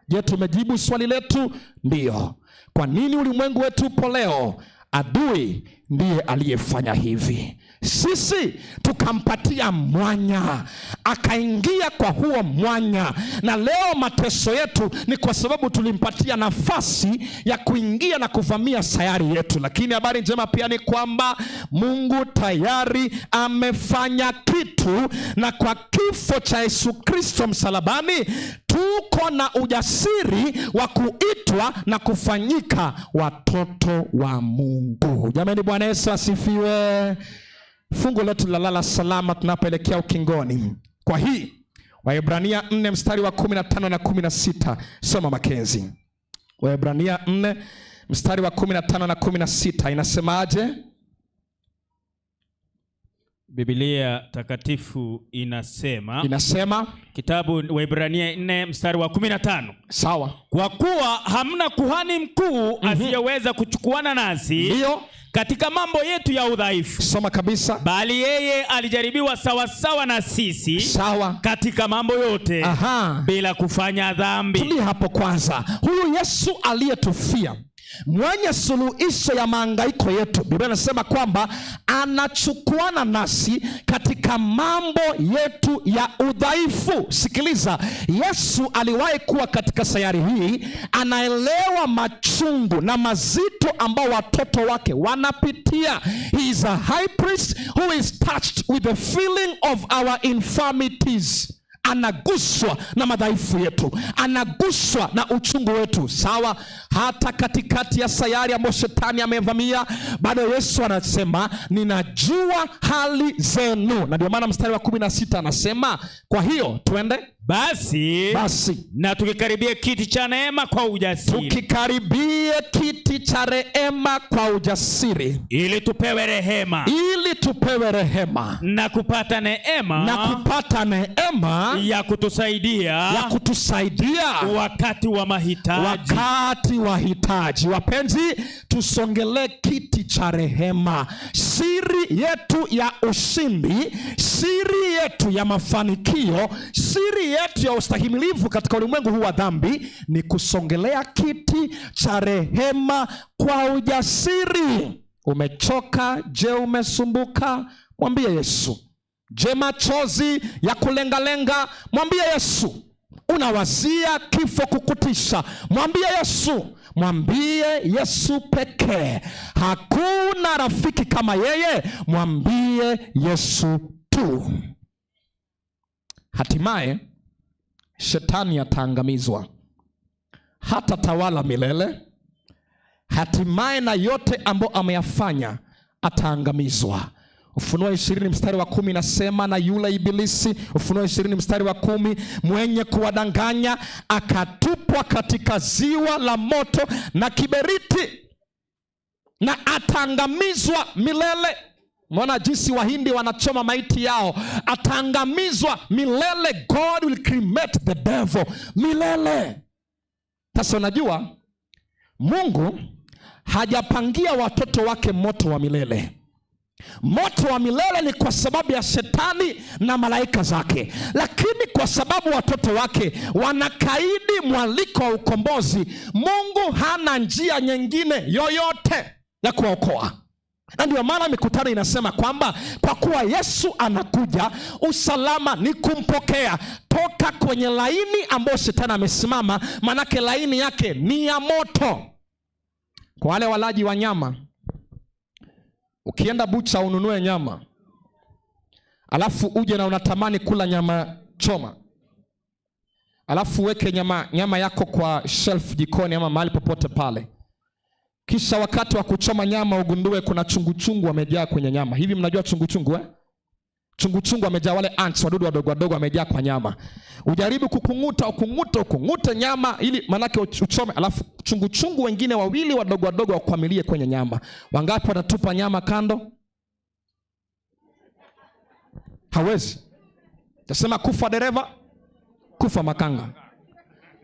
Je, tumejibu swali letu? Ndiyo. Kwa nini ulimwengu wetu upo leo? Adui ndiye aliyefanya hivi. Sisi tukampatia mwanya, akaingia kwa huo mwanya, na leo mateso yetu ni kwa sababu tulimpatia nafasi ya kuingia na kuvamia sayari yetu. Lakini habari njema pia ni kwamba Mungu tayari amefanya kitu, na kwa kifo cha Yesu Kristo msalabani tuko na ujasiri wa kuitwa na kufanyika watoto wa Mungu. Jamani, Bwana Yesu asifiwe. Fungu letu la lala salama tunapoelekea ukingoni. Kwa hii Waebrania 4 mstari wa 15 na 16. Soma Makenzi. Waebrania 4 mstari wa 15 na 16 inasemaje? Biblia takatifu inasema kitabu Waebrania 4 mstari wa 15. Sawa. Kwa kuwa hamna kuhani mkuu asiyeweza kuchukuana nasi. Ndio. Katika mambo yetu ya udhaifu. Soma kabisa. Bali yeye alijaribiwa sawa sawa na sisi. Sawa. Katika mambo yote. Bila kufanya dhambi. Tulia hapo kwanza. Huyu Yesu aliyetufia, mwenye suluhisho ya mahangaiko yetu, Biblia inasema kwamba anachukuana nasi katika mambo yetu ya udhaifu. Sikiliza, Yesu aliwahi kuwa katika sayari hii, anaelewa machungu na mazito ambao watoto wake wanapitia. He is a high priest who is touched with the feeling of our infirmities. Anaguswa na madhaifu yetu, anaguswa na uchungu wetu. Sawa, hata katikati ya sayari ambayo shetani amevamia, bado Yesu anasema ninajua hali zenu. Na ndio maana mstari wa 16 anasema, kwa hiyo tuende basi na tukikaribie kiti cha neema kwa ujasiri. Tukikaribie kiti cha rehema kwa ujasiri, ili tupewe rehema na kupata neema ya kutusaidia wakati wa mahitaji. Wapenzi, tusongelee kiti cha rehema. Siri yetu ya ushindi, siri yetu ya mafanikio, siri yetu ya ustahimilivu katika ulimwengu huu wa dhambi ni kusongelea kiti cha rehema kwa ujasiri. Umechoka? Je, umesumbuka? Mwambie Yesu. Je, machozi ya kulengalenga? Mwambie Yesu. Unawazia kifo kukutisha? Mwambie Yesu. Mwambie Yesu pekee. Hakuna rafiki kama yeye. Mwambie Yesu tu. Hatimaye shetani ataangamizwa, hata tawala milele. Hatimaye na yote ambayo ameyafanya ataangamizwa. Ufunuo 20 mstari wa 10 nasema, na yule ibilisi, Ufunuo 20 mstari wa 10, mwenye kuwadanganya akatupwa katika ziwa la moto na kiberiti, na ataangamizwa milele. Mwana jinsi Wahindi wanachoma maiti yao. Ataangamizwa milele. God will cremate the devil milele. Sasa unajua Mungu hajapangia watoto wake moto wa milele. Moto wa milele ni kwa sababu ya shetani na malaika zake, lakini kwa sababu watoto wake wanakaidi mwaliko wa ukombozi, Mungu hana njia nyingine yoyote ya kuokoa. Na ndio maana mikutano inasema kwamba kwa kuwa Yesu anakuja, usalama ni kumpokea. Toka kwenye laini ambayo shetani amesimama, manake laini yake ni ya moto. Kwa wale walaji wa nyama, ukienda bucha ununue nyama, alafu uje na unatamani kula nyama choma, alafu weke nyama yako kwa shelf jikoni ama mahali popote pale. Kisha wakati wa kuchoma nyama ugundue kuna chungu wamejaa kwenye nyama. Hivi mnajua chungu Chungu wamejaa, wale ants, wadudu wadogo wamejaa kwa nyama. Ujaribu ukungute nyama ili manake uchome, alafu chungu wengine wawili wadogo wakwamilie kwenye nyama. Wangapi watatupa nyama kando? Hawezi. Tasema kufa dereva, kufa makanga.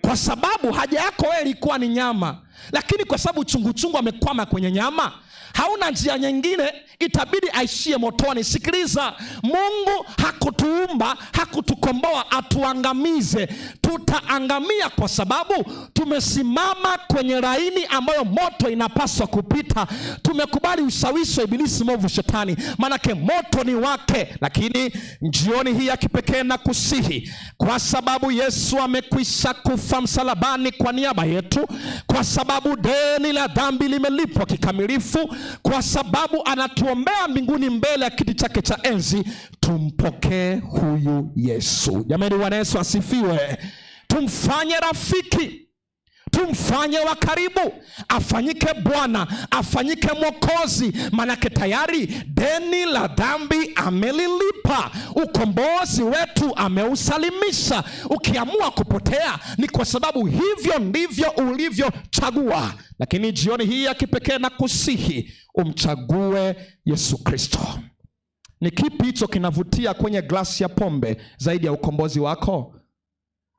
Kwa sababu haja yako wewe ilikuwa ni nyama, lakini kwa sababu chungu amekwama kwenye nyama, hauna njia nyingine, itabidi aishie motoni. Sikiliza, Mungu hakutuumba, hakutukomboa atuangamize. Tutaangamia kwa sababu tumesimama kwenye laini ambayo moto inapaswa kupita. Tumekubali ushawishi wa ibilisi mwovu shetani, manake moto ni wake. Lakini jioni hii ya kipekee na kusihi, kwa sababu Yesu amekwisha kufa msalabani kwa niaba yetu, kwa sababu deni la dhambi limelipwa kikamilifu, kwa sababu anatuombea mbinguni mbele ya kiti chake cha enzi, tumpokee huyu Yesu. Jamani, Bwana Yesu asifiwe. Tumfanye rafiki, tumfanye wa karibu, afanyike Bwana, afanyike Mwokozi, manake tayari deni la dhambi amelilipa, ukombozi wetu ameusalimisha. Ukiamua kupotea ni kwa sababu hivyo ndivyo ulivyochagua. Lakini jioni hii ya kipekee na kusihi umchague Yesu Kristo. Ni kipi hicho kinavutia kwenye glasi ya pombe zaidi ya ukombozi wako?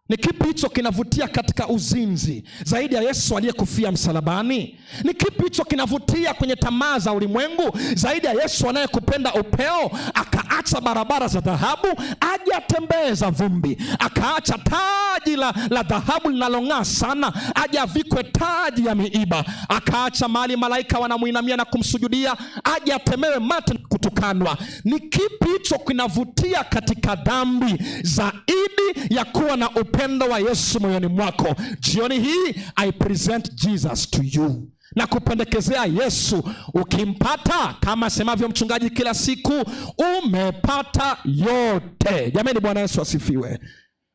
Ni kipi hicho kinavutia katika uzinzi zaidi ya Yesu aliyekufia msalabani? Ni kipi hicho kinavutia kwenye tamaa za ulimwengu zaidi ya Yesu anayekupenda upeo, akaacha barabara za dhahabu aje atembeza vumbi, akaacha taji la dhahabu linalong'aa sana aje avikwe taji ya miiba, akaacha mahali malaika wanamuinamia na kumsujudia aje atemewe mate kutukanwa? Ni kipi hicho kinavutia katika dhambi zaidi ya kuwa na upendo wa Yesu moyoni mwako? Jioni hii I present Jesus to you, na kupendekezea Yesu. Ukimpata, kama asemavyo mchungaji kila siku, umepata yote. Jamani, Bwana Yesu asifiwe.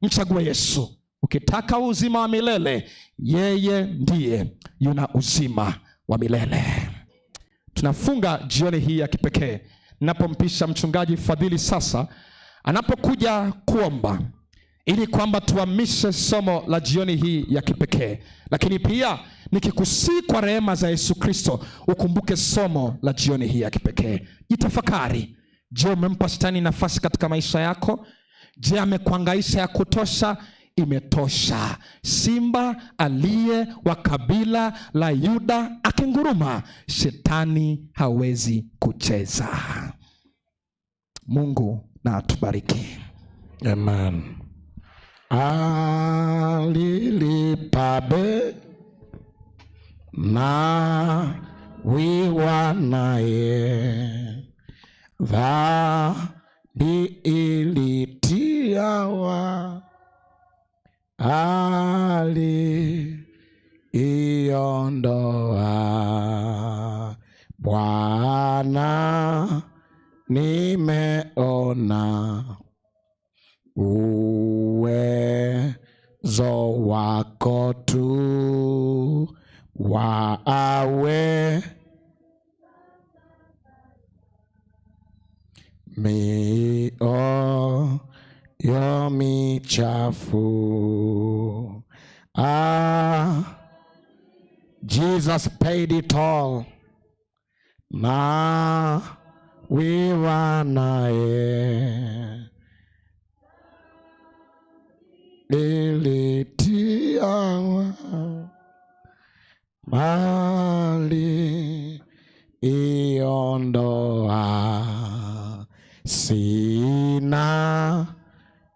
Mchague Yesu. Ukitaka uzima wa milele, yeye ndiye yuna uzima wa milele. Tunafunga jioni hii ya kipekee napompisha mchungaji Fadhili sasa anapokuja kuomba, ili kwamba tuhamishe somo la jioni hii ya kipekee. Lakini pia nikikusii kwa rehema za Yesu Kristo ukumbuke somo la jioni hii ya kipekee. Jitafakari. Je, umempa shetani nafasi katika maisha yako? Je, amekuhangaisha ya kutosha? Imetosha. Simba aliye wa kabila la Yuda akinguruma, shetani hawezi kucheza. Mungu na atubariki. Amen. Alilipa bei na wiwa naye, dhambi ilitiawa, aliiondoa. Bwana nimeona uwezo wako tu, wawe mioyo michafu. Jesus paid it all, na wiwa naye, ilitiawa, mali iondoa. Sina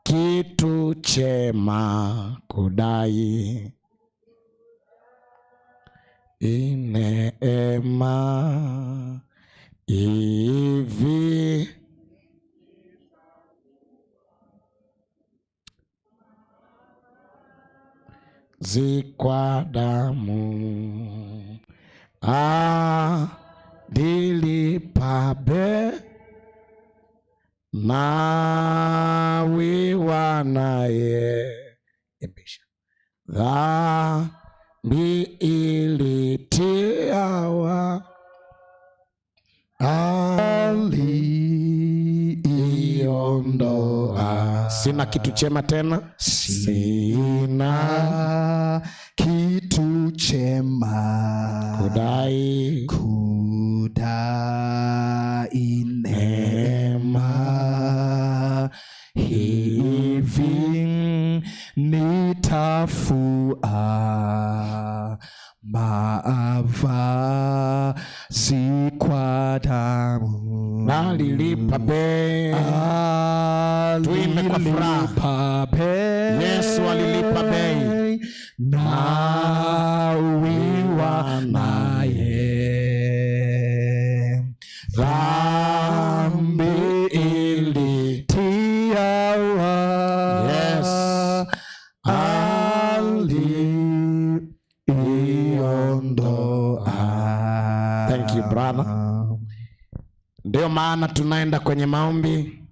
kitu chema kudai, neema hivi zikwa damu, dilipa bei na wiwa naye. dhambi ilitiawa, aliiondoa. Sina kitu chema tena, sina kitu chema kudai neema, hivi nitafua mavazi kwa damu, alilipa bei. Tuimbe kwa furaha. Yesu alilipa bei, na wiwa naye dhambi ilitiawa. Yes, aliondoa. Thank you brother. Ndio maana tunaenda kwenye maombi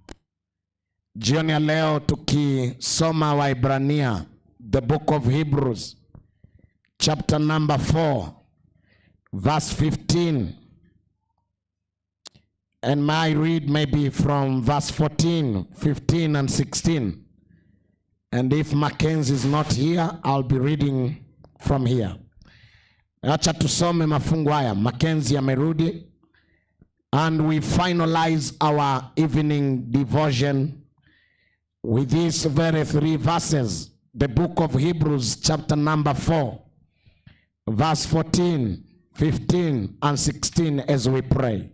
jioni ya leo, tukisoma Waebrania, the book of Hebrews, chapter number 4, verse 15. And my read maybe from verse 14, 15 and 16. And if Mackenzie is not here, I'll be reading from here. Acha tusome mafungu haya. Mackenzie amerudi. And we finalize our evening devotion with these very 3 verses. The book of Hebrews, chapter number 4, verse 14, 15 and 16 as we pray.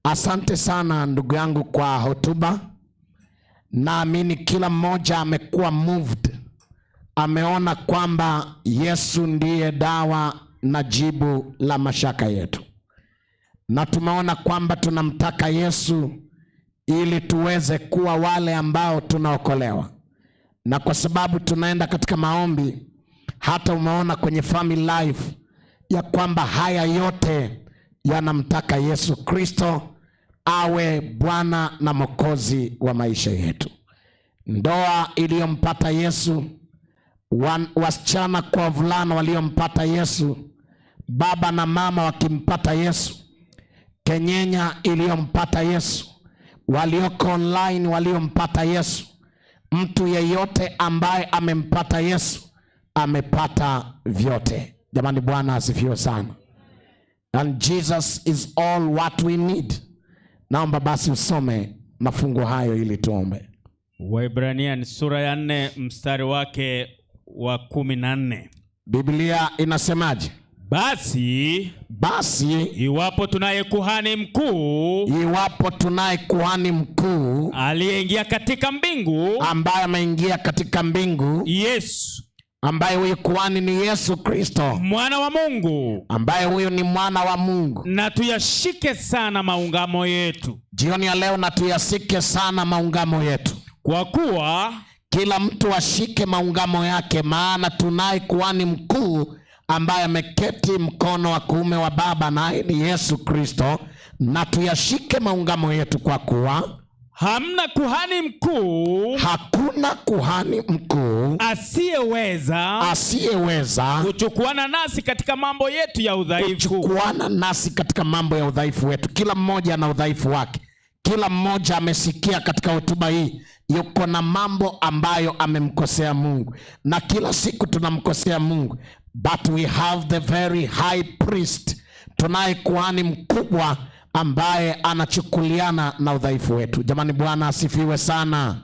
Asante sana ndugu yangu kwa hotuba. Naamini kila mmoja amekuwa moved. Ameona kwamba Yesu ndiye dawa na jibu la mashaka yetu. Na tumeona kwamba tunamtaka Yesu ili tuweze kuwa wale ambao tunaokolewa. Na kwa sababu tunaenda katika maombi, hata umeona kwenye family life ya kwamba haya yote yanamtaka Yesu Kristo awe Bwana na Mwokozi wa maisha yetu. Ndoa iliyompata Yesu, wasichana kwa wavulana waliompata Yesu, baba na mama wakimpata Yesu, kenyenya iliyompata Yesu, walioko online waliompata Yesu, mtu yeyote ambaye amempata Yesu amepata vyote. Jamani, Bwana asifiwe sana. And Jesus is all what we need. Naomba basi usome mafungu hayo ili tuombe. Waebrania ni sura ya 4 mstari wake wa 14. Biblia inasemaje? Basi iwapo tunaye kuhani mkuu aliyeingia katika mbingu, ambaye ameingia katika mbingu, Yesu, ambaye huyu kuhani ni Yesu Kristo, mwana wa Mungu, ambaye huyu ni mwana wa Mungu. Na tuyashike sana maungamo yetu. Jioni ya leo na tuyashike sana maungamo yetu. Kwa kuwa kila mtu ashike maungamo yake, maana tunaye kuhani mkuu ambaye ameketi mkono wa kuume wa Baba, naye ni Yesu Kristo. Na tuyashike maungamo yetu, kwa kuwa hakuna kuhani mkuu asiyeweza kuchukuana nasi katika mambo yetu ya udhaifu. Wetu. Kila mmoja ana udhaifu wake. Kila mmoja amesikia katika hotuba hii yuko na mambo ambayo amemkosea Mungu, na kila siku tunamkosea Mungu. But we have the very high priest, tunaye kuhani mkubwa ambaye anachukuliana na udhaifu wetu. Jamani, Bwana asifiwe sana.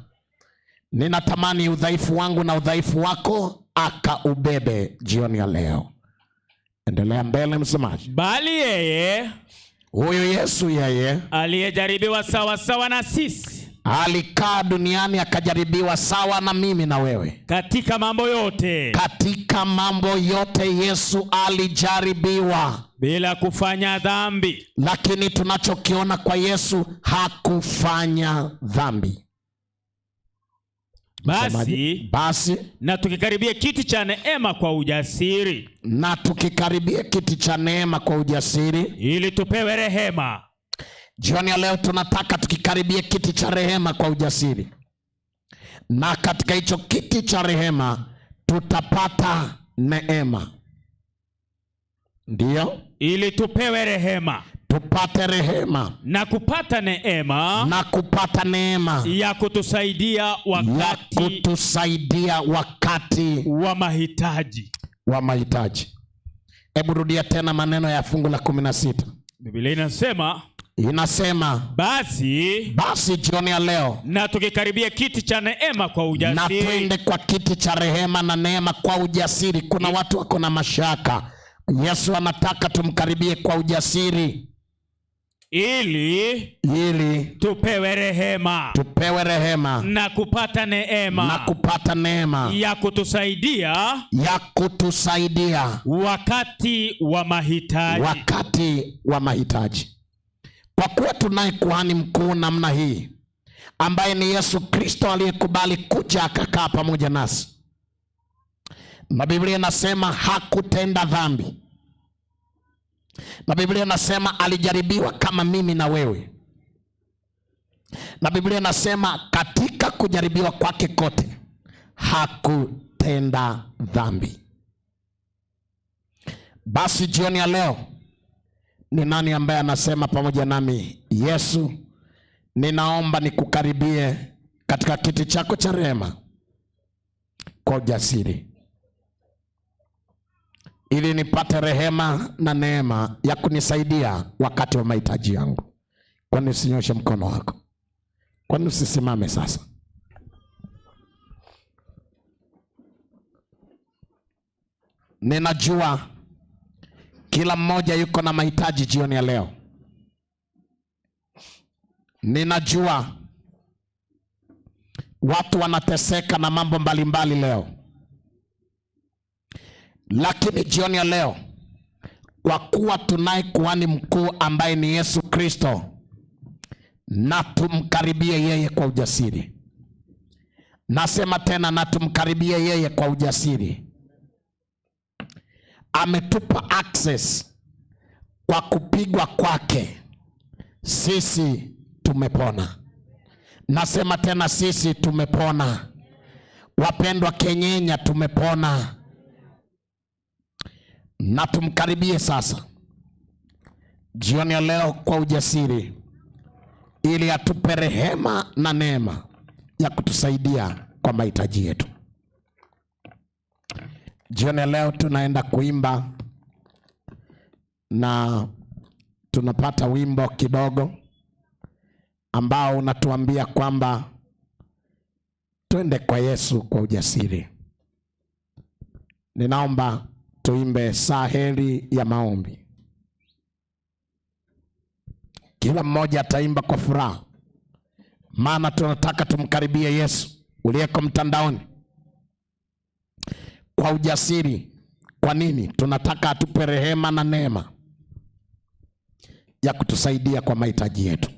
Ninatamani udhaifu wangu na udhaifu wako akaubebe jioni ya leo. Endelea mbele msemaji. Bali yeye, huyu Yesu, yeye aliyejaribiwa sawa sawa na sisi, alikaa duniani akajaribiwa sawa na mimi na wewe. Katika mambo yote Yesu alijaribiwa bila kufanya dhambi. Lakini tunachokiona kwa Yesu, hakufanya dhambi. Basi na tukikaribia kiti cha neema kwa ujasiri, ili tupewe rehema. Jioni ya leo tunataka tukikaribia kiti cha rehema kwa ujasiri. Na katika hicho kiti cha rehema tutapata neema. Ndiyo, ili tupewe rehema, tupate rehema na kupata neema, na kupata neema ya kutusaidia wakati wa mahitaji. Hebu rudia tena maneno ya fungu la 16. Biblia inasema basi jioni ya leo na tukikaribia kiti cha neema kwa ujasiri, na twende kwa kiti cha rehema na neema kwa ujasiri. Kuna watu wako na mashaka. Yesu anataka tumkaribie kwa ujasiri ili tupewe rehema na kupata neema ya kutusaidia wakati wa mahitaji. Kwa kuwa tunaye kuhani mkuu namna hii, ambaye ni Yesu Kristo, aliyekubali kuja akakaa pamoja nasi, na Biblia inasema hakutenda dhambi, na Biblia inasema alijaribiwa kama mimi na wewe, na Biblia inasema katika kujaribiwa kwake kote hakutenda dhambi. Basi jioni ya leo, ni nani ambaye anasema pamoja nami, Yesu, ninaomba nikukaribie katika kiti chako cha rehema kwa ujasiri, ili nipate rehema na neema ya kunisaidia wakati wa mahitaji yangu? Kwani usinyoshe mkono wako? Kwani usisimame sasa? Ninajua kila mmoja yuko na mahitaji jioni ya leo. Ninajua watu wanateseka na mambo mbalimbali leo. Lakini jioni ya leo, kwa kuwa tunaye kuhani mkuu ambaye ni Yesu Kristo, na tumkaribie yeye kwa ujasiri. Nasema tena, na tumkaribie yeye kwa ujasiri. Ametupa access. Kwa kupigwa kwake sisi tumepona. Nasema tena, sisi tumepona. Wapendwa Kenyenya, tumepona. Na tumkaribie sasa jioni ya leo kwa ujasiri, ili atupe rehema na neema ya kutusaidia kwa mahitaji yetu. Jioni ya leo tunaenda kuimba, na tunapata wimbo kidogo ambao unatuambia kwamba twende kwa Yesu kwa ujasiri. Ninaomba tuimbe Saheri ya Maombi. Kila mmoja ataimba kwa furaha, maana tunataka tumkaribie Yesu. Uliyeko mtandaoni, kwa ujasiri. Kwa nini? Tunataka atupe rehema na neema ya kutusaidia kwa mahitaji yetu.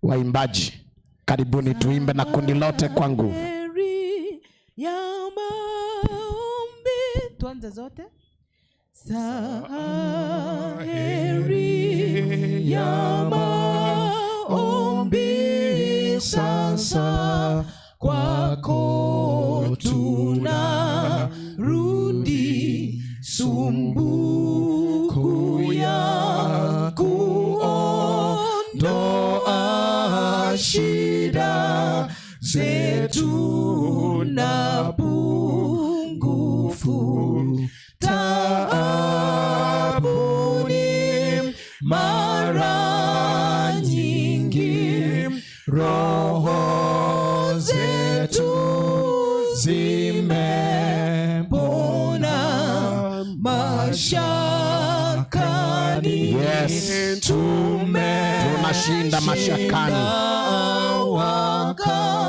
Waimbaji, karibuni tuimbe na kundi lote kwa nguvu. Tuanze zote. Saheri ya maombi, sasa kwako tunarudi, sumbuku ya kuondoa shida zetu na pungufu, taabuni mara nyingi, roho zetu zimepona mashakani. Yes, tunashinda mashakani.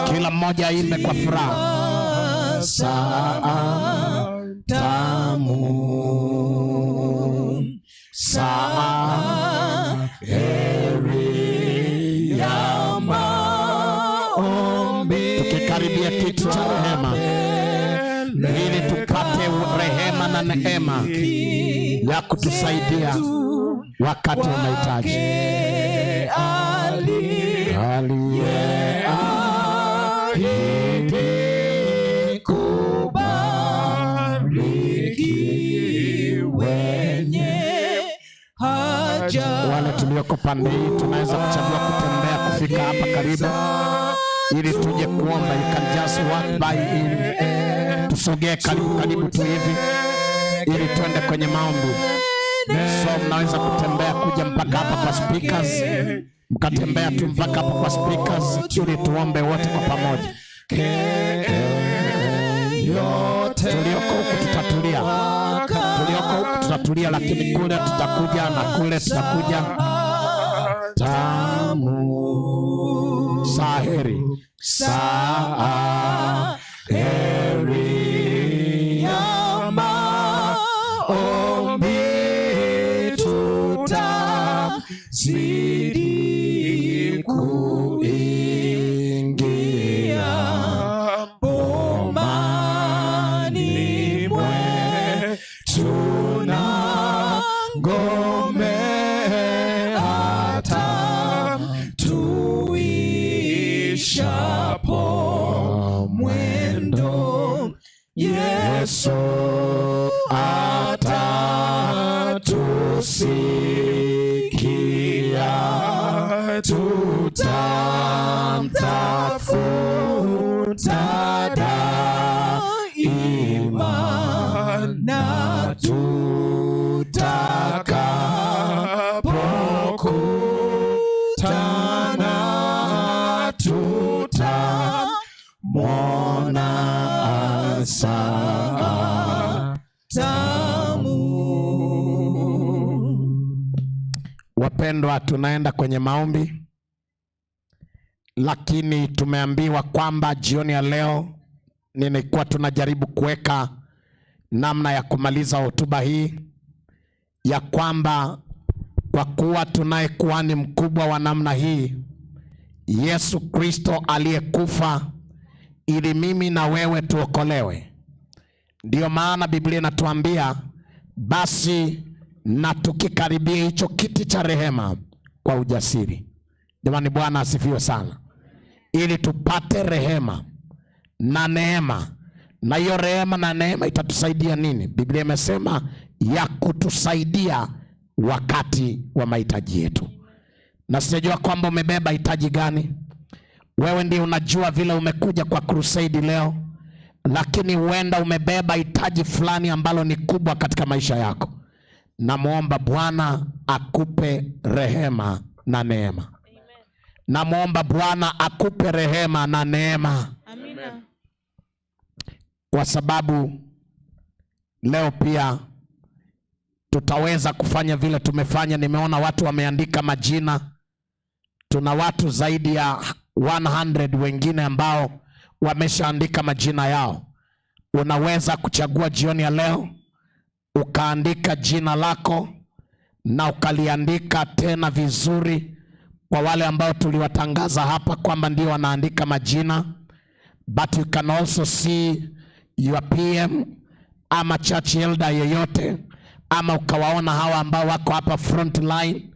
Kila mmoja aimbe kwa furaha. Saa tamu, saheri ya maombi, tukikaribia kiti cha rehema ili tupate rehema na neema ya kutusaidia wakati wa mahitaji. Aliyeahidi kubariki tulioko pande hii tunaweza kuchagua kutembea kufika hapa karibu ili tuje kuomba. You can just walk by ili tusogee karibu tu hivi ili tuende kwenye maombi. So mnaweza kutembea kuja mpaka hapa kwa speakers, mkatembea tu mpaka hapa kwa speakers ili tuombe wote kwa pamoja. Tulioko huku tutatulia, lakini kule tutakuja na kule tutakuja. Tamu saheri ya maombi tutazidi kuingia bomani mwetu na ngome hata tuishapo mwendo. Yesu atatusikia, tutamtafuta daima na tutakapokutana tutamwona saa tamu. Wapendwa, tunaenda kwenye maombi, lakini tumeambiwa kwamba jioni ya leo nilikuwa tunajaribu kuweka namna ya kumaliza hotuba hii, ya kwamba kwa kuwa tunaye kuhani mkubwa wa namna hii, Yesu Kristo aliyekufa ili mimi na wewe tuokolewe. Ndiyo maana Biblia inatuambia basi na tukikaribia hicho kiti cha rehema kwa ujasiri. Jamani, Bwana asifiwe sana. Ili tupate rehema na neema. Na hiyo rehema na neema itatusaidia nini? Biblia imesema ya kutusaidia wakati wa mahitaji yetu. Na sijajua kwamba umebeba hitaji gani. Wewe ndiye unajua vile umekuja kwa crusade leo, lakini huenda umebeba hitaji fulani ambalo ni kubwa katika maisha yako. Namuomba Bwana akupe rehema na neema. Namuomba Bwana akupe rehema na neema. Amina. Kwa sababu leo pia tutaweza kufanya vile tumefanya. Nimeona watu wameandika majina. Tuna watu zaidi ya 100 wengine ambao wameshaandika majina yao. Unaweza kuchagua jioni ya leo ukaandika jina lako na ukaliandika tena vizuri, kwa wale ambao tuliwatangaza hapa kwamba ndio wanaandika majina. But you can also see your PM ama church elder yeyote, ama ukawaona hawa ambao wako hapa front line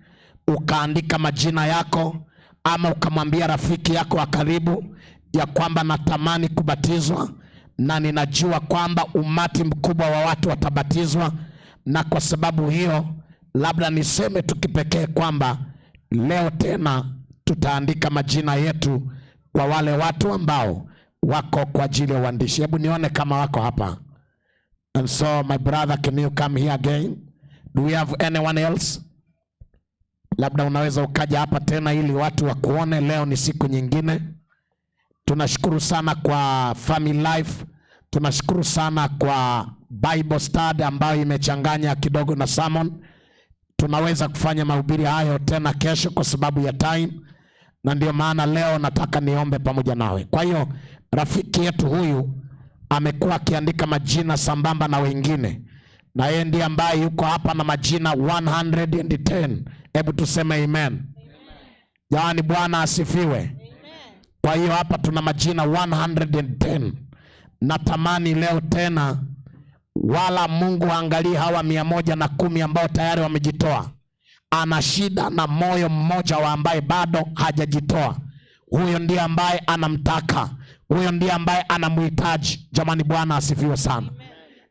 ukaandika majina yako, ama ukamwambia rafiki yako wa karibu ya kwamba natamani kubatizwa na ninajua kwamba umati mkubwa wa watu watabatizwa. Na kwa sababu hiyo labda niseme tukipekee kwamba leo tena tutaandika majina yetu kwa wale watu ambao wako kwa ajili ya uandishi. Hebu nione kama wako hapa. And so my brother, can you come here again? Do we have anyone else? Labda unaweza ukaja hapa tena ili watu wakuone. Leo ni siku nyingine. Tunashukuru sana kwa Family Life. Tunashukuru sana kwa Bible study ambayo imechanganya kidogo na sermon. Tunaweza kufanya mahubiri hayo tena kesho kwa sababu ya time. Na ndio maana leo nataka niombe pamoja nawe. Kwa hiyo rafiki yetu huyu amekuwa akiandika majina sambamba na wengine, na yeye ndiye ambaye yuko hapa na majina 110. Hebu tuseme amen. Jamani, Bwana asifiwe. Amen. Kwa hiyo hapa tuna majina 110. Natamani leo tena wala Mungu angalie hawa 110 ambao tayari wamejitoa. Ana shida na moyo mmoja wa ambaye bado hajajitoa. Huyo ndiye ambaye anamtaka. Huyo ndiye ambaye anamhitaji. Jamani, Bwana asifiwe sana. Amen.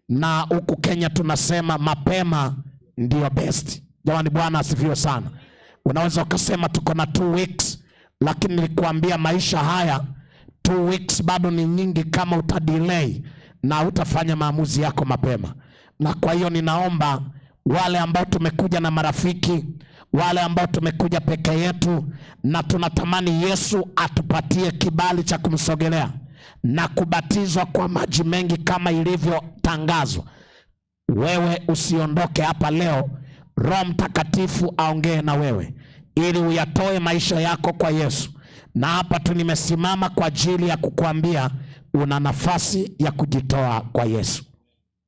Na huku Kenya tunasema mapema ndio best. Jamani, Bwana asifiwe sana. Unaweza ukasema tuko na 2 weeks, lakini nilikuambia maisha haya 2 weeks bado ni nyingi kama utadelay na utafanya maamuzi yako mapema. Na kwa hiyo ninaomba wale ambao tumekuja na marafiki, wale ambao tumekuja peke yetu na tunatamani Yesu atupatie kibali cha kumsogelea na kubatizwa kwa maji mengi kama ilivyotangazwa, wewe usiondoke hapa leo. Roho Mtakatifu aongee na wewe ili uyatoe maisha yako kwa Yesu. Na hapa tu nimesimama kwa ajili ya kukuambia una nafasi ya kujitoa kwa Yesu.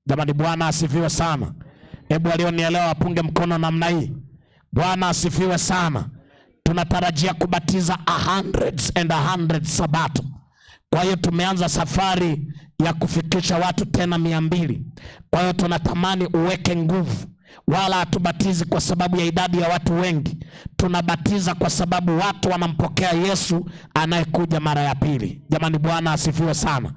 Jamani, Bwana asifiwe sana. Hebu walionielewa wapunge mkono namna hii. Bwana asifiwe sana. Tunatarajia kubatiza hundreds and hundreds Sabato. Kwa hiyo tumeanza safari ya kufikisha watu tena 200. Kwa hiyo tunatamani uweke nguvu. Wala hatubatizi kwa sababu ya idadi ya watu wengi. Tunabatiza kwa sababu watu wanampokea Yesu anayekuja mara ya pili. Jamani, Bwana asifiwe sana.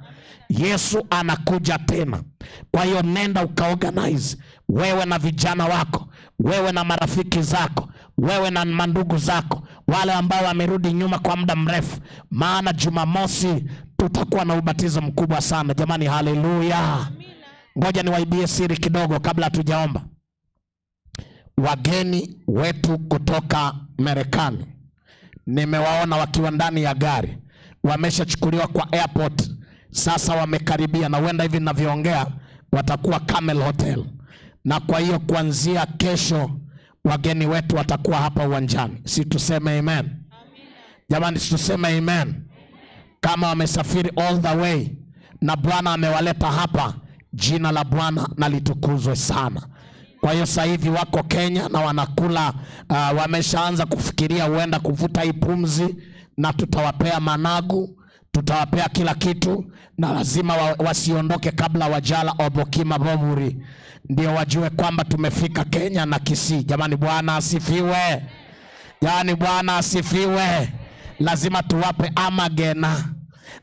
Yesu anakuja tena. Kwa hiyo nenda ukaorganize, wewe na vijana wako, wewe na marafiki zako, wewe na mandugu zako, wale ambao wamerudi nyuma kwa muda mrefu, maana Jumamosi tutakuwa na ubatizo mkubwa sana. Jamani, haleluya. Ngoja niwaibie siri kidogo kabla hatujaomba. Wageni wetu kutoka Marekani nimewaona wakiwa ndani ya gari, wameshachukuliwa kwa airport. Sasa wamekaribia, na huenda hivi ninavyoongea watakuwa Camel Hotel. Na kwa hiyo kuanzia kesho wageni wetu watakuwa hapa uwanjani. Si tuseme amen? Jamani, si tuseme amen? Kama wamesafiri all the way na Bwana amewaleta hapa, jina la Bwana na litukuzwe sana. Kwa hiyo sasa hivi wako Kenya na wanakula, wameshaanza kufikiria huenda kuvuta hii pumzi, na tutawapea managu, tutawapea kila kitu, na lazima wasiondoke kabla wajala obokima boburi, ndio wajue kwamba tumefika Kenya na Kisii. Jamani, Bwana asifiwe. Yaani Bwana asifiwe. Lazima tuwape amagena,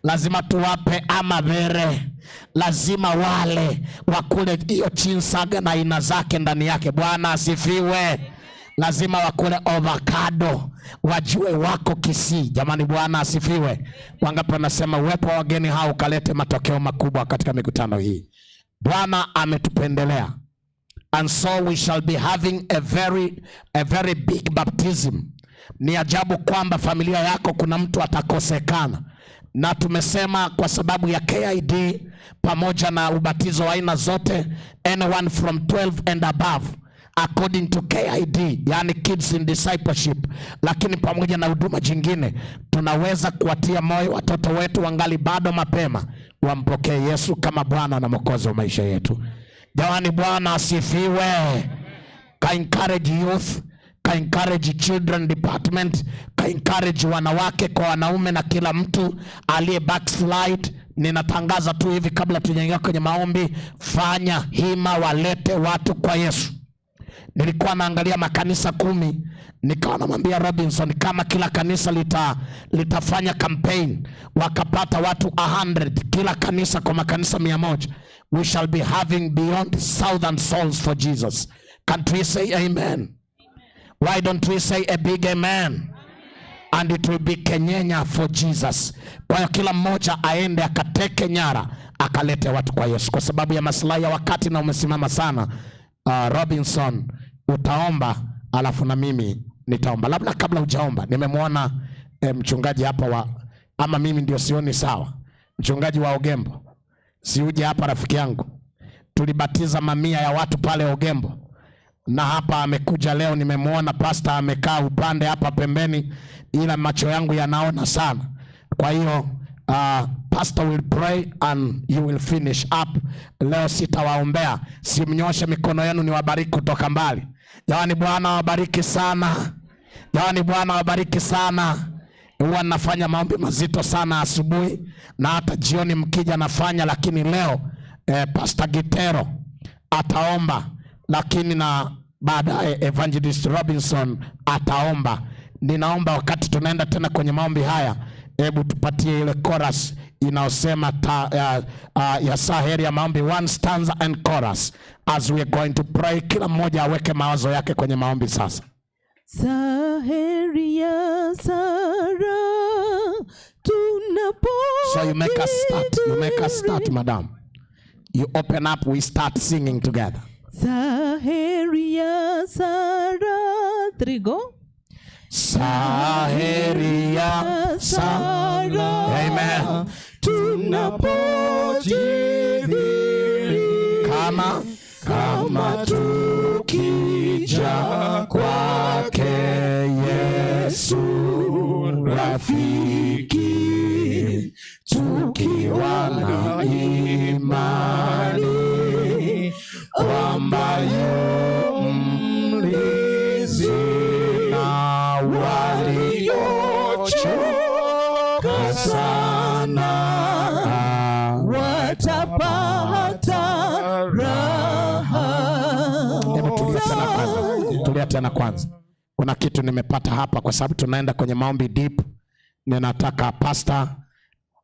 lazima tuwape amabere, lazima wale wakule hiyo chinsaga na aina zake ndani yake. Bwana asifiwe. Lazima wakule avocado, wajue wako Kisii. Jamani, Bwana asifiwe. Wangapi wanasema uwepo wa wageni hao kalete matokeo makubwa katika mikutano hii? Bwana ametupendelea. And so we shall be having a very big baptism. Ni ajabu kwamba familia yako kuna mtu atakosekana. Na tumesema kwa sababu ya KID pamoja na ubatizo wa aina zote, anyone from 12 and above according to KID, yani Kids in Discipleship, lakini pamoja na huduma jingine, tunaweza kuwatia moyo watoto wetu wangali bado mapema wampokee Yesu kama Bwana na Mwokozi wa maisha yetu. Jamani, Bwana asifiwe. Ka encourage youth, ka encourage children department, ka encourage wanawake kwa wanaume na kila mtu aliye backslide. Ninatangaza tu hivi kabla tujaingia kwenye maombi, fanya hima walete watu kwa Yesu. Nilikuwa naangalia makanisa 10, nikawa namwambia Robinson kama kila kanisa litafanya campaign wakapata watu 100 kila kanisa kwa makanisa 100, we shall be having beyond 1,000 souls for Jesus. Can't we say amen? Why don't we say a big amen? And it will be Kenyenya for Jesus. Kwa hiyo kila mmoja aende akateke nyara akalete watu kwa Yesu. Kwa sababu ya maslahi ya wakati na umesimama sana, Robinson utaomba alafu na mimi nitaomba. Labda kabla hujaomba, nimemwona mchungaji hapa ama mimi ndio sioni sawa, mchungaji wa Ogembo. Si uje hapa rafiki yangu, tulibatiza mamia ya watu pale Ogembo, na hapa amekuja leo. Nimemwona pastor amekaa upande hapa pembeni, ila macho yangu yanaona sana. Kwa hiyo pastor will pray and you will finish up. Leo sitawaombea, simnyoshe mikono yenu niwabariki kutoka mbali. Jamani, Bwana wabariki sana. Jamani, Bwana wabariki sana. Huwa nafanya maombi mazito sana asubuhi na hata jioni mkija nafanya, lakini leo Pastor Gitero ataomba, lakini na baadaye Evangelist Robinson ataomba. Ninaomba wakati tunaenda tena kwenye maombi haya, hebu tupatie ile chorus inaosema ya saheri ya maombi, 1 stanza and chorus as we are going to pray. Kila mmoja aweke mawazo yake kwenye maombi sasa. Saheri ya Sara tunapo. So you make us start. You make us start, madam. You open up, we start singing together. Saheri ya Sara. 3 go. Saheri ya Sara. Amen. Tunapojidhiri Kama tukija kwake Yesu rafiki, tukiwa na imani kwamba yu mlinzi na waliochoka sana watapata raha. Tulia tena kwanza. Kuna kitu nimepata hapa kwa sababu tunaenda kwenye maombi deep. Ninataka pastor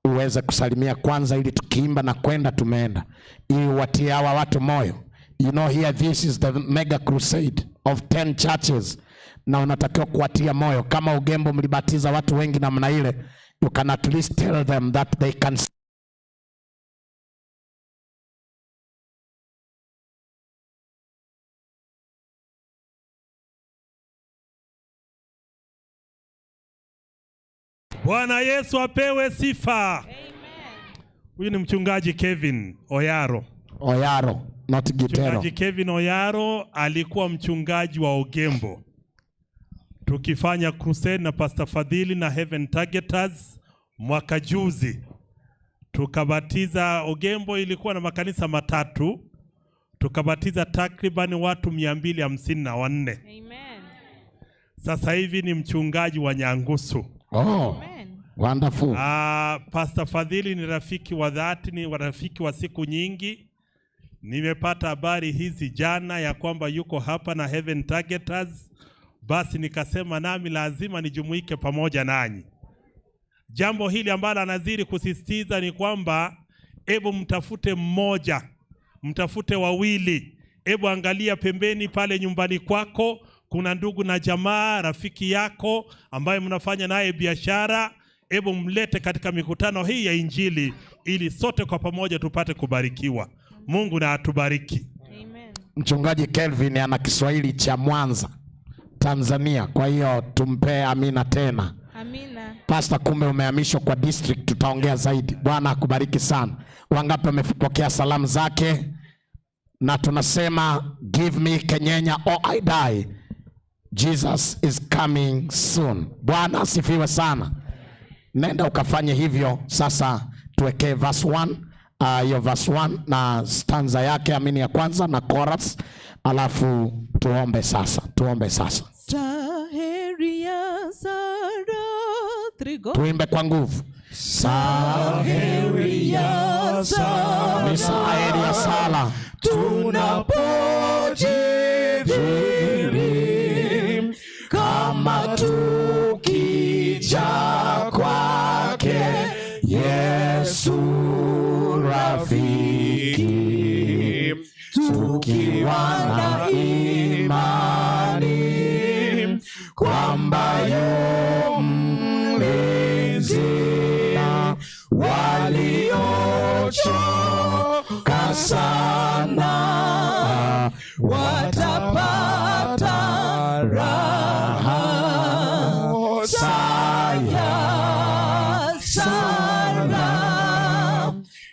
uweze kusalimia kwanza ili tukiimba na kwenda tumeenda. Ili watie hawa watu moyo. You know here this is the mega crusade of 10 churches. Na unatakiwa kuwatia moyo. Kama Ugembo mlibatiza watu wengi namna ile, you can at least tell them that they can. Bwana Yesu apewe sifa. Huyu ni mchungaji Kevin Oyaro. Oyaro, not Gitero. Mchungaji Kevin Oyaro alikuwa mchungaji wa Ugembo. Tukifanya crusade na Pastor Fadhili na Heaven Targeters mwaka juzi. Tukabatiza Ugembo, ilikuwa na makanisa 3. Tukabatiza takriban watu 254. Amen. Sasa hivi ni mchungaji wa Nyangusu. Oh. Wonderful. Pastor Fadhili ni rafiki wa dhati, ni rafiki wa siku nyingi. Nimepata habari hizi jana ya kwamba yuko hapa na Heaven Targeters. Basi nikasema nami lazima nijumuike pamoja nanyi. Jambo hili ambalo anazidi kusisitiza ni kwamba hebu mtafute mmoja, mtafute wawili. Hebu angalia pembeni pale nyumbani kwako, kuna ndugu na jamaa, rafiki yako ambaye mnafanya naye biashara. Hebu mlete katika mikutano hii ya Injili ili sote kwa pamoja tupate kubarikiwa. Mungu na atubariki. Amen. Mchungaji Kelvin ana Kiswahili cha Mwanza, Tanzania. Kwa hiyo tumpe amina tena. Amina. Pastor, kumbe umehamishwa kwa district, tutaongea zaidi. Bwana akubariki sana. Wangapi wamepokea salamu zake? Na tunasema give me Kenyenya or I die. Jesus is coming soon. Bwana asifiwe sana. Nenda ukafanye hivyo. Sasa tuwekee verse 1. Hiyo verse 1 na stanza yake amini ya kwanza na chorus. Alafu tuombe sasa. Tuombe sasa. Saheri ya Sara. 3 go. Tuimbe kwa nguvu. Saheri ya Sara. Ni saheri ya Sara. Tunapojidhiri kama tukija kwake Yesu rafiki, tukiwa na imani kwamba yu mlinzi na waliochoka sana watapata raha. Saya sana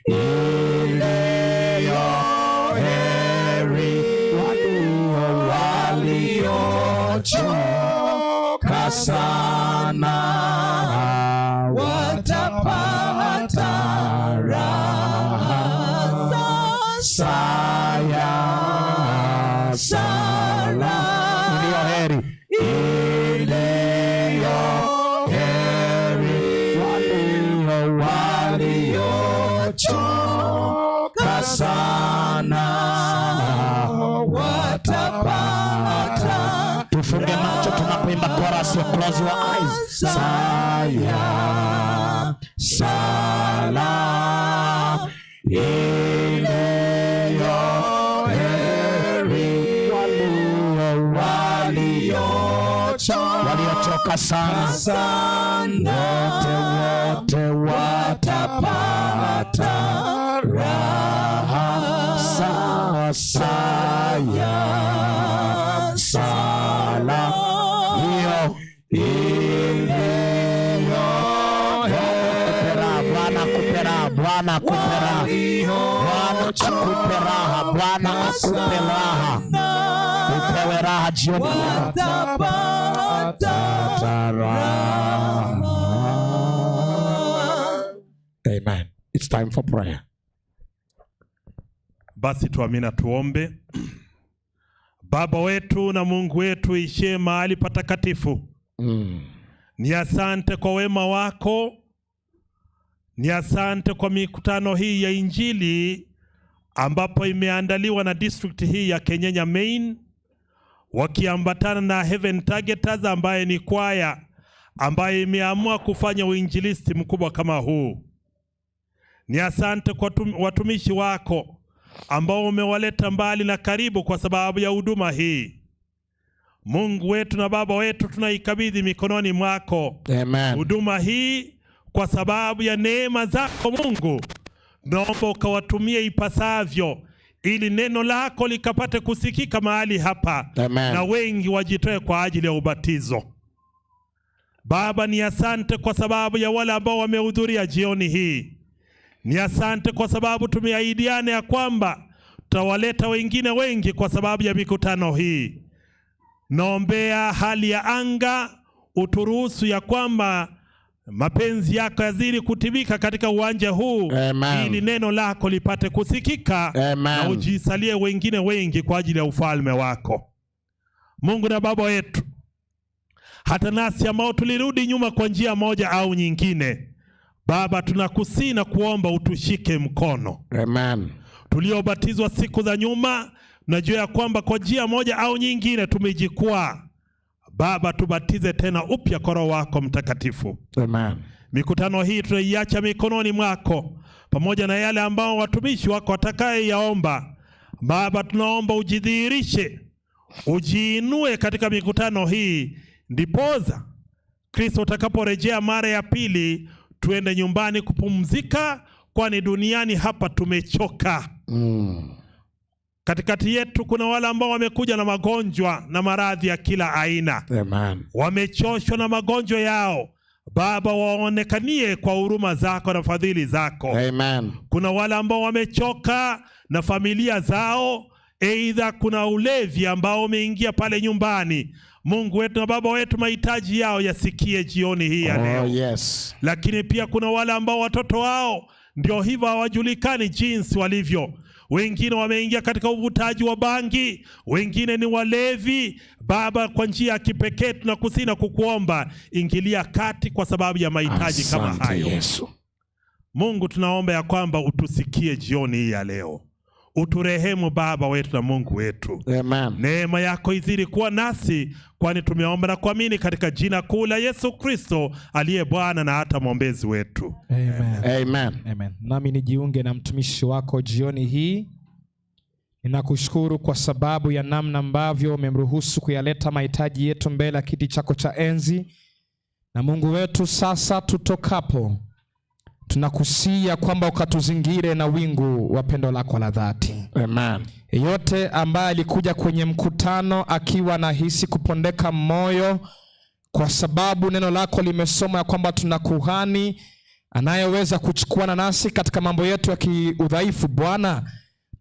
iliyo heri waliochoka sana watapata raha. Saya sana Iliyo heri. iliyo heri waliochoka sana watapata. Tufunge macho tunapoimba chorus. Close your eyes. Saya sala iliyo heri waliochoka haraka sana, wote watapata raha sasa ya sala hiyo iliyo Bwana akupe raha, Bwana akupe raha, Bwana akupe raha, upewe raha jioni. Amen. It's time for prayer. Basi tuamini tuombe. Baba wetu na Mungu wetu ishe mahali patakatifu. Ni asante kwa wema wako. Ni asante kwa mikutano hii ya Injili ambapo imeandaliwa na district hii ya Kenyenya Main, wakiambatana na Heaven Targeters ambaye ni kwaya ambaye imeamua kufanya uinjilisti mkubwa kama huu. Ni asante kwa watumishi wako ambao umewaleta mbali na karibu kwa sababu ya huduma hii. Mungu wetu na Baba wetu, tunaikabidhi mikononi mwako. Amen. Huduma hii kwa sababu ya neema zako Mungu, naomba ukawatumie ipasavyo ili neno lako likapate kusikika mahali hapa. Amen. Na wengi wajitoe kwa ajili ya ubatizo. Baba, ni asante kwa sababu ya wale ambao wamehudhuria jioni hii. Ni asante kwa sababu tumeahidiana ya kwamba tutawaleta wengine wengi kwa sababu ya mikutano hii. Naombea hali ya anga, uturuhusu ya kwamba mapenzi yako yazidi kutimika katika uwanja huu. Amen. Ili neno lako lipate kusikika. Amen. Na ujisalie wengine wengi kwa ajili ya ufalme wako. Mungu na Baba wetu, hata nasi ambao tulirudi nyuma kwa njia moja au nyingine, Baba, tunakusihi na kuomba utushike mkono. Amen. Tuliobatizwa siku za nyuma, najua ya kwamba kwa njia moja au nyingine tumejikwaa. Baba, tubatize tena upya kwa Roho wako Mtakatifu. Amen. Mikutano hii tunaiacha mikononi mwako, pamoja na yale ambao watumishi wako watakaye yaomba. Baba, tunaomba ujidhihirishe, ujiinue katika mikutano hii, ndipoza Kristo utakaporejea mara ya pili tuende nyumbani kupumzika, kwani duniani hapa tumechoka. Katikati yetu kuna wale ambao wamekuja na magonjwa na maradhi ya kila aina. Amen. Wamechoshwa na magonjwa yao. Baba, waonekanie kwa huruma zako na fadhili zako. Amen. Kuna wale ambao wamechoka na familia zao, aidha kuna ulevi ambao umeingia pale nyumbani. Mungu wetu na Baba wetu, mahitaji yao yasikie jioni hii ya leo. Yes. Lakini pia kuna wale ambao watoto wao ndio hivyo hawajulikani jinsi walivyo. Wengine wameingia katika uvutaji wa bangi, wengine ni walevi. Baba, kwa njia ya kipekee tunakusihi na kukuomba, ingilia kati kwa sababu ya mahitaji kama hayo. Yesu. Mungu, tunaomba ya kwamba utusikie jioni hii ya leo. Uturehemu Baba wetu na Mungu wetu. Amen. Neema yako izidi kuwa nasi, kwani tumeomba na kuamini katika jina kuu la Yesu Kristo aliye Bwana na hata mwombezi wetu. Amen. Amen. Amen. Nami nijiunge na mtumishi wako jioni hii. Ninakushukuru kwa sababu ya namna ambavyo umemruhusu kuyaleta mahitaji yetu mbele ya kiti chako cha enzi. Na Mungu wetu, sasa tutokapo, tunakusia kwamba ukatuzingire na wingu wa pendo lako la dhati. Amen. Yeyote ambaye alikuja kwenye mkutano akiwa anahisi kupondeka moyo kwa sababu neno lako limesoma ya kwamba tuna kuhani anayeweza kuchukuana nasi katika mambo yetu ya kiudhaifu, Bwana,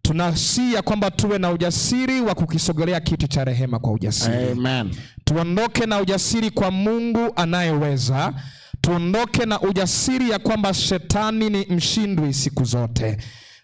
tunasia kwamba tuwe na ujasiri wa kukisogelea kiti cha rehema kwa ujasiri. Amen. Tuondoke na ujasiri kwa Mungu anayeweza. Tuondoke na ujasiri ya kwamba shetani ni mshindwi siku zote.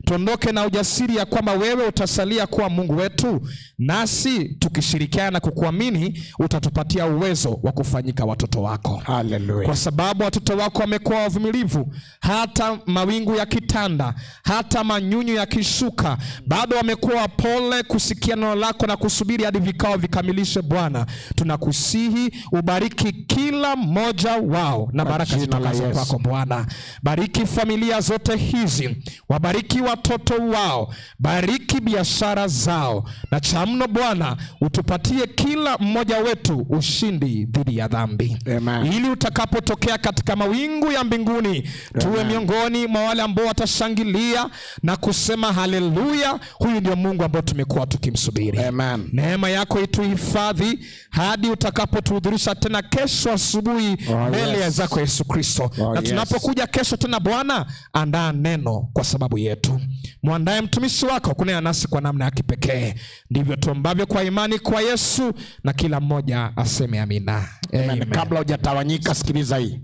Tuondoke na ujasiri ya kwamba wewe utasalia kuwa Mungu wetu, nasi tukishirikiana na kukuamini utatupatia uwezo wa kufanyika watoto wako. Hallelujah. Kwa sababu watoto wako wamekuwa wavumilivu, hata mawingu ya kitanda, hata manyunyu ya kishuka, bado wamekuwa wapole kusikia neno lako na kusubiri hadi vikao vikamilishe. Bwana, tunakusihi ubariki kila mmoja wao na baraka zitokazo kwako Bwana. Bariki familia zote hizi, wabariki watoto watoto wao, bariki biashara zao, na cha mno Bwana utupatie kila mmoja wetu ushindi dhidi ya dhambi. Amen. Ili utakapotokea katika mawingu ya mbinguni, tuwe miongoni mwa wale ambao watashangilia na kusema haleluya, huyu ndio Mungu ambao tumekuwa tukimsubiri. Amen. Neema yako ituhifadhi hadi utakapotuhudhurisha tena kesho asubuhi mbele ya zako Yesu Kristo. Na tunapokuja kesho tena Bwana, andaa neno kwa sababu yetu. Mwandae mtumishi wako kunena nasi kwa namna ya kipekee. Ndivyo tuombavyo kwa imani kwa Yesu, na kila mmoja aseme amina. Amen. Kabla hujatawanyika, sikiliza hii.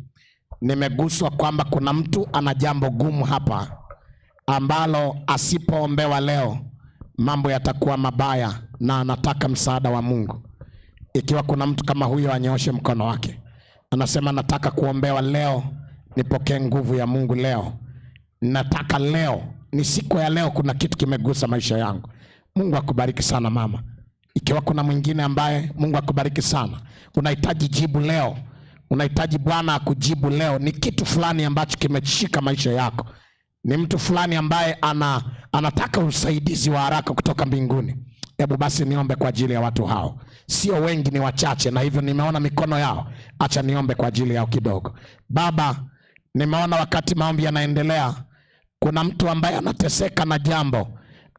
Nimeguswa kwamba kuna mtu ana jambo gumu hapa ambalo asipoombewa leo mambo yatakuwa mabaya, na anataka msaada wa Mungu. Ikiwa kuna mtu kama huyo, anyooshe mkono wake. Anasema nataka kuombewa leo, nipokee nguvu ya Mungu leo. Nataka leo, ni siku ya leo, kuna kitu kimegusa maisha yangu. Mungu akubariki sana mama. Ikiwa kuna mwingine ambaye, Mungu akubariki sana, unahitaji jibu leo, unahitaji Bwana akujibu leo, ni kitu fulani ambacho kimeshika maisha yako, ni mtu fulani ambaye anataka usaidizi wa haraka kutoka mbinguni. Hebu basi niombe kwa ajili ya watu hao. Sio wengi, ni wachache, na hivyo nimeona mikono yao. Acha niombe kwa ajili yao kidogo. Baba, nimeona wakati maombi yanaendelea, kuna mtu ambaye anateseka na jambo,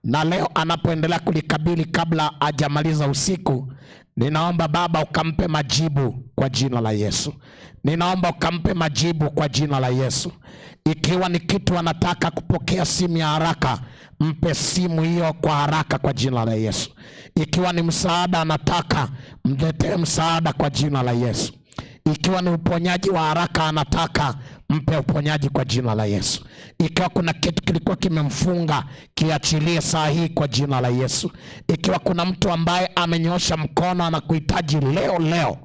na leo anapoendelea kulikabili kabla hajamaliza usiku, ninaomba Baba ukampe majibu kwa jina la Yesu. Ninaomba ukampe majibu kwa jina la Yesu. Ikiwa ni kitu anataka kupokea simu ya haraka, mpe simu hiyo kwa haraka kwa jina la Yesu. Ikiwa ni msaada anataka, mletee msaada kwa jina la Yesu. Ikiwa ni uponyaji wa haraka anataka, mpe uponyaji kwa jina la Yesu. Ikiwa kuna kitu kilikuwa kimemfunga, kiachilie saa hii kwa jina la Yesu. Ikiwa kuna mtu ambaye amenyosha mkono anakuhitaji leo leo,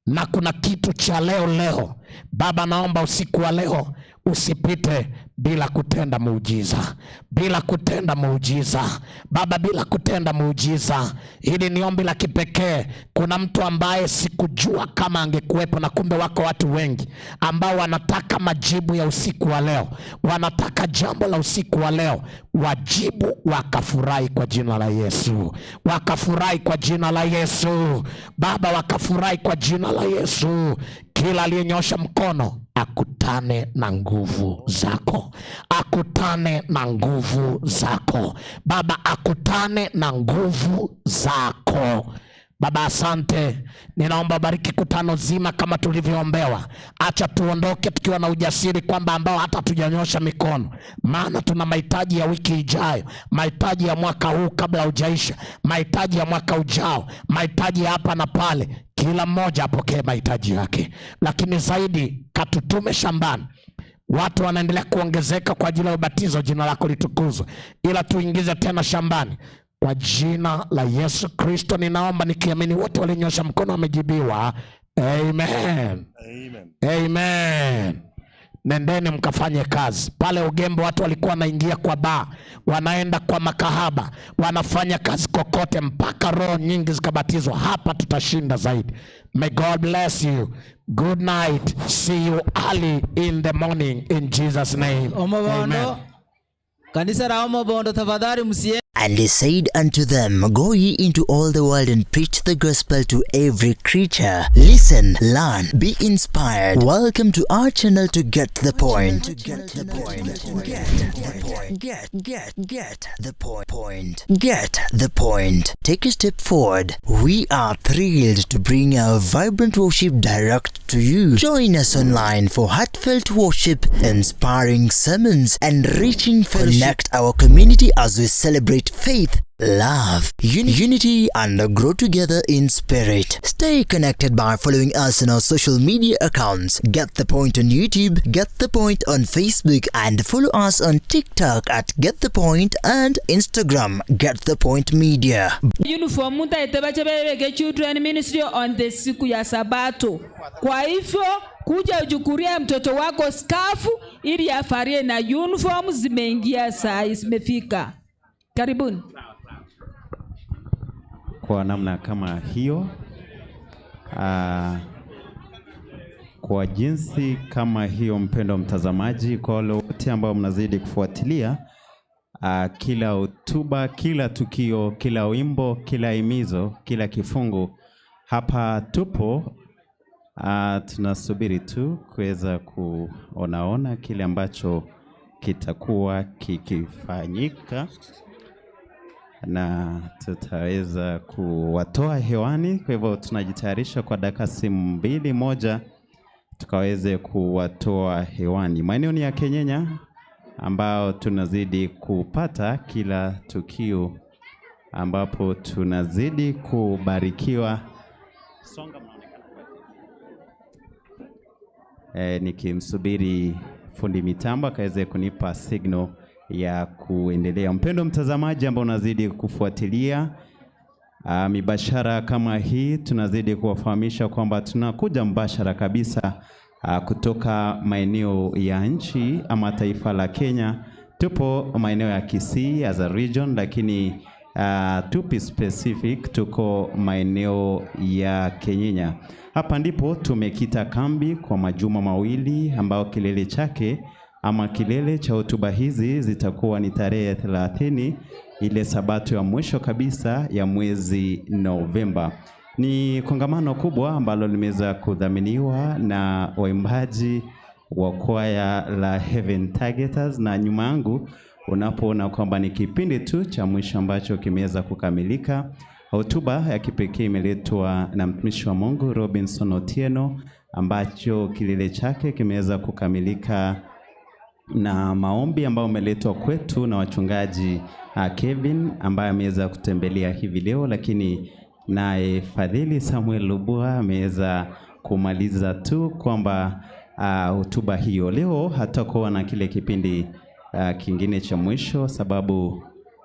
na kuna kitu cha leo leo, Baba naomba usiku wa leo usipite bila kutenda muujiza, bila kutenda muujiza Baba, bila kutenda muujiza. Hili ni ombi la kipekee. Kuna mtu ambaye sikujua kama angekuwepo, na kumbe wako watu wengi ambao wanataka majibu ya usiku wa leo, wanataka jambo la usiku wa leo, wajibu wakafurahi kwa jina la Yesu, wakafurahi kwa jina la Yesu Baba, wakafurahi kwa jina la Yesu. Kila aliyenyosha mkono akutane na nguvu zako, akutane na nguvu zako Baba, akutane na nguvu zako Baba. Asante, ninaomba bariki kutano zima kama tulivyoombewa. Acha tuondoke tukiwa na ujasiri kwamba ambao hata tujanyosha mikono, maana tuna mahitaji ya wiki ijayo, mahitaji ya mwaka huu kabla hujaisha, mahitaji ya mwaka ujao, mahitaji hapa na pale. Kila mmoja apokee mahitaji yake, lakini zaidi katutume shambani. Watu wanaendelea kuongezeka kwa ajili ya ubatizo, jina lako litukuzwe, ila tuingize tena shambani kwa jina la Yesu Kristo. Ninaomba nikiamini wote walionyosha mkono wamejibiwa. Amen. Amen. Amen. Nendeni mkafanye kazi. Pale Ugembo watu walikuwa wanaingia kwa baa, wanaenda kwa makahaba, wanafanya kazi kokote mpaka roho nyingi zikabatizwa. Hapa tutashinda zaidi. May God bless you. Good night. See you early in the morning in Jesus name. Amen. Kanisa la Omobondo tafadhali msiende. And he said unto them, Go ye into all the world and preach the gospel to every creature. Listen, learn, be inspired. Welcome to our channel to get the point. Get the point. Take a step forward. We are thrilled to bring our vibrant worship direct to you. Join us online for heartfelt worship, inspiring sermons, and reaching fellowship. Connect our community as we celebrate faith, love, unity, and grow together in spirit. Stay connected by following us on our social media accounts. Get the Point on YouTube, Get the Point on Facebook, and follow us on TikTok at Get the Point and Instagram Get the Point Media. Uniform mutaitebachebeke Children Ministry on the siku ya Sabato. Kwa hivyo kuja ujukuria mtoto wako skafu ili afarie na uniform zimeingia saa zimefika. Karibuni. Kwa namna kama hiyo, kwa jinsi kama hiyo, mpendo mtazamaji, kwa wale wote ambao mnazidi kufuatilia, kila hotuba, kila tukio, kila wimbo, kila himizo, kila kifungu. Hapa tupo tunasubiri tu kuweza kuonaona kile ambacho kitakuwa kikifanyika na tutaweza kuwatoa hewani. Kwa hivyo tunajitayarisha kwa dakika simu 2-1 tukaweze kuwatoa hewani. Maeneo ni ya Kenyenya ambao tunazidi kupata kila tukio ambapo tunazidi kubarikiwa. Songa nikimsubiri fundi mitambo akaweze kunipa signal ya kuendelea. Mpendo mtazamaji ambao unazidi kufuatilia mibashara kama hii, tunazidi kuwafahamisha kwamba tunakuja mbashara kabisa kutoka maeneo ya nchi ama taifa la Kenya. Tupo maeneo ya Kisii as a region, lakini tupi specific tuko maeneo ya Kenyenya. Hapa ndipo tumekita kambi kwa majuma mawili ambao kilele chake ama kilele cha hotuba hizi zitakuwa ni tarehe 30, ile sabato ya mwisho kabisa ya mwezi Novemba. Ni kongamano kubwa ambalo limeweza kudhaminiwa na waimbaji wa kwaya la Heaven Targeters, na nyuma yangu unapoona kwamba ni kipindi tu cha mwisho ambacho kimeweza kukamilika. Hotuba ya kipekee imeletwa na mtumishi wa Mungu Robinson Otieno, ambacho kilele chake kimeweza kukamilika na maombi ambayo umeletwa kwetu na wachungaji Kevin ambaye ameweza kutembelea hivi leo, lakini naye Fadhili Samuel Lubua ameweza kumaliza tu kwamba hotuba hiyo. Leo hatakuwa na kile kipindi kingine cha mwisho, sababu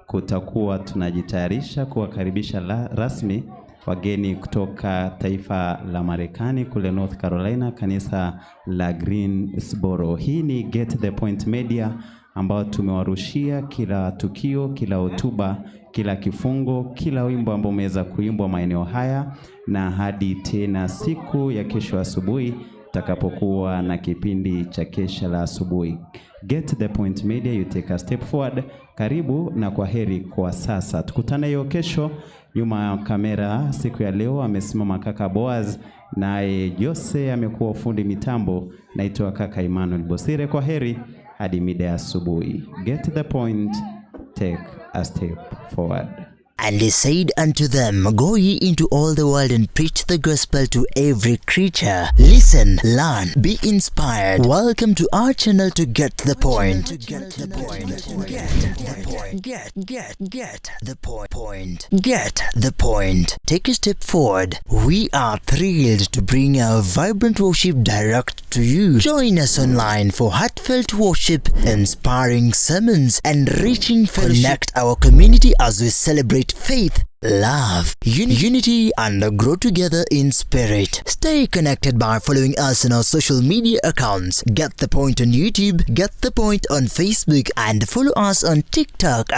kutakuwa tunajitayarisha kuwakaribisha rasmi wageni kutoka taifa la Marekani kule North Carolina, kanisa la Greensboro. Hii ni Get the Point Media ambao tumewarushia kila tukio, kila hotuba, kila kifungo, kila wimbo ambao umeweza kuimbwa maeneo haya, na hadi tena siku ya kesho asubuhi takapokuwa na kipindi cha kesha la asubuhi. Get the Point Media, you take a step forward. Karibu na kwa heri kwa sasa. Tukutane hiyo kesho. Nyuma ya kamera siku ya leo amesimama kaka Boaz, naye Jose amekuwa fundi mitambo. Naitwa kaka Emmanuel Bosire. Kwa heri hadi mida asubuhi. Get the point, take a step forward. And he said unto them, Go ye into all the world and preach the gospel to every creature. Listen, learn, be inspired. Welcome to our channel to Get the Point. Get the point. Get the point. Get the point. Get the point. Take a step forward. We are thrilled to bring our vibrant worship direct to you. Join us online for heartfelt worship, inspiring sermons, and enriching fellowship. Connect our community as we celebrate faith, love, unity, and grow together in spirit. Stay connected by following us on our social media accounts. Get the Point on YouTube, Get the Point on Facebook, and follow us on TikTok